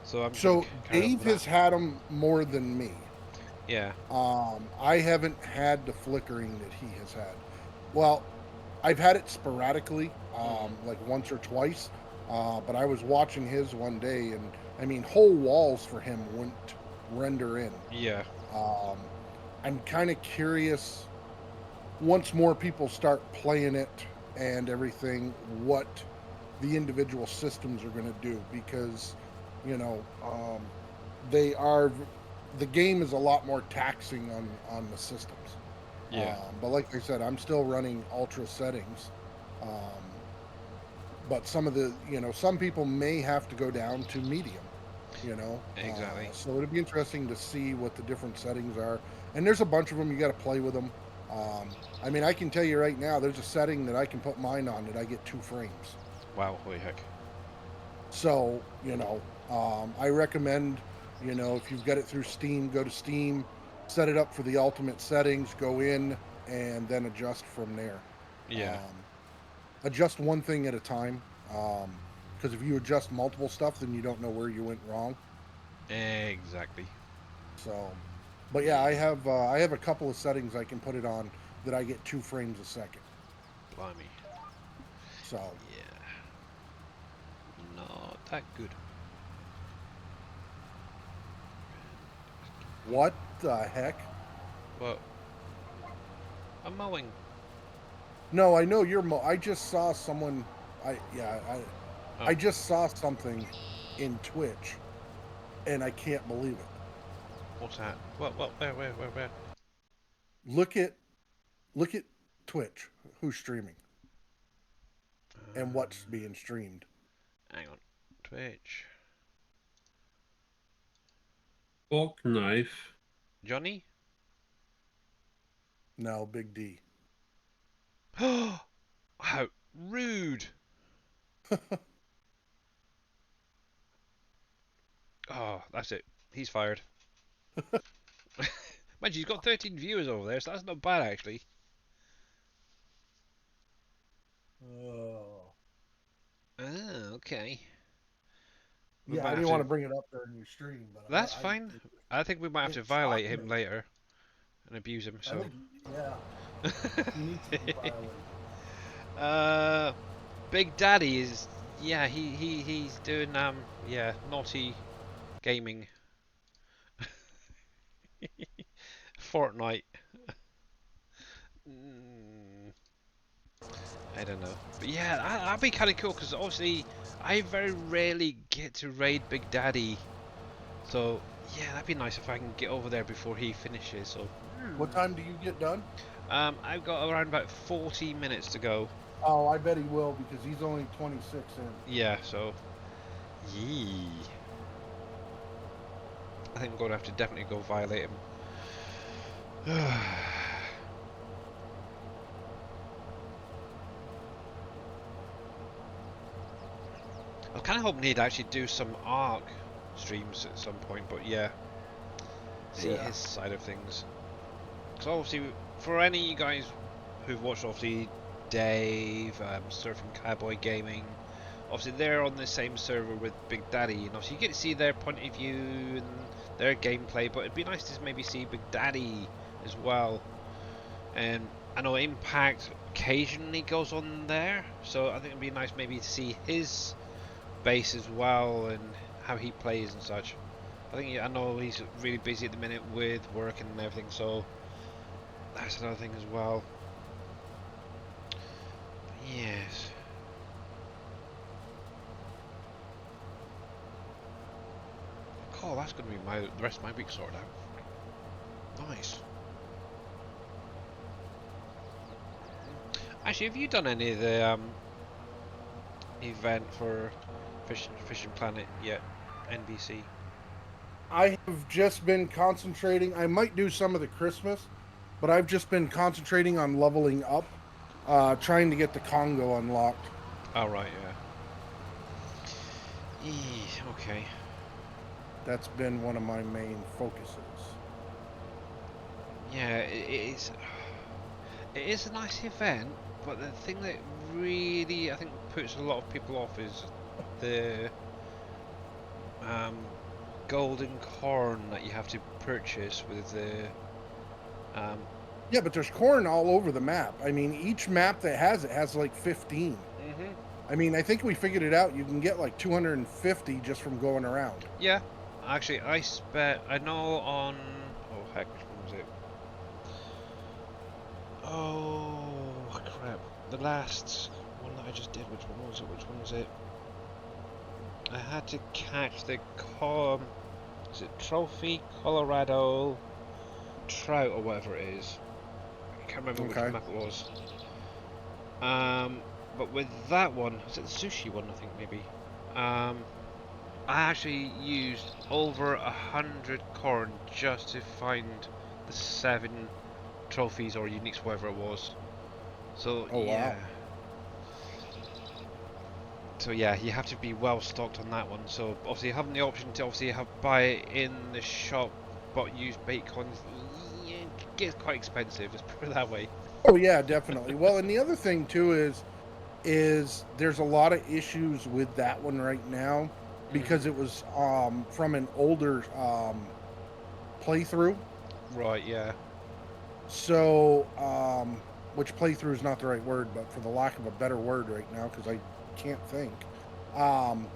So Dave has had them more than me. Yeah. I haven't had the flickering that he has had. Well, I've had it sporadically, like once or twice. But I was watching his one day, and I mean, whole walls for him wouldn't render in. Yeah. I'm kind of curious, once more people start playing it and everything, what the individual systems are going to do, because, you know, the game is a lot more taxing on the systems. Yeah. But like I said, I'm still running ultra settings. but some of the, some people may have to go down to medium. Exactly. So it'd be interesting to see what the different settings are. And there's a bunch of them. You got to play with them. I mean, I can tell you right now, there's a setting that I can put mine on that I get 2 frames. Wow, holy heck. So, I recommend, if you've got it through Steam, go to Steam, set it up for the ultimate settings, go in, and then adjust from there. Yeah. Adjust one thing at a time. Because if you adjust multiple stuff, then you don't know where you went wrong. Exactly. So, but yeah, I have a couple of settings I can put it on that I get 2 frames a second. Blimey. So Yeah. Not that good. what the heck? Well, I'm mowing. No, I know you're. I just saw someone. Oh. I just saw something in Twitch, and I can't believe it. What's that? Where? Look at Twitch. Who's streaming and what's being streamed? Hang on. Twitch. Fork knife. Johnny? No, Big D. How rude! Oh, that's it. He's fired. Mind you, he's got 13 viewers over there, so that's not bad actually. Oh. Ah, okay. Yeah, I didn't want to bring it up there in your stream, but that's fine. I think we might have to violate him later and abuse him. So. Yeah. He needs to be violated. Big Daddy is he's doing naughty gaming. Fortnite. I don't know, but yeah, that'd be kind of cool because obviously I very rarely get to raid Big Daddy, so yeah, that'd be nice if I can get over there before he finishes. So What time do you get done? I've got around about 40 minutes to go. Oh, I bet he will because he's only 26 in. Yeah, so yee. I think I'm going to have to definitely go violate him. I was kind of hoping he'd actually do some Ark streams at some point, but yeah, see his side of things. Because obviously, for any of you guys who've watched, obviously, Dave, Surfing Cowboy Gaming, obviously they're on the same server with Big Daddy, and obviously you get to see their point of view and their gameplay, but it'd be nice to maybe see Big Daddy as well. And I know Impact occasionally goes on there, so I think it'd be nice maybe to see his base as well and how he plays and such. I know he's really busy at the minute with work and everything, so that's another thing as well. But yes. Oh, that's going to be the rest of my week sorted out. Nice. Actually, have you done any of the event for Fishing Planet yet? NBC? I have just been concentrating. I might do some of the Christmas, but I've just been concentrating on leveling up, trying to get the Congo unlocked. Oh, right, yeah. Okay. That's been one of my main focuses. Yeah, it is a nice event, but the thing that really, I think, puts a lot of people off is the golden corn that you have to purchase with the Yeah, but there's corn all over the map. I mean, each map that has it has like 15. I mean, I think we figured it out. You can get like 250 just from going around. Yeah, actually, I know on, oh heck, which one was it? Oh crap, the last one that I just did, which one was it? I had to catch the is it Trophy Colorado Trout or whatever it is. I can't remember which map it was. But with that one, is it the sushi one? I think maybe. I actually used over 100 corn just to find the 7 trophies or uniques, whatever it was. So Oh yeah. wow. So yeah, you have to be well stocked on that one. So obviously having the option to obviously buy it in the shop, but use bait coins, yeah, it gets quite expensive. Let's put it that way. Oh yeah, definitely. Well, and the other thing too is there's a lot of issues with that one right now because it was from an older playthrough. Right. Yeah. So which playthrough is not the right word, but for the lack of a better word right now, because I can't think. Um,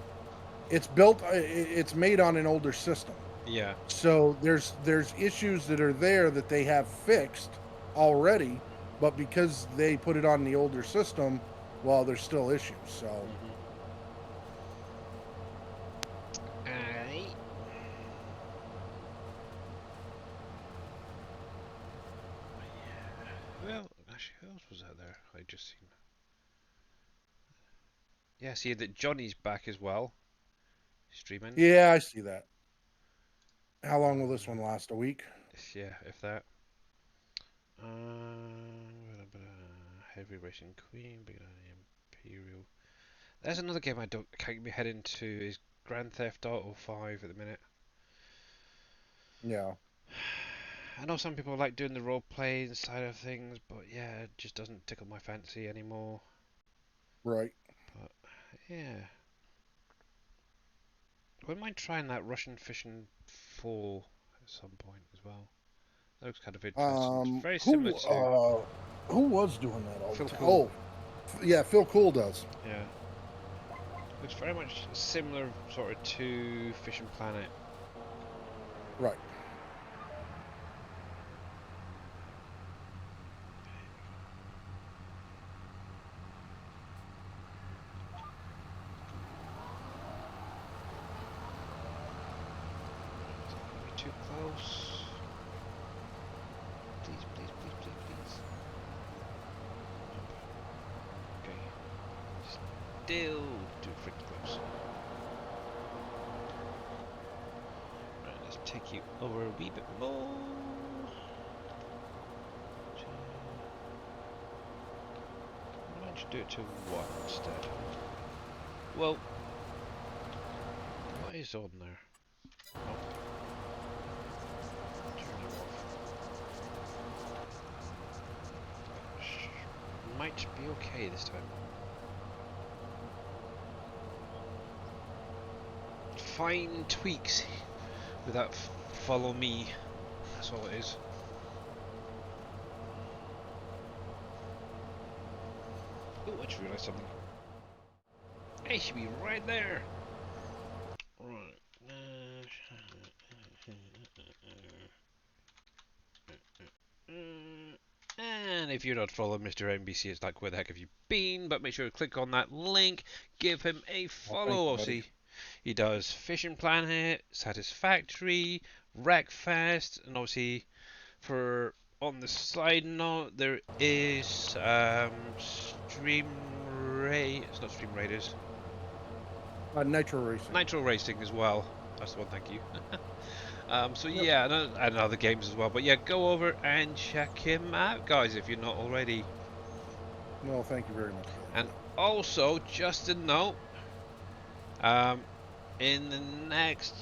it's built. It's made on an older system. Yeah. So there's issues that are there that they have fixed already, but because they put it on the older system, well, there's still issues. So Aye. Well, actually, who else was out there? I just seen. Yeah, see that Johnny's back as well, streaming. yeah, I see that. How long will this Uh, one last? A week? yeah, if that. Heavy Racing Queen, Big Imperial. There's another game I can't get my head into. Is Grand Theft Auto 5 at the minute. Yeah, I know some people like doing the role playing side of things, but yeah, it just doesn't tickle my fancy anymore. right. But yeah, wouldn't mind trying that Russian fishing 4 at some point as well. That looks kind of interesting. It's very similar to Who was doing that all the Phil time? Cool. Oh, yeah, Phil Cool does. Yeah, looks very much similar sort of to Fishing Planet. Right. Is that going to be too close? Please, please, please, please, please. Okay. Still too freaking close. Right, let's take you over a wee bit more. Why don't you do it to 1 instead? Well, what is on there? Oh. Turn it off. Might be okay this time. Fine tweaks with that follow me. That's all it is. Oh, I just realised something. Hey, should be right there. Right. And if you're not following Mr. NBC, it's like, where the heck have you been? But make sure to click on that link, give him a Well, thank follow. you, buddy. Obviously, he does Fishing Planet, Satisfactory, Wreckfest, and obviously, for on the side note, there is Stream Ray. It's not Stream Raiders. Nitro Racing. Nitro Racing as well. That's the one. Thank you. So Yep. yeah, and other games as well. But yeah, go over and check him out, guys, if you're not already. Well, thank you very much. And also, just a note, um, in the next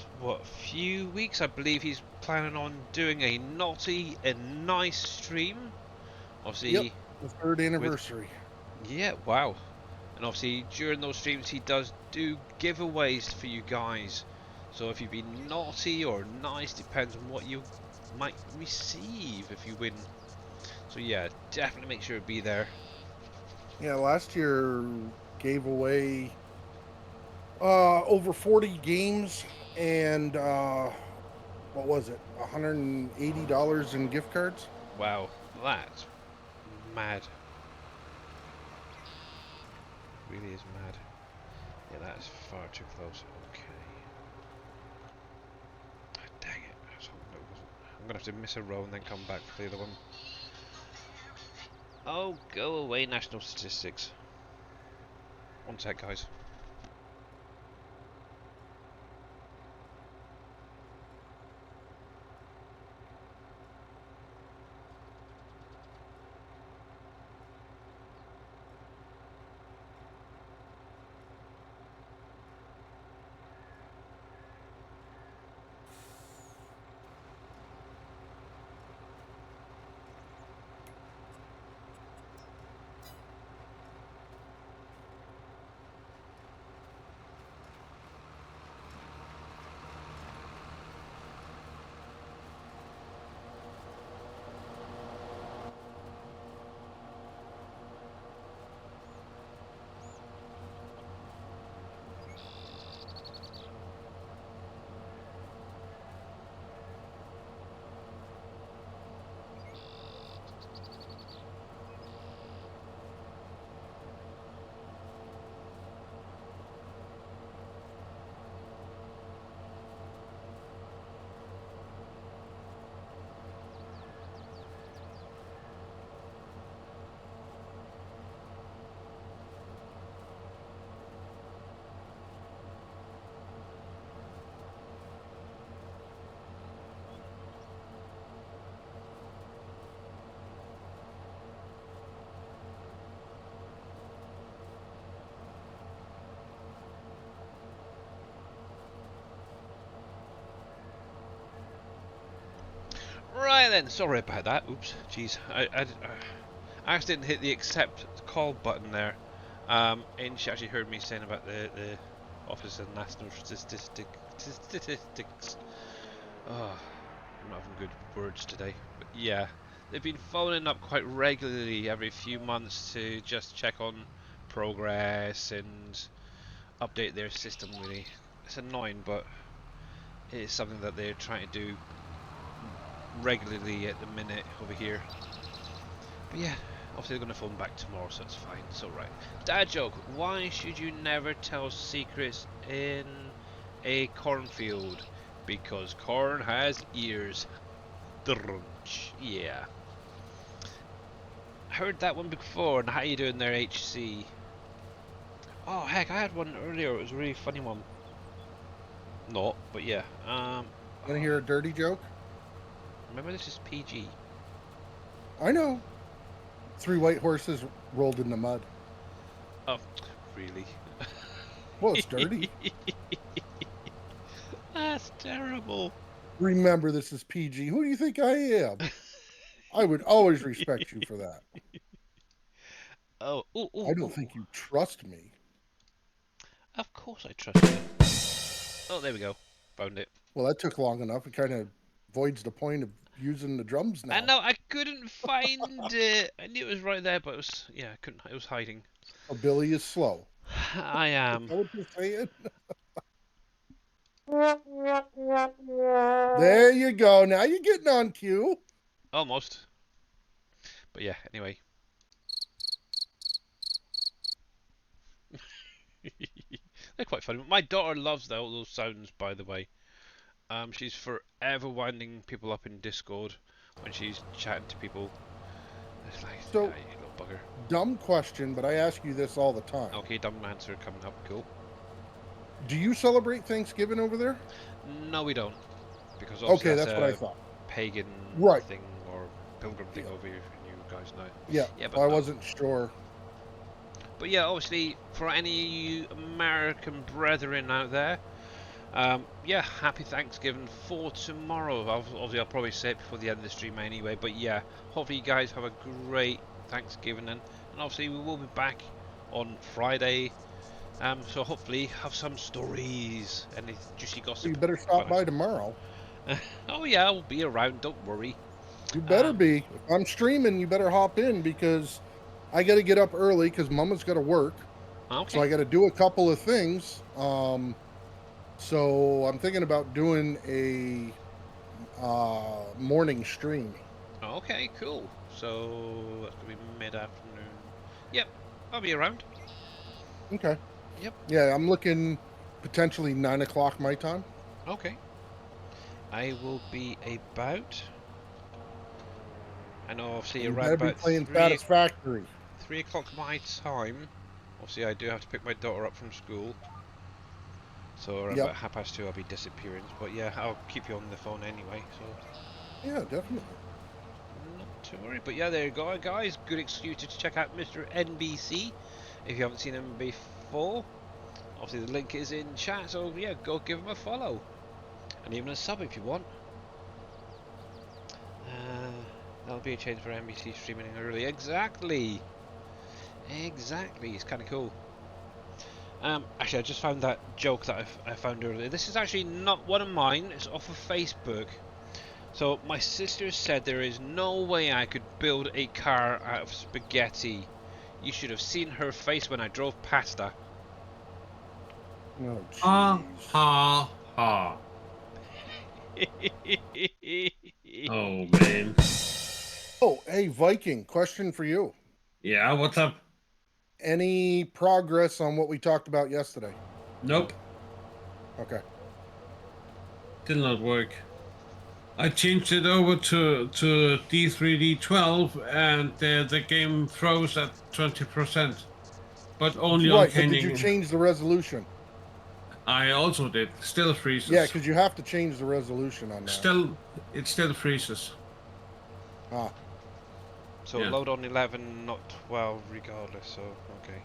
few weeks, I believe he's planning on doing a naughty and nice stream. Obviously, Yep, the third with anniversary. yeah, wow. And obviously, during those streams, he does do giveaways for you guys. So if you've been naughty or nice, depends on what you might receive if you win. So yeah, definitely make sure to be there. Yeah, last year gave away over 40 games and what was it? $180 in gift cards. Wow, that's mad. Really is mad. Yeah, that is far too close. Okay. Ah, dang it. I was hoping it wasn't. I'm gonna have to miss a row and then come back for the other one. Oh, go away, national statistics. One sec, guys. Right then, sorry about that. Oops, jeez. I accidentally hit the accept call button there. And she actually heard me saying about the Office of National Statistics. Oh, I'm not having good words today. But yeah, they've been phoning up quite regularly every few months to just check on progress and update their system really. It's annoying, but it is something that they're trying to do regularly at the minute over here. But yeah, obviously they're going to phone back tomorrow, so it's fine. It's alright. Dad joke, why should you never tell secrets in a cornfield? Because corn has ears. Drunch. Yeah. Heard that one before, and how you doing there, HC? Oh heck, I had one earlier, it was a really funny one. Not, but yeah. Wanna hear a dirty joke? Remember this is PG. I know. 3 white horses rolled in the mud. Oh, really? Well, it's dirty. That's terrible. Remember, this is PG. Who do you think I am? I would always respect you for that. Oh, ooh, ooh, I don't ooh. think you trust me. Of course I trust you. Oh, there we go. Found it. Well, that took long enough. It kind of voids the point of using the drums now. I know, I couldn't find it. I knew it was right there, but it was, yeah, I couldn't, it was hiding. Oh, Billy is slow. I am. Is that what you're saying? There you go. Now you're getting on cue. Almost. But yeah, anyway. They're quite funny. My daughter loves all those sounds, by the way. She's forever winding people up in Discord when she's chatting to people. It's like, So, you little bugger. dumb question, but I ask you this all the time. Okay, dumb answer coming up. Cool. Do you celebrate Thanksgiving over there? No, we don't. Because Okay, that's that's what I thought. pagan Right. thing or pilgrim thing over here, you guys know. Yeah, Yeah, but so I no. wasn't sure. But yeah, obviously, for any of you American brethren out there, yeah, happy Thanksgiving for tomorrow. Obviously, I'll probably say it before the end of the stream anyway. But yeah, hopefully you guys have a great Thanksgiving, and obviously we will be back on Friday. So hopefully have some stories and juicy gossip. You better stop by tomorrow. Oh yeah, I'll be around. Don't worry. You better be. If I'm streaming, you better hop in because I got to get up early because Mama's got to work. Okay. So I got to do a couple of things. So I'm thinking about doing a morning stream. Okay, cool. So that's gonna be mid-afternoon. Yep, I'll be around. Okay. Yep. Yeah, I'm looking potentially 9 o'clock my time. Okay. I will be about. I know, obviously You around better be about playing 3 Satisfactory. o'clock my time. Obviously, I do have to pick my daughter up from school. So around Yep. about 2:30 I'll be disappearing. But yeah, I'll keep you on the phone anyway. So Yeah, definitely. not to worry. But yeah, there you go, guys. Good excuse to check out Mr. NBC if you haven't seen him before. Obviously, the link is in chat. So yeah, go give him a follow and even a sub if you want. That'll be a change for NBC streaming early. Exactly. Exactly. It's kind of cool. Actually, I just found that joke that I found earlier. This is actually not one of mine. It's off of Facebook. So my sister said there is no way I could build a car out of spaghetti. You should have seen her face when I drove past her. Oh, Ha jeez. ha ha. Oh man. Oh, hey, Viking, question for you. Yeah, what's up? Any progress on what we talked about yesterday? Nope, Okay. did not work. I changed it over to D3D12 and the game froze at 20%, but only on Right, but did you Canyon. change the resolution? I also did. Still Yeah, freezes. because you have to change the resolution on that. It still freezes. Ah, So Yeah. load on 11, not 12, regardless. So okay.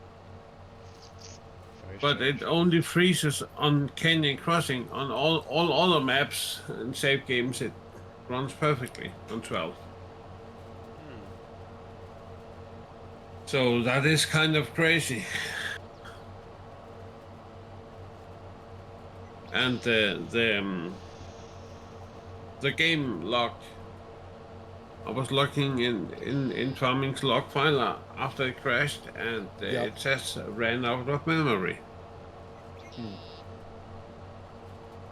Very But strange. it only freezes on Canyon Crossing. On all other maps and save games, it runs perfectly on 12. So that is kind of crazy. And the game log. I was looking in Farming's log file after it crashed, and yep. it says ran out of memory.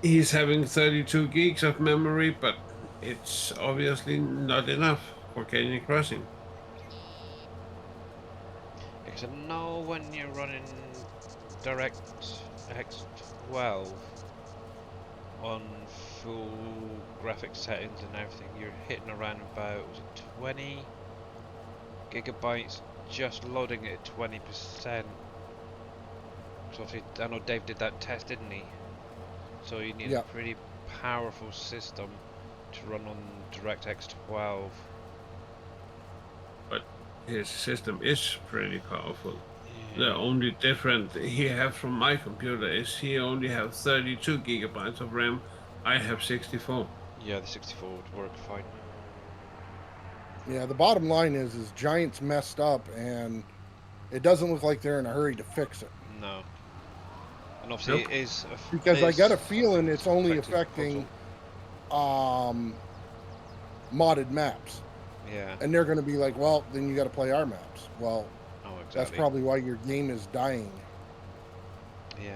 He's having 32 gigs of memory, but it's obviously not enough for Canyon Crossing. Because I know when you're running DirectX 12 on full graphics settings and everything, you're hitting around about, was it 20 gigabytes just loading it at 20%. So obviously, I know Dave did that test, didn't he? So you need a pretty powerful system to run on DirectX 12. But his system is pretty powerful. Yeah. The only difference he has from my computer is he only has 32 gigabytes of RAM. I have 64. Yeah, the 64 would work fine. Yeah, the bottom line is Giant's messed up, and it doesn't look like they're in a hurry to fix it. No. And obviously Nope. it is Because I got a feeling it's only affecting modded maps. Yeah. And they're going to be like, well, then you got to play our maps. Well, exactly. That's probably why your game is dying. Yeah.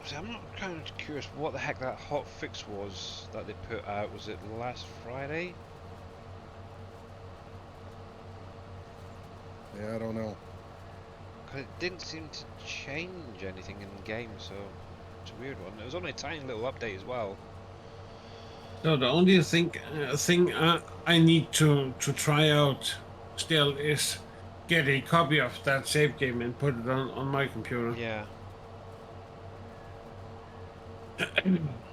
See, I'm not kind of curious what the heck that hot fix was that they put out. Was it last Friday? Yeah, I don't know. Because it didn't seem to change anything in the game, so it's a weird one. It was only a tiny little update as well. So the only thing I need to try out still is get a copy of that save game and put it on my computer. Yeah.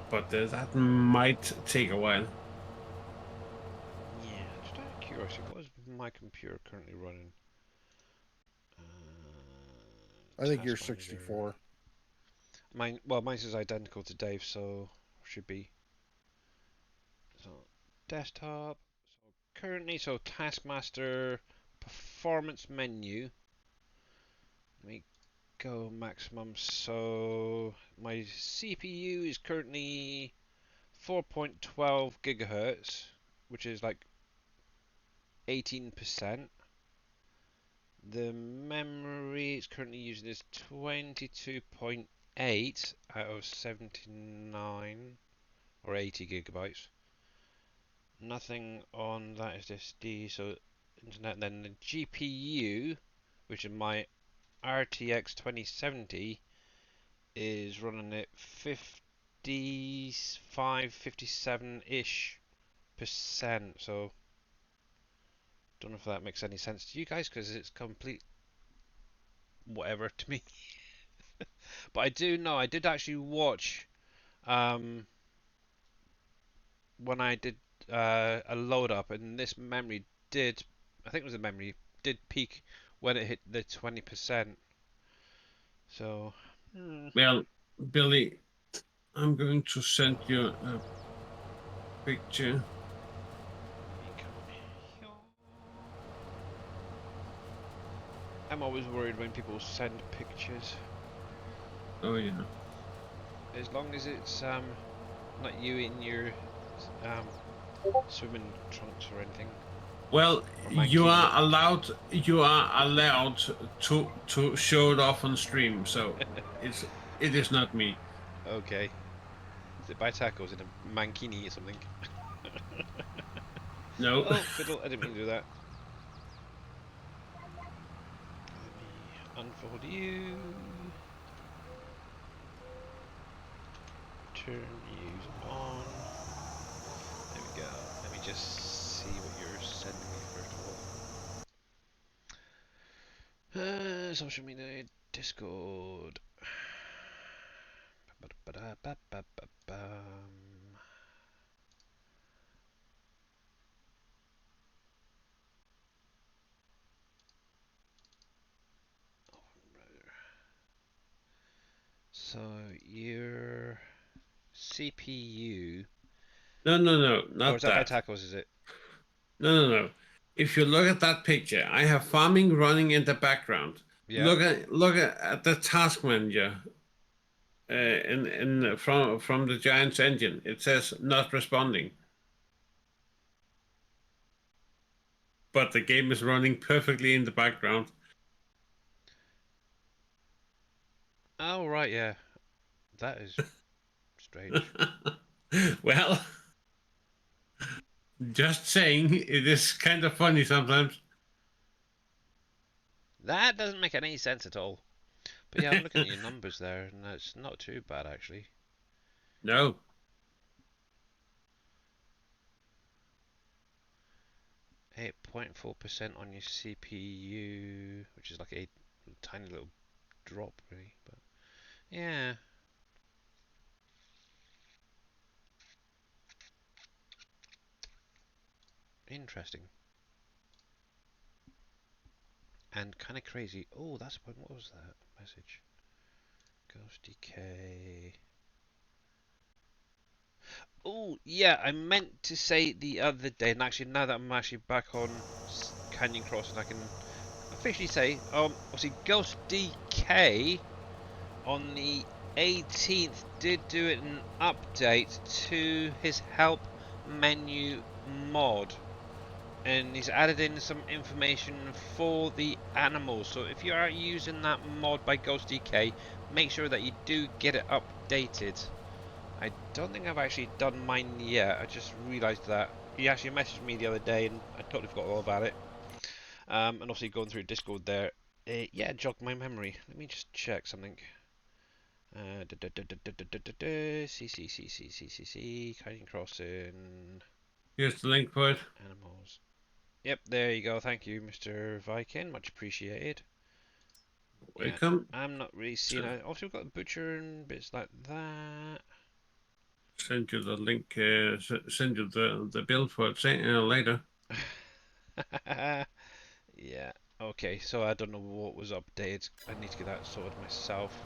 But that might take a while. Yeah, just out of curiosity, what is my computer currently running? I think you're 64. Mine is identical to Dave, so should be. So desktop. So currently, Taskmaster performance menu. Let me go maximum. So my CPU is currently 4.12 gigahertz, which is like 18%. The memory it's currently using is 22.8 out of 79 or 80 gigabytes. Nothing on that is SD, so internet. And then the GPU, which is my RTX 2070, is running at 55, 57-ish percent. So Don't know if that makes any sense to you guys, because it's complete whatever to me. But I do know I did actually watch when I did a load up, and this memory did, I think it was a memory, did peak when it hit the 20%. So, Well, Billy, I'm going to send you a picture. I'm always worried when people send pictures. Oh yeah. As long as it's not you in your swimming trunks or anything. Well, Or you mankini. are allowed. You are allowed to show it off on stream. So it is not me. Okay. Is it by tacos in a mankini or something? No. Oh, fiddle! I didn't mean to do that. Let me unfold you. Turn you on. There we go. Let me just see what you're sending me first of all. Social media, Discord. So your CPU. No, no, no, Or is not that by that. tacos? Is it? No, no, no. If you look at that picture, I have farming running in the background. Yeah. Look at the task manager in from the Giants engine. It says not responding, but the game is running perfectly in the background. Oh right, yeah. That is strange. Well, just saying, it is kind of funny sometimes. That doesn't make any sense at all. But yeah, I'm looking at your numbers there, and it's not too bad actually. No. 8.4% on your CPU, which is like a tiny little drop, really. But yeah, interesting and kind of crazy. Oh, that's what was that message? Ghost DK. Oh yeah, I meant to say the other day, and actually now that I'm actually back on Canyon Cross, and I can officially say, obviously Ghost DK on the 18th did do an update to his help menu mod, and he's added in some information for the animals. So if you are using that mod by Ghost DK, make sure that you do get it updated. I don't think I've actually done mine yet. I just realised that he actually messaged me the other day, and I totally forgot all about it. And obviously going through Discord there, yeah, jogged my memory. Let me just check something. C, Canyon Crossing, Here's the link for it. animals. Yep, there you go. Thank you, Mr. Viking. Much appreciated. Yeah, Welcome. I'm not really seeing it. Also, we've got the butcher and bits like that. Send you the link. Send you the bill for it later. Yeah. Okay, so I don't know what was updated. I need to get that sorted myself.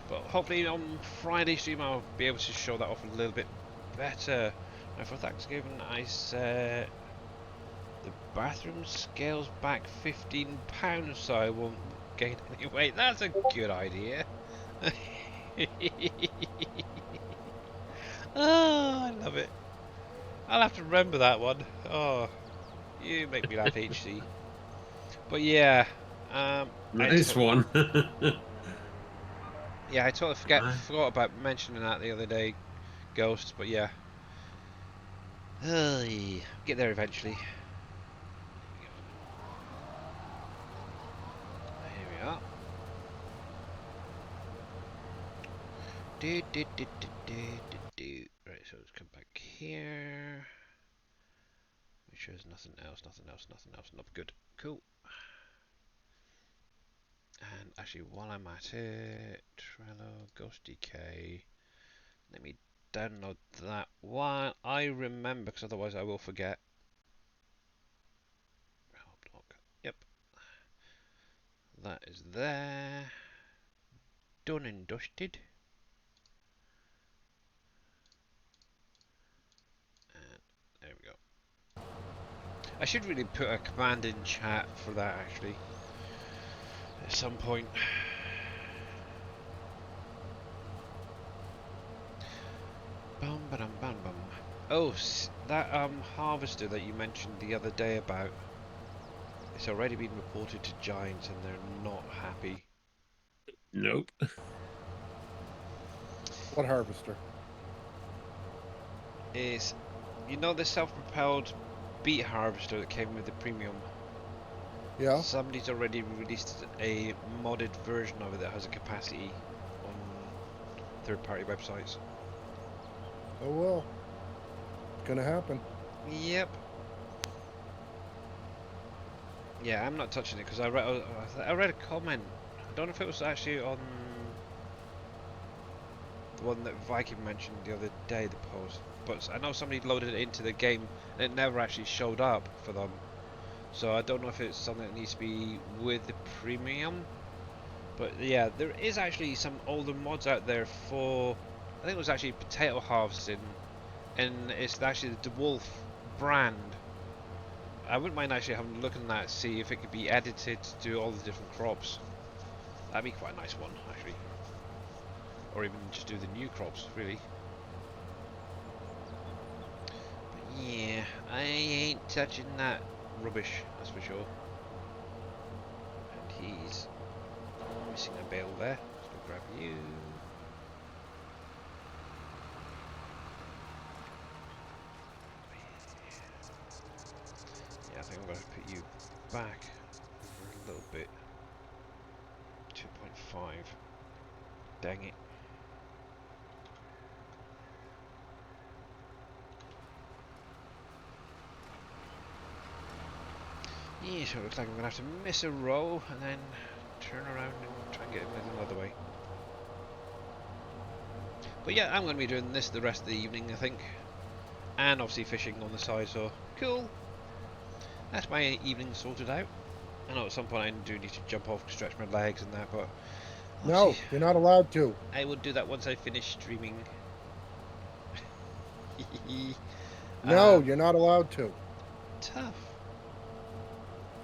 But hopefully on Friday stream I'll be able to show that off a little bit better. Now for Thanksgiving I said the bathroom scales back £15 so I won't gain any weight. That's a good idea. Oh, I love it. I'll have to remember that one. Oh, you make me laugh, HC. But yeah, Nice one. yeah, I totally forgot about mentioning that the other day, Ghost. But yeah, get there eventually. Here we are. Right, so let's come back here. sure there's nothing else. Nope, good. Cool. And actually, while I'm at it, Trello, Ghost DK, let me download that while I remember, because otherwise I will forget. Yep, that is there. Done and dusted. And there we go. I should really put a command in chat for that actually at some point. Bum ba dum bum bum. Oh, that harvester that you mentioned the other day about, it's already been reported to Giants and they're not happy. Nope. What harvester? Is, you know, the self-propelled beet harvester that came with the premium? Yeah. Somebody's already released a modded version of it that has a capacity on third-party websites. Oh well. It's gonna happen. Yep. Yeah, I'm not touching it because I read a comment. I don't know if it was actually on the one that Viking mentioned the other day, the post, but I know somebody loaded it into the game and it never actually showed up for them. So I don't know if it's something that needs to be with the premium. But yeah, there is actually some older mods out there for, I think it was actually potato harvesting, and it's actually the DeWolf brand. I wouldn't mind actually having a look at that, see if it could be edited to do all the different crops. That'd be quite a nice one, actually. Or even just do the new crops, really. But yeah, I ain't touching that rubbish, that's for sure. And he's missing a bale there. Let's go grab you. Yeah, I think I'm going to put you back for a little bit. 2.5. Dang it. Yeah, so it looks like I'm going to have to miss a row and then turn around and try and get him another way. But yeah, I'm going to be doing this the rest of the evening, I think. And obviously fishing on the side, so cool. That's my evening sorted out. I know at some point I do need to jump off to stretch my legs and that, but... No, you're not allowed to. I will do that once I finish streaming. No, you're not allowed to. Tough.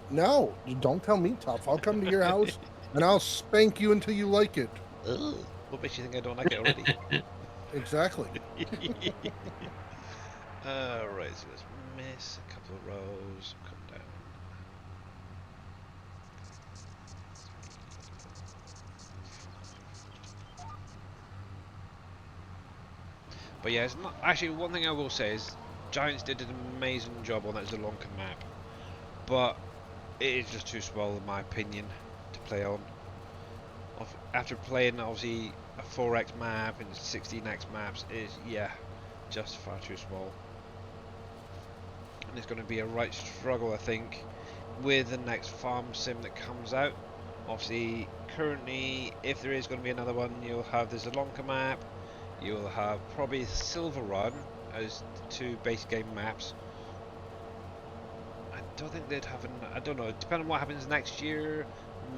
No, you don't tell me tough. I'll come to your house and I'll spank you until you like it. Ugh. What makes you think I don't like it already? Exactly. Alright, so let's miss a couple of rows. Come down. But yeah, it's not actually, one thing I will say is Giants did an amazing job on that Zelonka map, but it is just too small in my opinion to play on. After playing obviously a 4x map and 16x maps, is yeah, just far too small. And it's going to be a right struggle, I think, with the next farm sim that comes out. Obviously, currently, if there is going to be another one, you'll have the Zelonka map, you'll have probably Silver Run as the two base game maps. I don't think they'd have I don't know, depending on what happens next year,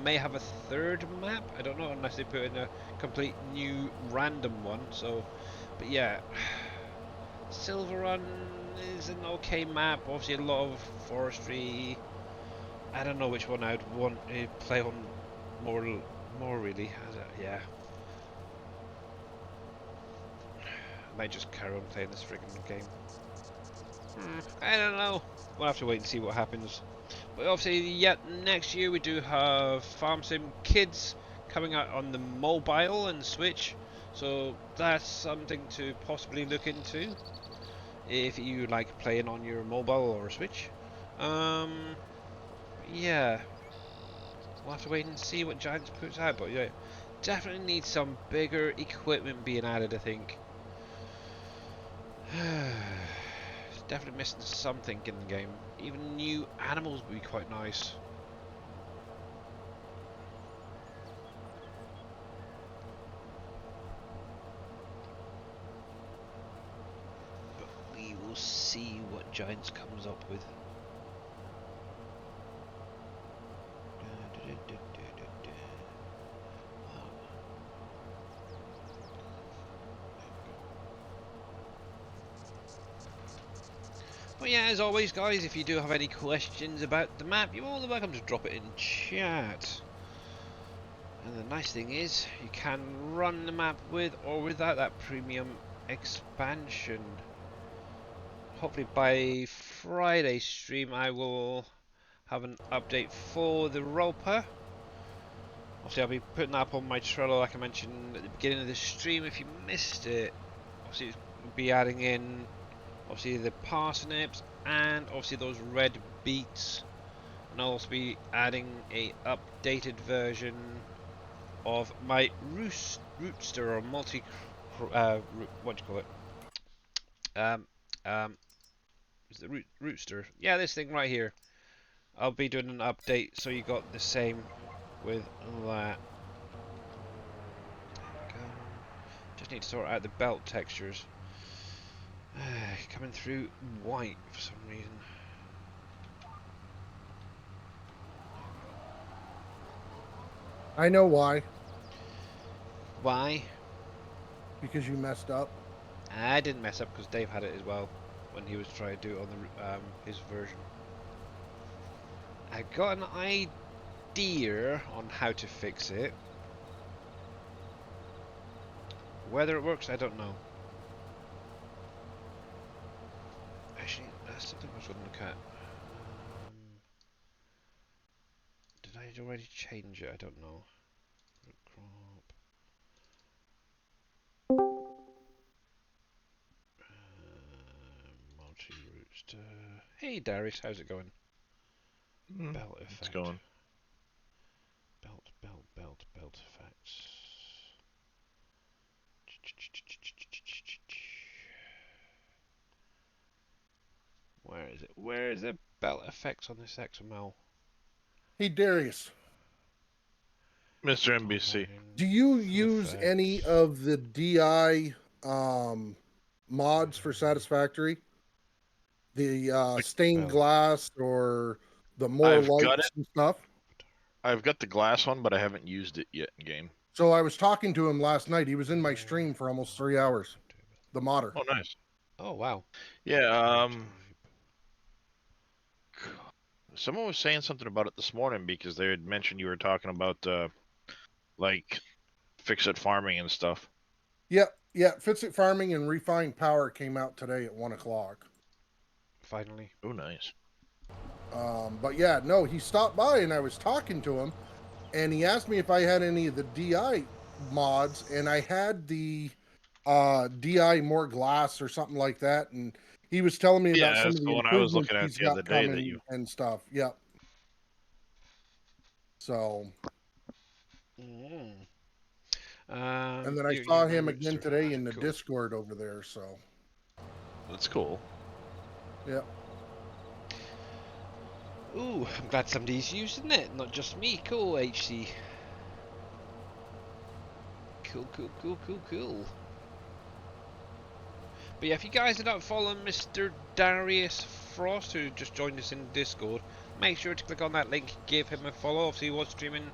may have a third map, I don't know, unless they put in a complete new random one. So, but yeah, Silver Run is an okay map, obviously a lot of forestry. I don't know which one I'd want to play on more really. Yeah, I might just carry on playing this friggin' game. I don't know. We'll have to wait and see what happens. But obviously, yet next year we do have Farm Sim Kids coming out on the mobile and Switch. So that's something to possibly look into if you like playing on your mobile or Switch. Yeah, we'll have to wait and see what Giants puts out. But yeah, definitely need some bigger equipment being added, I think. Definitely missing something in the game. Even new animals would be quite nice. But we will see what Giants comes up with. But yeah, as always guys, if you do have any questions about the map, you're more than welcome to drop it in chat. And the nice thing is, you can run the map with or without that premium expansion. Hopefully by Friday's stream I will have an update for the Roper. Obviously I'll be putting that up on my Trello like I mentioned at the beginning of the stream if you missed it. Obviously we'll be adding in obviously the parsnips and obviously those red beets, and I'll also be adding a updated version of my rootster or multi what do you call it, is the rootster, yeah, this thing right here. I'll be doing an update so you got the same with that. There we go. Just need to sort out the belt textures. Coming through white for some reason. I know why. Why? Because you messed up. I didn't mess up because Dave had it as well when he was trying to do it on the his version. I got an idea on how to fix it. Whether it works, I don't know. Actually, that's something I was going to look at. Did I already change it? I don't know. Crop. Multi-rooster. Hey Darius, how's it going? Belt effect. It's going. Belt effects. Where is it? Where is the belt effects on this XML? Hey Darius, Mr. NBC. do you use any of the DI mods for Satisfactory? The stained glass or the more lights and stuff? I've got the glass one, but I haven't used it yet in game. So I was talking to him last night. He was in my stream for almost 3 hours. The modder. Oh, nice. Oh, wow. Yeah, someone was saying something about it this morning because they had mentioned you were talking about, like, fix-it farming and stuff. Yeah, Fix-It Farming and Refined Power came out today at 1 o'clock. Finally. Oh, nice. But yeah, no, he stopped by and I was talking to him, and he asked me if I had any of the DI mods, and I had the DI More Glass or something like that, and he was telling me about some of the one I was improvements looking at he's the other got day coming that you... and stuff. Yep. So. And then I saw him again today in the Discord over there, so. That's cool. Yep. Ooh, I'm glad somebody's using it, not just me. Cool, HC. Cool. But yeah, if you guys are not following Mr. Darius Frost, who just joined us in Discord, make sure to click on that link, give him a follow. Obviously, he was streaming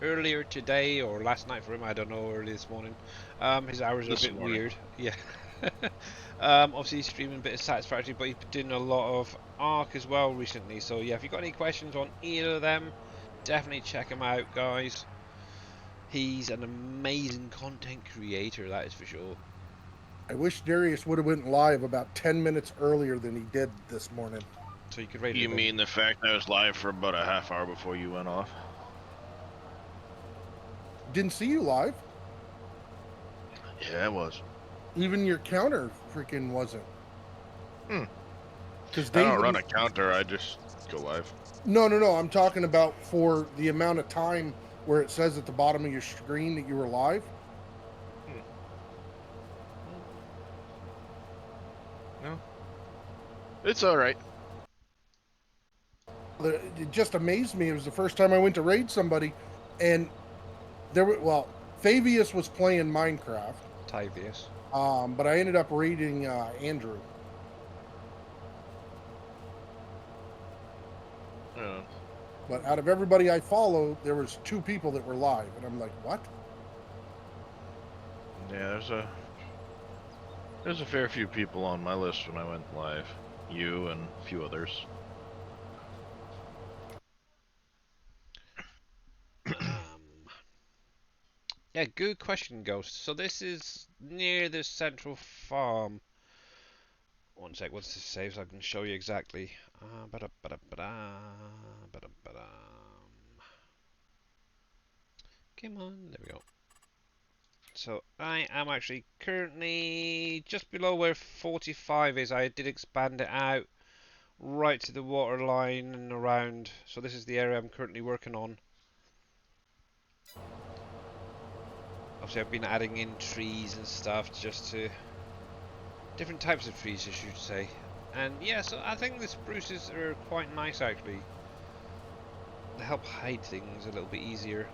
earlier today, or last night for him, I don't know, early this morning. His hours are a bit weird. Yeah. Obviously, he's streaming a bit of Satisfactory, but he's been doing a lot of Ark as well recently. So yeah, if you've got any questions on either of them, definitely check him out, guys. He's an amazing content creator, that is for sure. I wish Darius would have went live about 10 minutes earlier than he did this morning. So you could rate it. You mean the fact I was live for about a half hour before you went off? Didn't see you live. Yeah, it was. Even your counter freaking wasn't. Because I don't run a counter, I just go live. No. I'm talking about for the amount of time where it says at the bottom of your screen that you were live. No. It's all right. It just amazed me. It was the first time I went to raid somebody, and there were Fabius was playing Minecraft, Tyvius. but I ended up raiding Andrew. Yeah. But out of everybody I followed, there was 2 people that were live, and I'm like, what? Yeah, there's a fair few people on my list when I went live. You and a few others. Yeah, good question, Ghost. So this is near the central farm. One sec, what's this save so I can show you exactly. Come on, there we go. So I am actually currently just below where 45 is. I did expand it out right to the water line and around. So this is the area I'm currently working on. Obviously I've been adding in trees and stuff just to different types of trees, I should say. And yeah, so I think the spruces are quite nice actually. They help hide things a little bit easier.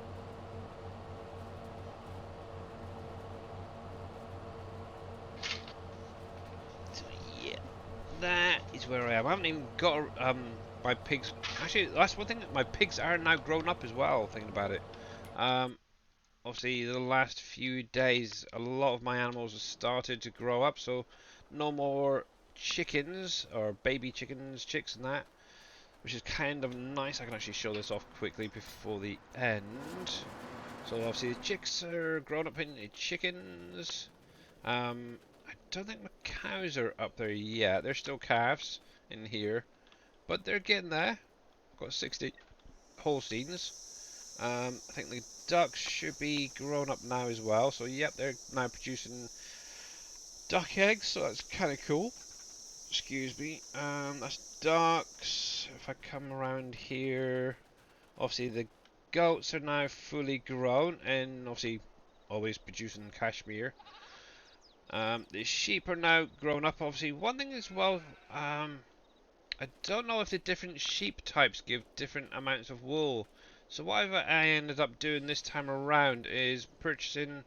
So yeah, that is where I am. I haven't even got my pigs. Actually, that's one thing. My pigs are now grown up as well. Thinking about it. Um, Obviously, the last few days, a lot of my animals have started to grow up. So no more chickens or baby chickens, chicks, and that, which is kind of nice. I can actually show this off quickly before the end. So obviously the chicks are grown up into chickens. I don't think my cows are up there yet. They're still calves in here, but they're getting there. I've got 60 Holsteins. I think the ducks should be grown up now as well. So yep, they're now producing duck eggs. So that's kind of cool. Excuse me. That's ducks. If I come around here, obviously the goats are now fully grown and obviously always producing cashmere. The sheep are now grown up. Obviously, one thing as well, I don't know if the different sheep types give different amounts of wool. So what I ended up doing this time around is purchasing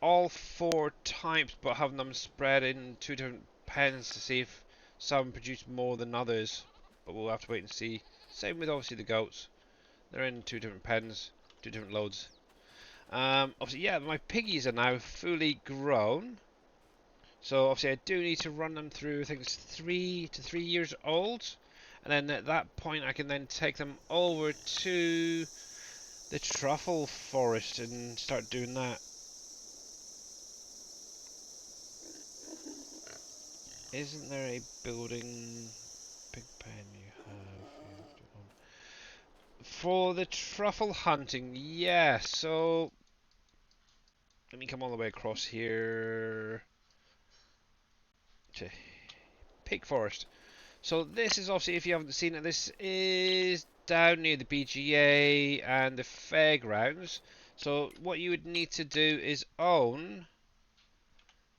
all 4 types, but having them spread in 2 different pens to see if some produce more than others. But we'll have to wait and see. Same with obviously the goats. They're in 2 different pens, 2 different loads. Obviously, yeah, my piggies are now fully grown. So obviously I do need to run them through, I think it's 3 to 3 years old. And then at that point I can then take them over to the truffle forest and start doing that. Isn't there a building big pen you have? For the truffle hunting, yeah, so let me come all the way across here to Pig Forest. So this is obviously, if you haven't seen it, this is down near the BGA and the fairgrounds. So what you would need to do is own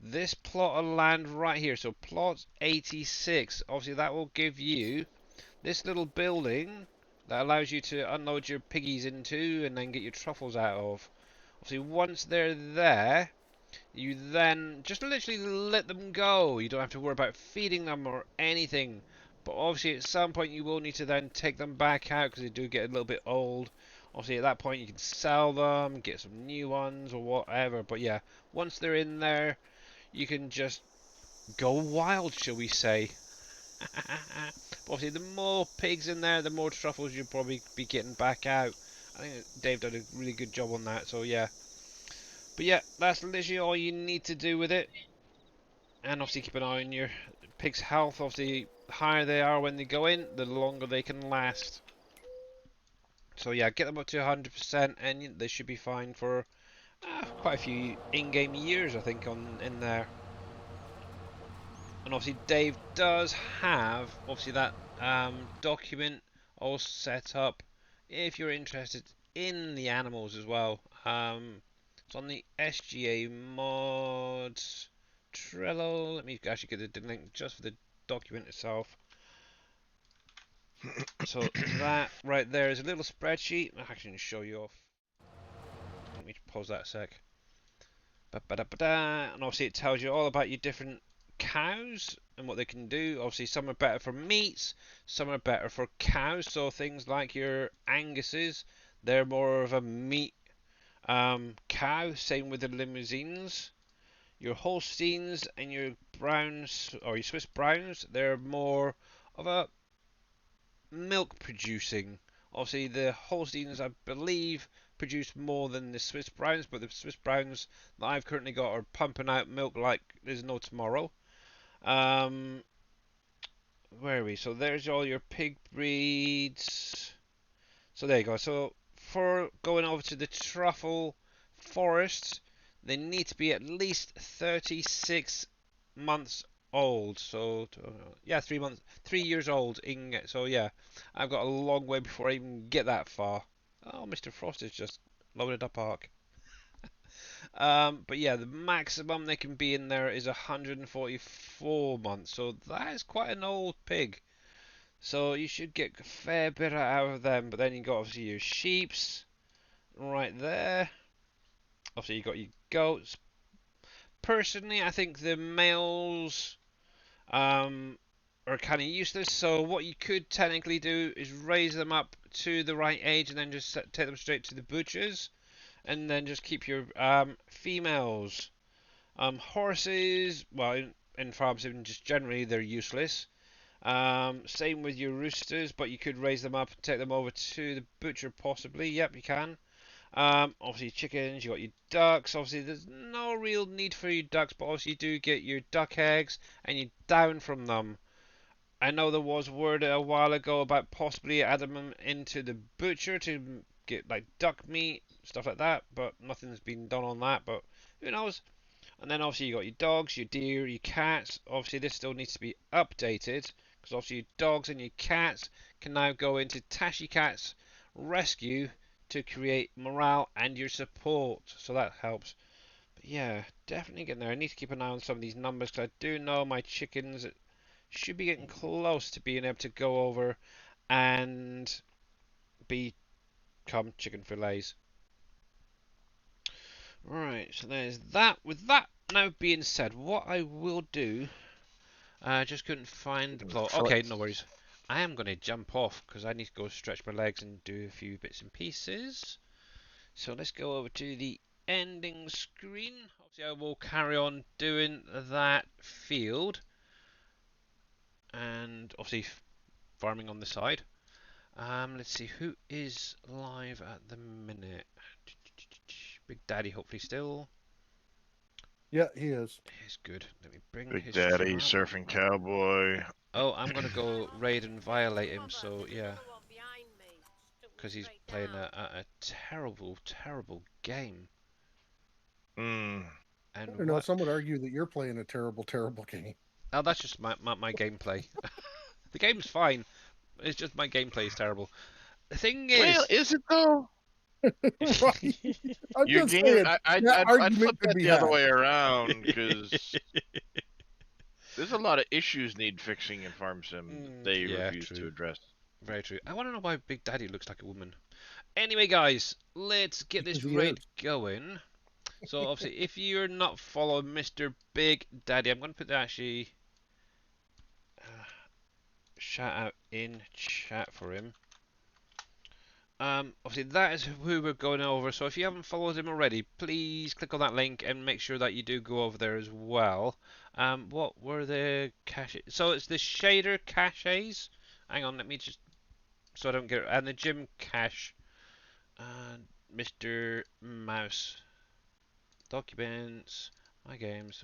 this plot of land right here. So plot 86. Obviously that will give you this little building that allows you to unload your piggies into and then get your truffles out of. Obviously once they're there, you then just literally let them go. You don't have to worry about feeding them or anything. But obviously at some point you will need to then take them back out because they do get a little bit old. Obviously at that point you can sell them, get some new ones or whatever. But yeah, once they're in there, you can just go wild, shall we say. But obviously the more pigs in there, the more truffles you'll probably be getting back out. I think Dave did a really good job on that, so yeah. But yeah, that's literally all you need to do with it. And obviously keep an eye on your pig's health. Obviously, the higher they are when they go in, the longer they can last. So yeah, get them up to 100% and they should be fine for quite a few in-game years, I think, in there. And obviously Dave does have, obviously, that document all set up if you're interested in the animals as well. It's on the SGA mods Trello. Let me actually get the link just for the document itself. So that right there is a little spreadsheet. I can show you off. Let me pause that a sec. And obviously it tells you all about your different cows and what they can do. Obviously some are better for meats, some are better for cows. So things like your Anguses, they're more of a meat cow. Same with the limousines. Your Holsteins and your Browns, or your Swiss Browns, they're more of a milk producing. Obviously, the Holsteins, I believe, produce more than the Swiss Browns, but the Swiss Browns that I've currently got are pumping out milk like there's no tomorrow. Um, where are we? So there's all your pig breeds. So there you go. So for going over to the truffle forests, they need to be at least 36 months old. So yeah, 3 years old. So yeah, I've got a long way before I even get that far. Oh, Mr. Frost has just loaded up Ark. But yeah, the maximum they can be in there is 144 months. So that is quite an old pig. So you should get a fair bit out of them. But then you got obviously your sheeps right there. Obviously you got your goats. Personally, I think the males are kind of useless. So what you could technically do is raise them up to the right age and then just take them straight to the butchers, and then just keep your females. Horses, well, in farms, even just generally, they're useless. Same with your roosters, but you could raise them up and take them over to the butcher possibly. Yep, you can. Obviously chickens, you got your ducks. Obviously, there's no real need for your ducks, but obviously you do get your duck eggs and you down from them. I know there was word a while ago about possibly adding them into the butcher to get like duck meat, stuff like that, but nothing's been done on that. But who knows? And then obviously you got your dogs, your deer, your cats. Obviously this still needs to be updated because obviously your dogs and your cats can now go into Tashi Cat's rescue to create morale and your support. So that helps. But yeah, definitely getting there. I need to keep an eye on some of these numbers because I do know my chickens should be getting close to being able to go over and become chicken fillets. Right, so there's that. With that now being said, what I will do, I just couldn't find the plot. Okay, no worries. I am going to jump off because I need to go stretch my legs and do a few bits and pieces. So let's go over to the ending screen. Obviously, I will carry on doing that field and obviously farming on the side. Let's see who is live at the minute. Big Daddy, hopefully still. Yeah, he is. He's good. Let me bring Big his Daddy, stream up. Surfing Cowboy. Oh, I'm gonna go raid and violate him. So yeah, because he's playing a terrible, terrible game. Hmm. And I don't know. Some would argue that you're playing a terrible, terrible game. Oh, that's just my gameplay. The game's fine. It's just my gameplay is terrible. The thing is, Well, is it though? Right? I'm Your just game, saying, I'd argument flip could that be the other had. way around because there's a lot of issues need fixing in Farm Sim that they yeah, refuse true. to address. Very true. I want to know why Big Daddy looks like a woman. Anyway, guys, let's get this Because he raid is. going. So obviously, if you're not following Mr. Big Daddy, I'm going to put that actually shout out in chat for him. Obviously, that is who we're going over. So if you haven't followed him already, please click on that link and make sure that you do go over there as well. What were the caches? So it's the shader caches. Hang on, let me just so I don't get and the gym cache. And Mr. Mouse documents my games.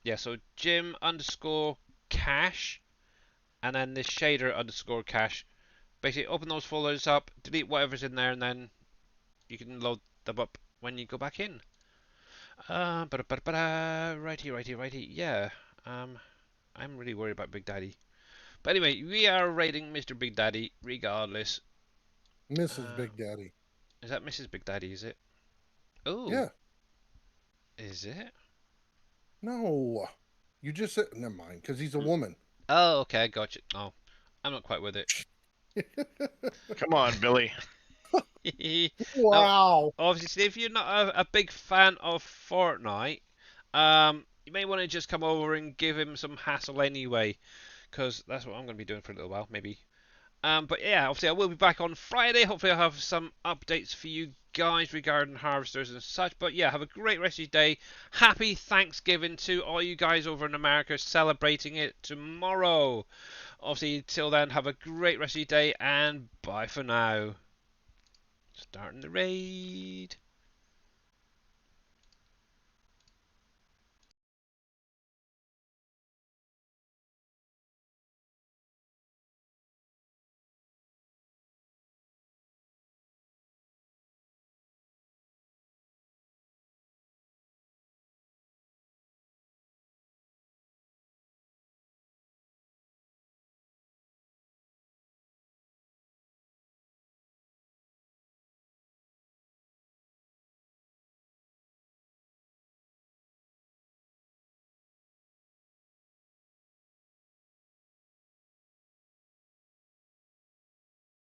Yeah, so gym underscore cache and then the shader underscore cache. Basically, open those folders up, delete whatever's in there, and then you can load them up when you go back in. Righty. Yeah. I'm really worried about Big Daddy. But anyway, we are raiding Mr. Big Daddy regardless. Mrs. Big Daddy. Is that Mrs. Big Daddy, is it? Oh. Yeah. Is it? No. You just said never mind, because he's a woman. Oh, okay, gotcha. Oh, I'm not quite with it. Come on, Billy. Now, Wow. obviously, if you're not a big fan of Fortnite, you may want to just come over and give him some hassle anyway, because that's what I'm going to be doing for a little while, maybe. But yeah, obviously I will be back on Friday. Hopefully I'll have some updates for you guys regarding harvesters and such. But yeah, have a great rest of your day. Happy Thanksgiving to all you guys over in America celebrating it tomorrow. Obviously, till then, have a great rest of your day and bye for now. Starting the raid.